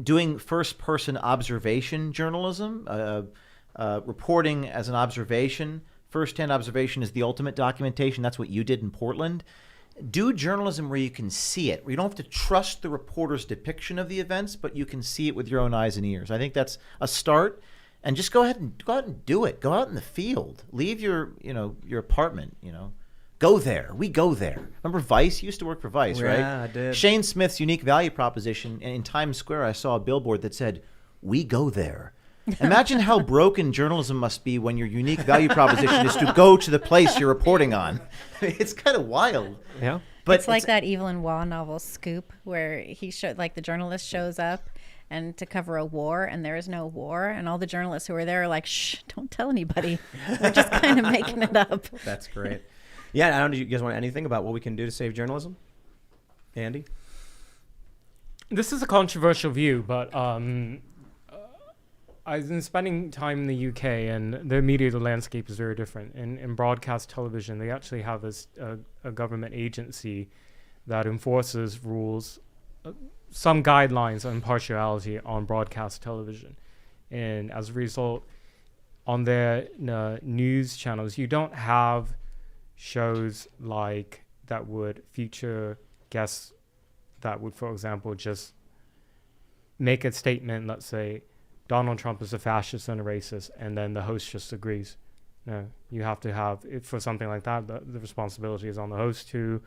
Doing first-person observation journalism, reporting as an observation, first-hand observation is the ultimate documentation. That's what you did in Portland. Do journalism where you can see it, where you don't have to trust the reporter's depiction of the events, but you can see it with your own eyes and ears. I think that's a start. And just go out and do it. Go out in the field. Leave your apartment, Go there. We go there. Remember Vice? You used to work for Vice, right? Yeah, I did. Shane Smith's unique value proposition. And in Times Square, I saw a billboard that said, "We go there." Imagine how broken journalism must be when your unique value proposition is to go to the place you're reporting on. It's kind of wild. Yeah. But it's like that Evelyn Waugh novel Scoop, where the journalist shows up and to cover a war, and there is no war, and all the journalists who are there are like, "Shh, don't tell anybody. We're just kind of making it up." That's great. Yeah, I don't know. Do you guys want anything about what we can do to save journalism? Andy? This is a controversial view, but I've been spending time in the UK, and the media landscape is very different. In broadcast television, they actually have a government agency that enforces rules, some guidelines on impartiality on broadcast television. And as a result, on their news channels, you don't have shows like that would feature guests that would, for example, just make a statement, let's say, Donald Trump is a fascist and a racist, and then the host just agrees. No, you have to have, for something like that, the responsibility is on the host to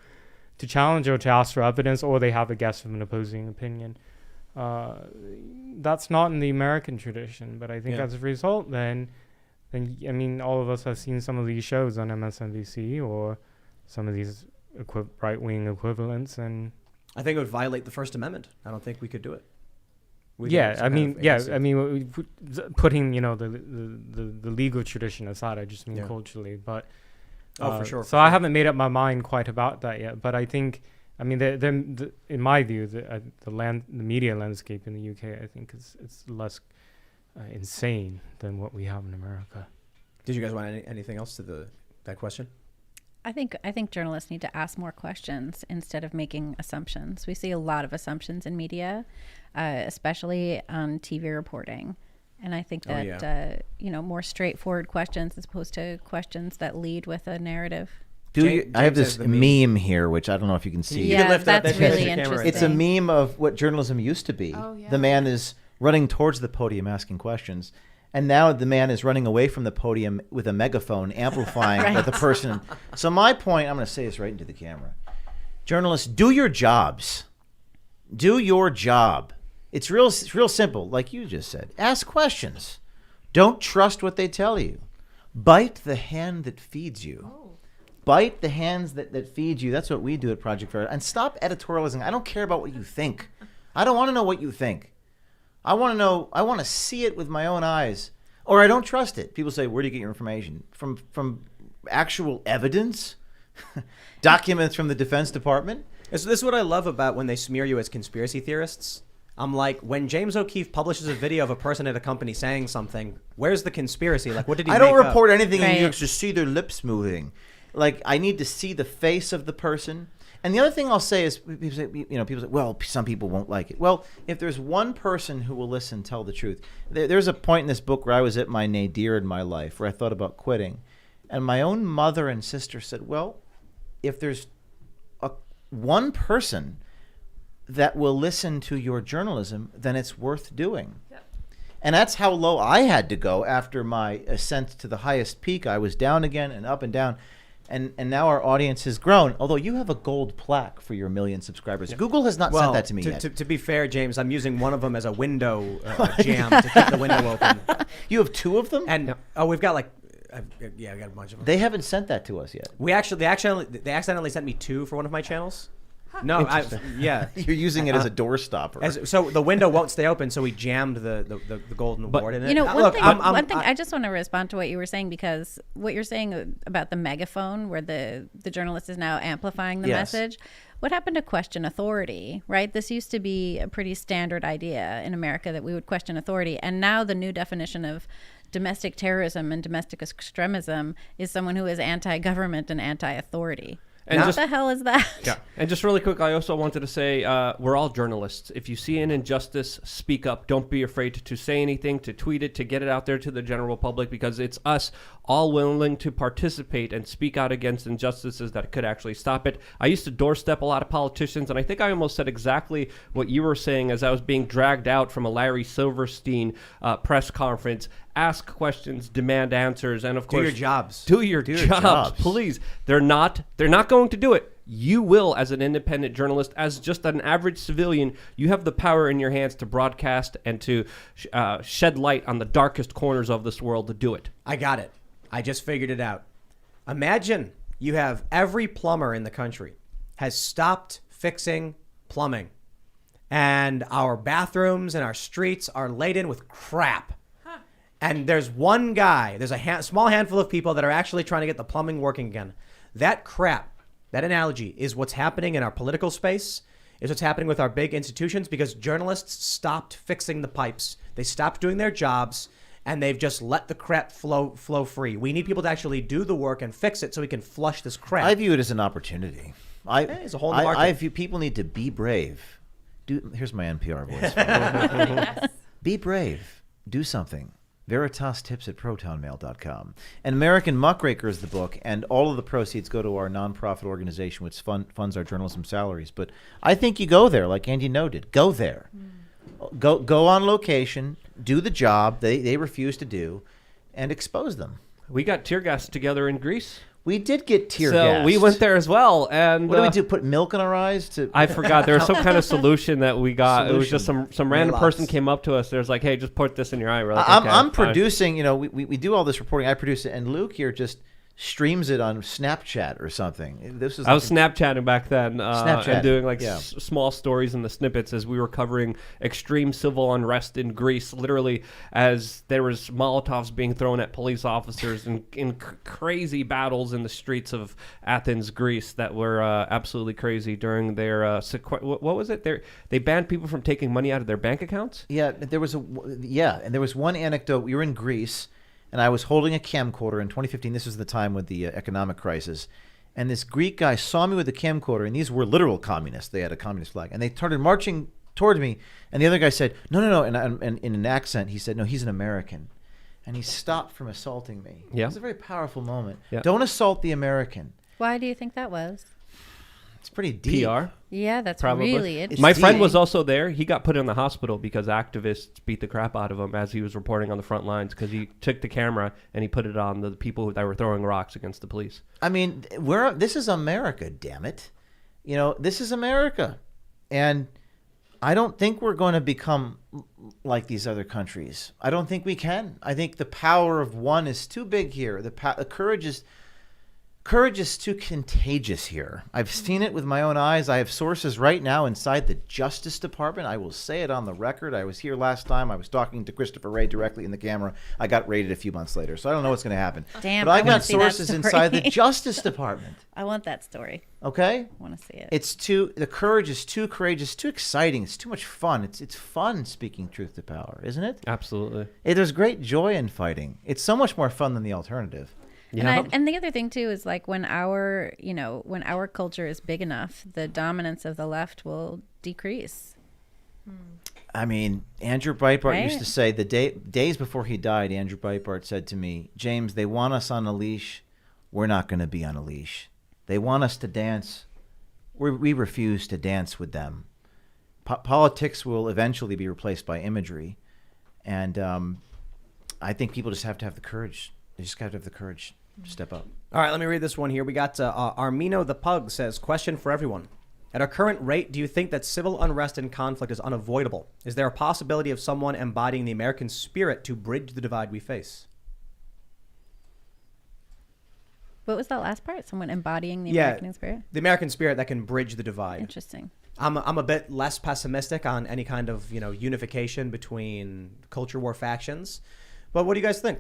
challenge or to ask for evidence, or they have a guest with an opposing opinion. That's not in the American tradition, but I think as a result, then I mean, all of us have seen some of these shows on MSNBC or some of these right-wing equivalents, and I think it would violate the First Amendment. I don't think we could do it. Putting the legal tradition aside, I just mean culturally, but for sure. So I haven't made up my mind quite about that yet, but I think, I mean, in my view, the media landscape in the UK, I think it's less insane than what we have in America. Did you guys want anything else to that question? I think journalists need to ask more questions instead of making assumptions. We see a lot of assumptions in media, especially on TV reporting. And I think that, more straightforward questions as opposed to questions that lead with a narrative. I have this meme here, which I don't know if you can see. Yeah, lift that's up really camera. interesting. It's a meme of what journalism used to be. Oh, yeah. The man is running towards the podium asking questions. And now the man is running away from the podium with a megaphone, amplifying what the person. So my point, I'm going to say this right into the camera. Journalists, do your jobs. Do your job. It's real simple, like you just said. Ask questions. Don't trust what they tell you. Bite the hand that feeds you. Bite the hands that feed you. That's what we do at Project Fair. And stop editorializing. I don't care about what you think. I don't want to know what you think. I want to see it with my own eyes, or I don't trust it. People say, where do you get your information? From actual evidence? Documents from the Defense Department? This is what I love about when they smear you as conspiracy theorists. I'm like, when James O'Keefe publishes a video of a person at a company saying something, where's the conspiracy? Like, what did he I don't make report up? anything and you Right. just see their lips moving. Like, I need to see the face of the person. And the other thing I'll say is, people say, well, some people won't like it. Well, if there's one person who will listen, tell the truth. There's a point in this book where I was at my nadir in my life, where I thought about quitting. And my own mother and sister said, well, if there's one person that will listen to your journalism, then it's worth doing. Yep. And that's how low I had to go after my ascent to the highest peak. I was down again and up and down. And now our audience has grown, although you have a gold plaque for your 1 million subscribers. Yeah. Google has not sent that to me yet. To be fair, James, I'm using one of them as a window jam to keep the window open. You have 2 of them? And we've got I got a bunch of them. They haven't sent that to us yet. They accidentally sent me 2 for one of my channels. No, yeah. You're using it as a door stopper. So the window won't stay open, so we jammed the golden board in it. You know, Look, one thing. I just want to respond to what you were saying, because what you're saying about the megaphone, where the journalist is now amplifying the message. What happened to question authority, right? This used to be a pretty standard idea in America, that we would question authority. And now the new definition of domestic terrorism and domestic extremism is someone who is anti-government and anti-authority. And What the hell is that? Yeah. And just really quick, I also wanted to say we're all journalists. If you see an injustice, speak up. Don't be afraid to say anything, to tweet it, to get it out there to the general public, because it's us all willing to participate and speak out against injustices that could actually stop it. I used to doorstep a lot of politicians, and I think I almost said exactly what you were saying as I was being dragged out from a Larry Silverstein press conference. Ask questions, demand answers, and of course, do your jobs. Do your jobs, please. They're not going to do it. You will, as an independent journalist, as just an average civilian, you have the power in your hands to broadcast and to shed light on the darkest corners of this world to do it. I got it. I just figured it out. Imagine you have every plumber in the country has stopped fixing plumbing, and our bathrooms and our streets are laden with crap. And there's one guy, there's a small handful of people that are actually trying to get the plumbing working again. That crap, that analogy, is what's happening in our political space, is what's happening with our big institutions, because journalists stopped fixing the pipes. They stopped doing their jobs, and they've just let the crap flow free. We need people to actually do the work and fix it so we can flush this crap. I view it as an opportunity. It's a whole new market. I view people need to be brave. Here's my NPR voice. Be brave. Do something. Veritas tips at protonmail.com. And American Muckraker is the book, and all of the proceeds go to our nonprofit organization, which funds our journalism salaries. But I think you go there, like Andy noted. Go there. Go on location, do the job they refuse to do, and expose them. We got tear gas together in Greece. We did get tear gas. So we went there as well. And what do we do? Put milk in our eyes? I forgot. There was some kind of solution that we got. It was just some random person came up to us. There's like, hey, just put this in your eye. We're like, I'm producing, we do all this reporting. I produce it. And Luke here just streams it on Snapchat or something. I was Snapchatting back then and doing like yeah. small stories in the snippets as we were covering extreme civil unrest in Greece, literally as there was Molotovs being thrown at police officers and in crazy battles in the streets of Athens, Greece, that were absolutely crazy during their what was it? They banned people from taking money out of their bank accounts? Yeah, and there was one anecdote. We were in Greece, and I was holding a camcorder in 2015. This was the time with the economic crisis. And this Greek guy saw me with the camcorder, and these were literal communists. They had a communist flag. And they started marching towards me. And the other guy said, no. And in an accent, he said, no, he's an American. And he stopped from assaulting me. Yeah. It was a very powerful moment. Yeah. Don't assault the American. Why do you think that was? It's pretty deep. PR? Yeah, that's Probably. really interesting. My friend was also there. He got put in the hospital because activists beat the crap out of him as he was reporting on the front lines, because he took the camera and he put it on the people that were throwing rocks against the police. I mean, this is America, damn it. This is America. And I don't think we're going to become like these other countries. I don't think we can. I think the power of one is too big here. The courage is too contagious here. I've seen it with my own eyes. I have sources right now inside the Justice Department. I will say it on the record. I was here last time. I was talking to Christopher Wray directly in the camera. I got raided a few months later, so I don't know what's going to happen. Damn, but I I wanna got see that sources story. inside the Justice Department. I want that story. Okay? I want to see it. The courage is too courageous, too exciting. It's too much fun. It's fun speaking truth to power, isn't it? Absolutely. There's great joy in fighting. It's so much more fun than the alternative. Yeah. And the other thing too is like when our culture is big enough, the dominance of the left will decrease. I mean, Andrew Breitbart used Right. to say days before he died, Andrew Breitbart said to me, James, they want us on a leash. We're not going to be on a leash. They want us to dance. We refuse to dance with them. Politics will eventually be replaced by imagery. And I think people just have to have the courage. They just have to have the courage to step up. All right, let me read this one here. We got Armino the Pug says, question for everyone. At our current rate, do you think that civil unrest and conflict is unavoidable? Is there a possibility of someone embodying the American spirit to bridge the divide we face? What was that last part? Someone embodying the Yeah. American spirit? The American spirit that can bridge the divide. Interesting. I'm a bit less pessimistic on any kind of unification between culture war factions. But what do you guys think?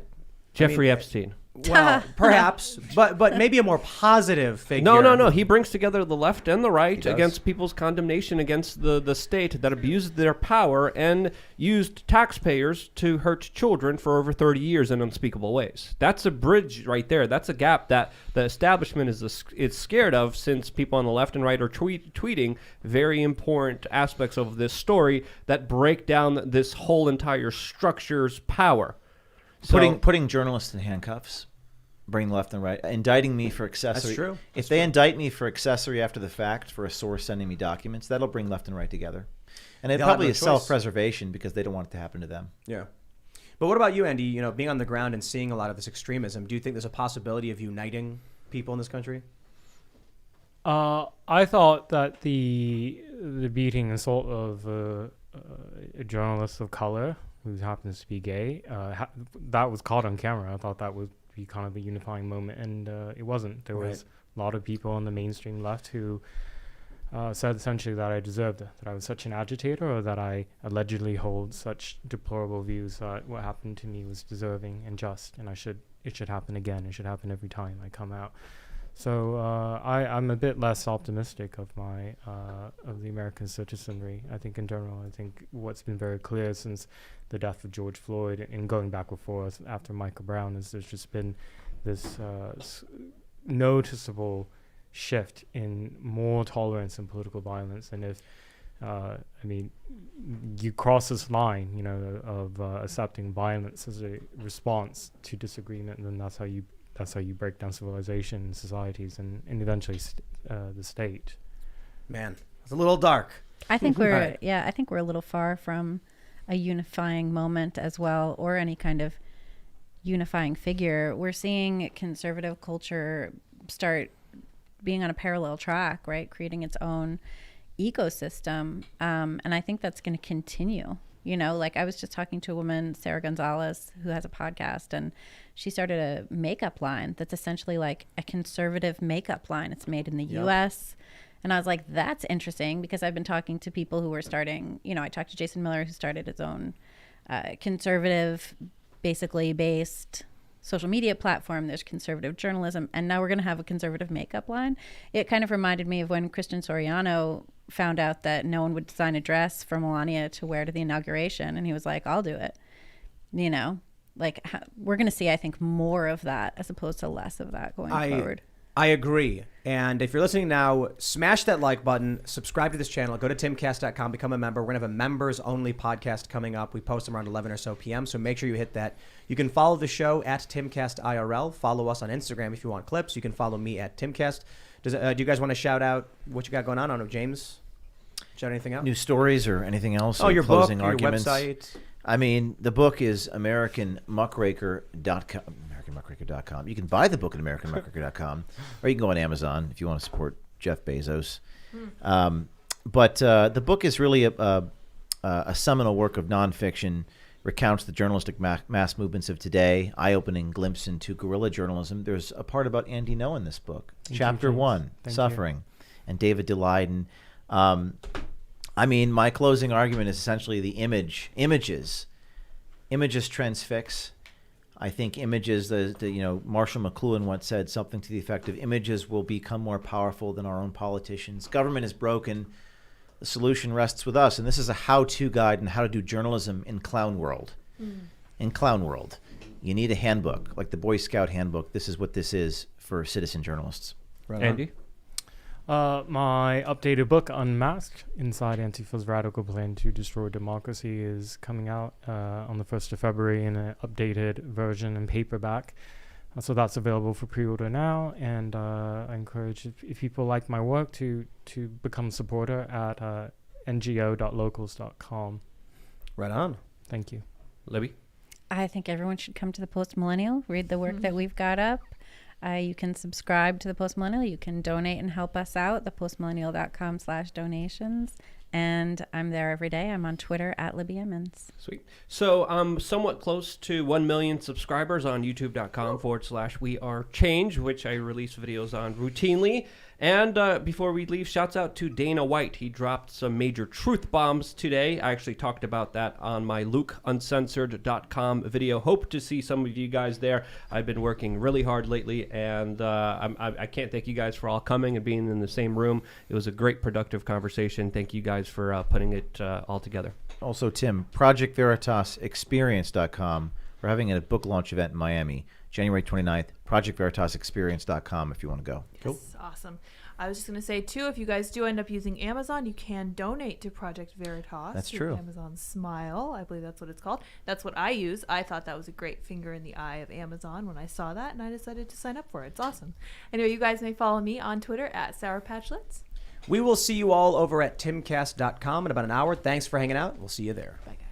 Jeffrey Epstein. Well, perhaps, but maybe a more positive figure. No. He brings together the left and the right does. against people's condemnation against the state that abused their power and used taxpayers to hurt children for over 30 years in unspeakable ways. That's a bridge right there. That's a gap that the establishment is scared of, since people on the left and right are tweeting very important aspects of this story that break down this whole entire structure's power. Putting journalists in handcuffs, bring left and right, indicting me for accessory. That's true. If they indict me for accessory after the fact for a source sending me documents, that'll bring left and right together. And it They'll have probably no is choice. self-preservation because they don't want it to happen to them. Yeah. But what about you, Andy? Being on the ground and seeing a lot of this extremism, do you think there's a possibility of uniting people in this country? I thought that the beating and assault of a journalist of color who happens to be gay, that was caught on camera. I thought that would be kind of a unifying moment, and it wasn't. There was a lot of people on the mainstream left who said essentially that I deserved it, that I was such an agitator, or that I allegedly hold such deplorable views that what happened to me was deserving and just, and it should happen again. It should happen every time I come out. So I'm a bit less optimistic of the American citizenry. I think in general, what's been very clear since the death of George Floyd and going back and forth after Michael Brown is there's just been this noticeable shift in more tolerance and political violence. And if you cross this line, of accepting violence as a response to disagreement, and then that's how you break down civilization and societies and eventually the state. Man, it's a little dark. I think we're Right. I think we're a little far from a unifying moment as well, or any kind of unifying figure. We're seeing conservative culture start being on a parallel track, right? Creating its own ecosystem. And I think that's going to continue. Like I was just talking to a woman, Sarah Gonzalez, who has a podcast, and she started a makeup line that's essentially like a conservative makeup line. It's made in the US. And I was like, that's interesting, because I've been talking to people who are starting, I talked to Jason Miller, who started his own conservative, basically based social media platform. There's conservative journalism, and now we're going to have a conservative makeup line. It kind of reminded me of when Christian Soriano found out that no one would design a dress for Melania to wear to the inauguration, and he was like, I'll do it. We're going to see, I think, more of that as opposed to less of that going forward. I agree. And if you're listening now, smash that like button, subscribe to this channel, go to timcast.com, become a member. We're going to have a members only podcast coming up. We post them around 11 or so p.m. So make sure you hit that. You can follow the show at Timcast IRL. Follow us on Instagram if you want clips. You can follow me at Timcast. Do you guys want to shout out what you got going on? I don't know, James? Shout anything out? New stories or anything else? Oh, or your book, closing your arguments? website. The book is AmericanMuckraker.com. AmericanMuckraker.com. You can buy the book at AmericanMuckraker.com, or you can go on Amazon if you want to support Jeff Bezos. But the book is really a seminal work of nonfiction, recounts the journalistic mass movements of today, eye-opening glimpse into guerrilla journalism. There's a part about Andy Ngo in this book. Chapter 1, Suffering, and David Daleiden. My closing argument is essentially the images transfix. I think images, Marshall McLuhan once said something to the effect of, images will become more powerful than our own politicians. Government is broken. The solution rests with us. And this is a how-to guide on how to do journalism in clown world. In clown world, you need a handbook, like the Boy Scout handbook. This is what this is for citizen journalists. Right. Andy? My updated book, Unmasked, Inside Antifa's Radical Plan to Destroy Democracy, is coming out on the 1st of February in an updated version in paperback. So that's available for pre-order now, and I encourage, if people like my work, to become a supporter at ngo.locals.com. Right on. Thank you. Libby? I think everyone should come to the Post Millennial, read the work that we've got up. You can subscribe to the Post Millennial. You can donate and help us out. thepostmillennial.com/donations. And I'm there every day. I'm on Twitter at Libby Emmons. Sweet. So I'm somewhat close to 1 million subscribers on youtube.com/wearechange, which I release videos on routinely. And before we leave, shouts out to Dana White. He dropped some major truth bombs today. I actually talked about that on my LukeUncensored.com video. Hope to see some of you guys there. I've been working really hard lately, and I can't thank you guys for all coming and being in the same room. It was a great, productive conversation. Thank you guys for putting it all together. Also, Tim, ProjectVeritasExperience.com. We're having a book launch event in Miami, January 29th. ProjectVeritasExperience.com if you want to go. Yes, awesome. I was just going to say, too, if you guys do end up using Amazon, you can donate to Project Veritas. That's through true. Amazon Smile, I believe that's what it's called. That's what I use. I thought that was a great finger in the eye of Amazon when I saw that, and I decided to sign up for it. It's awesome. Anyway, you guys may follow me on Twitter at Sour Patch Lits. We will see you all over at timcast.com in about an hour. Thanks for hanging out. We'll see you there. Bye, guys.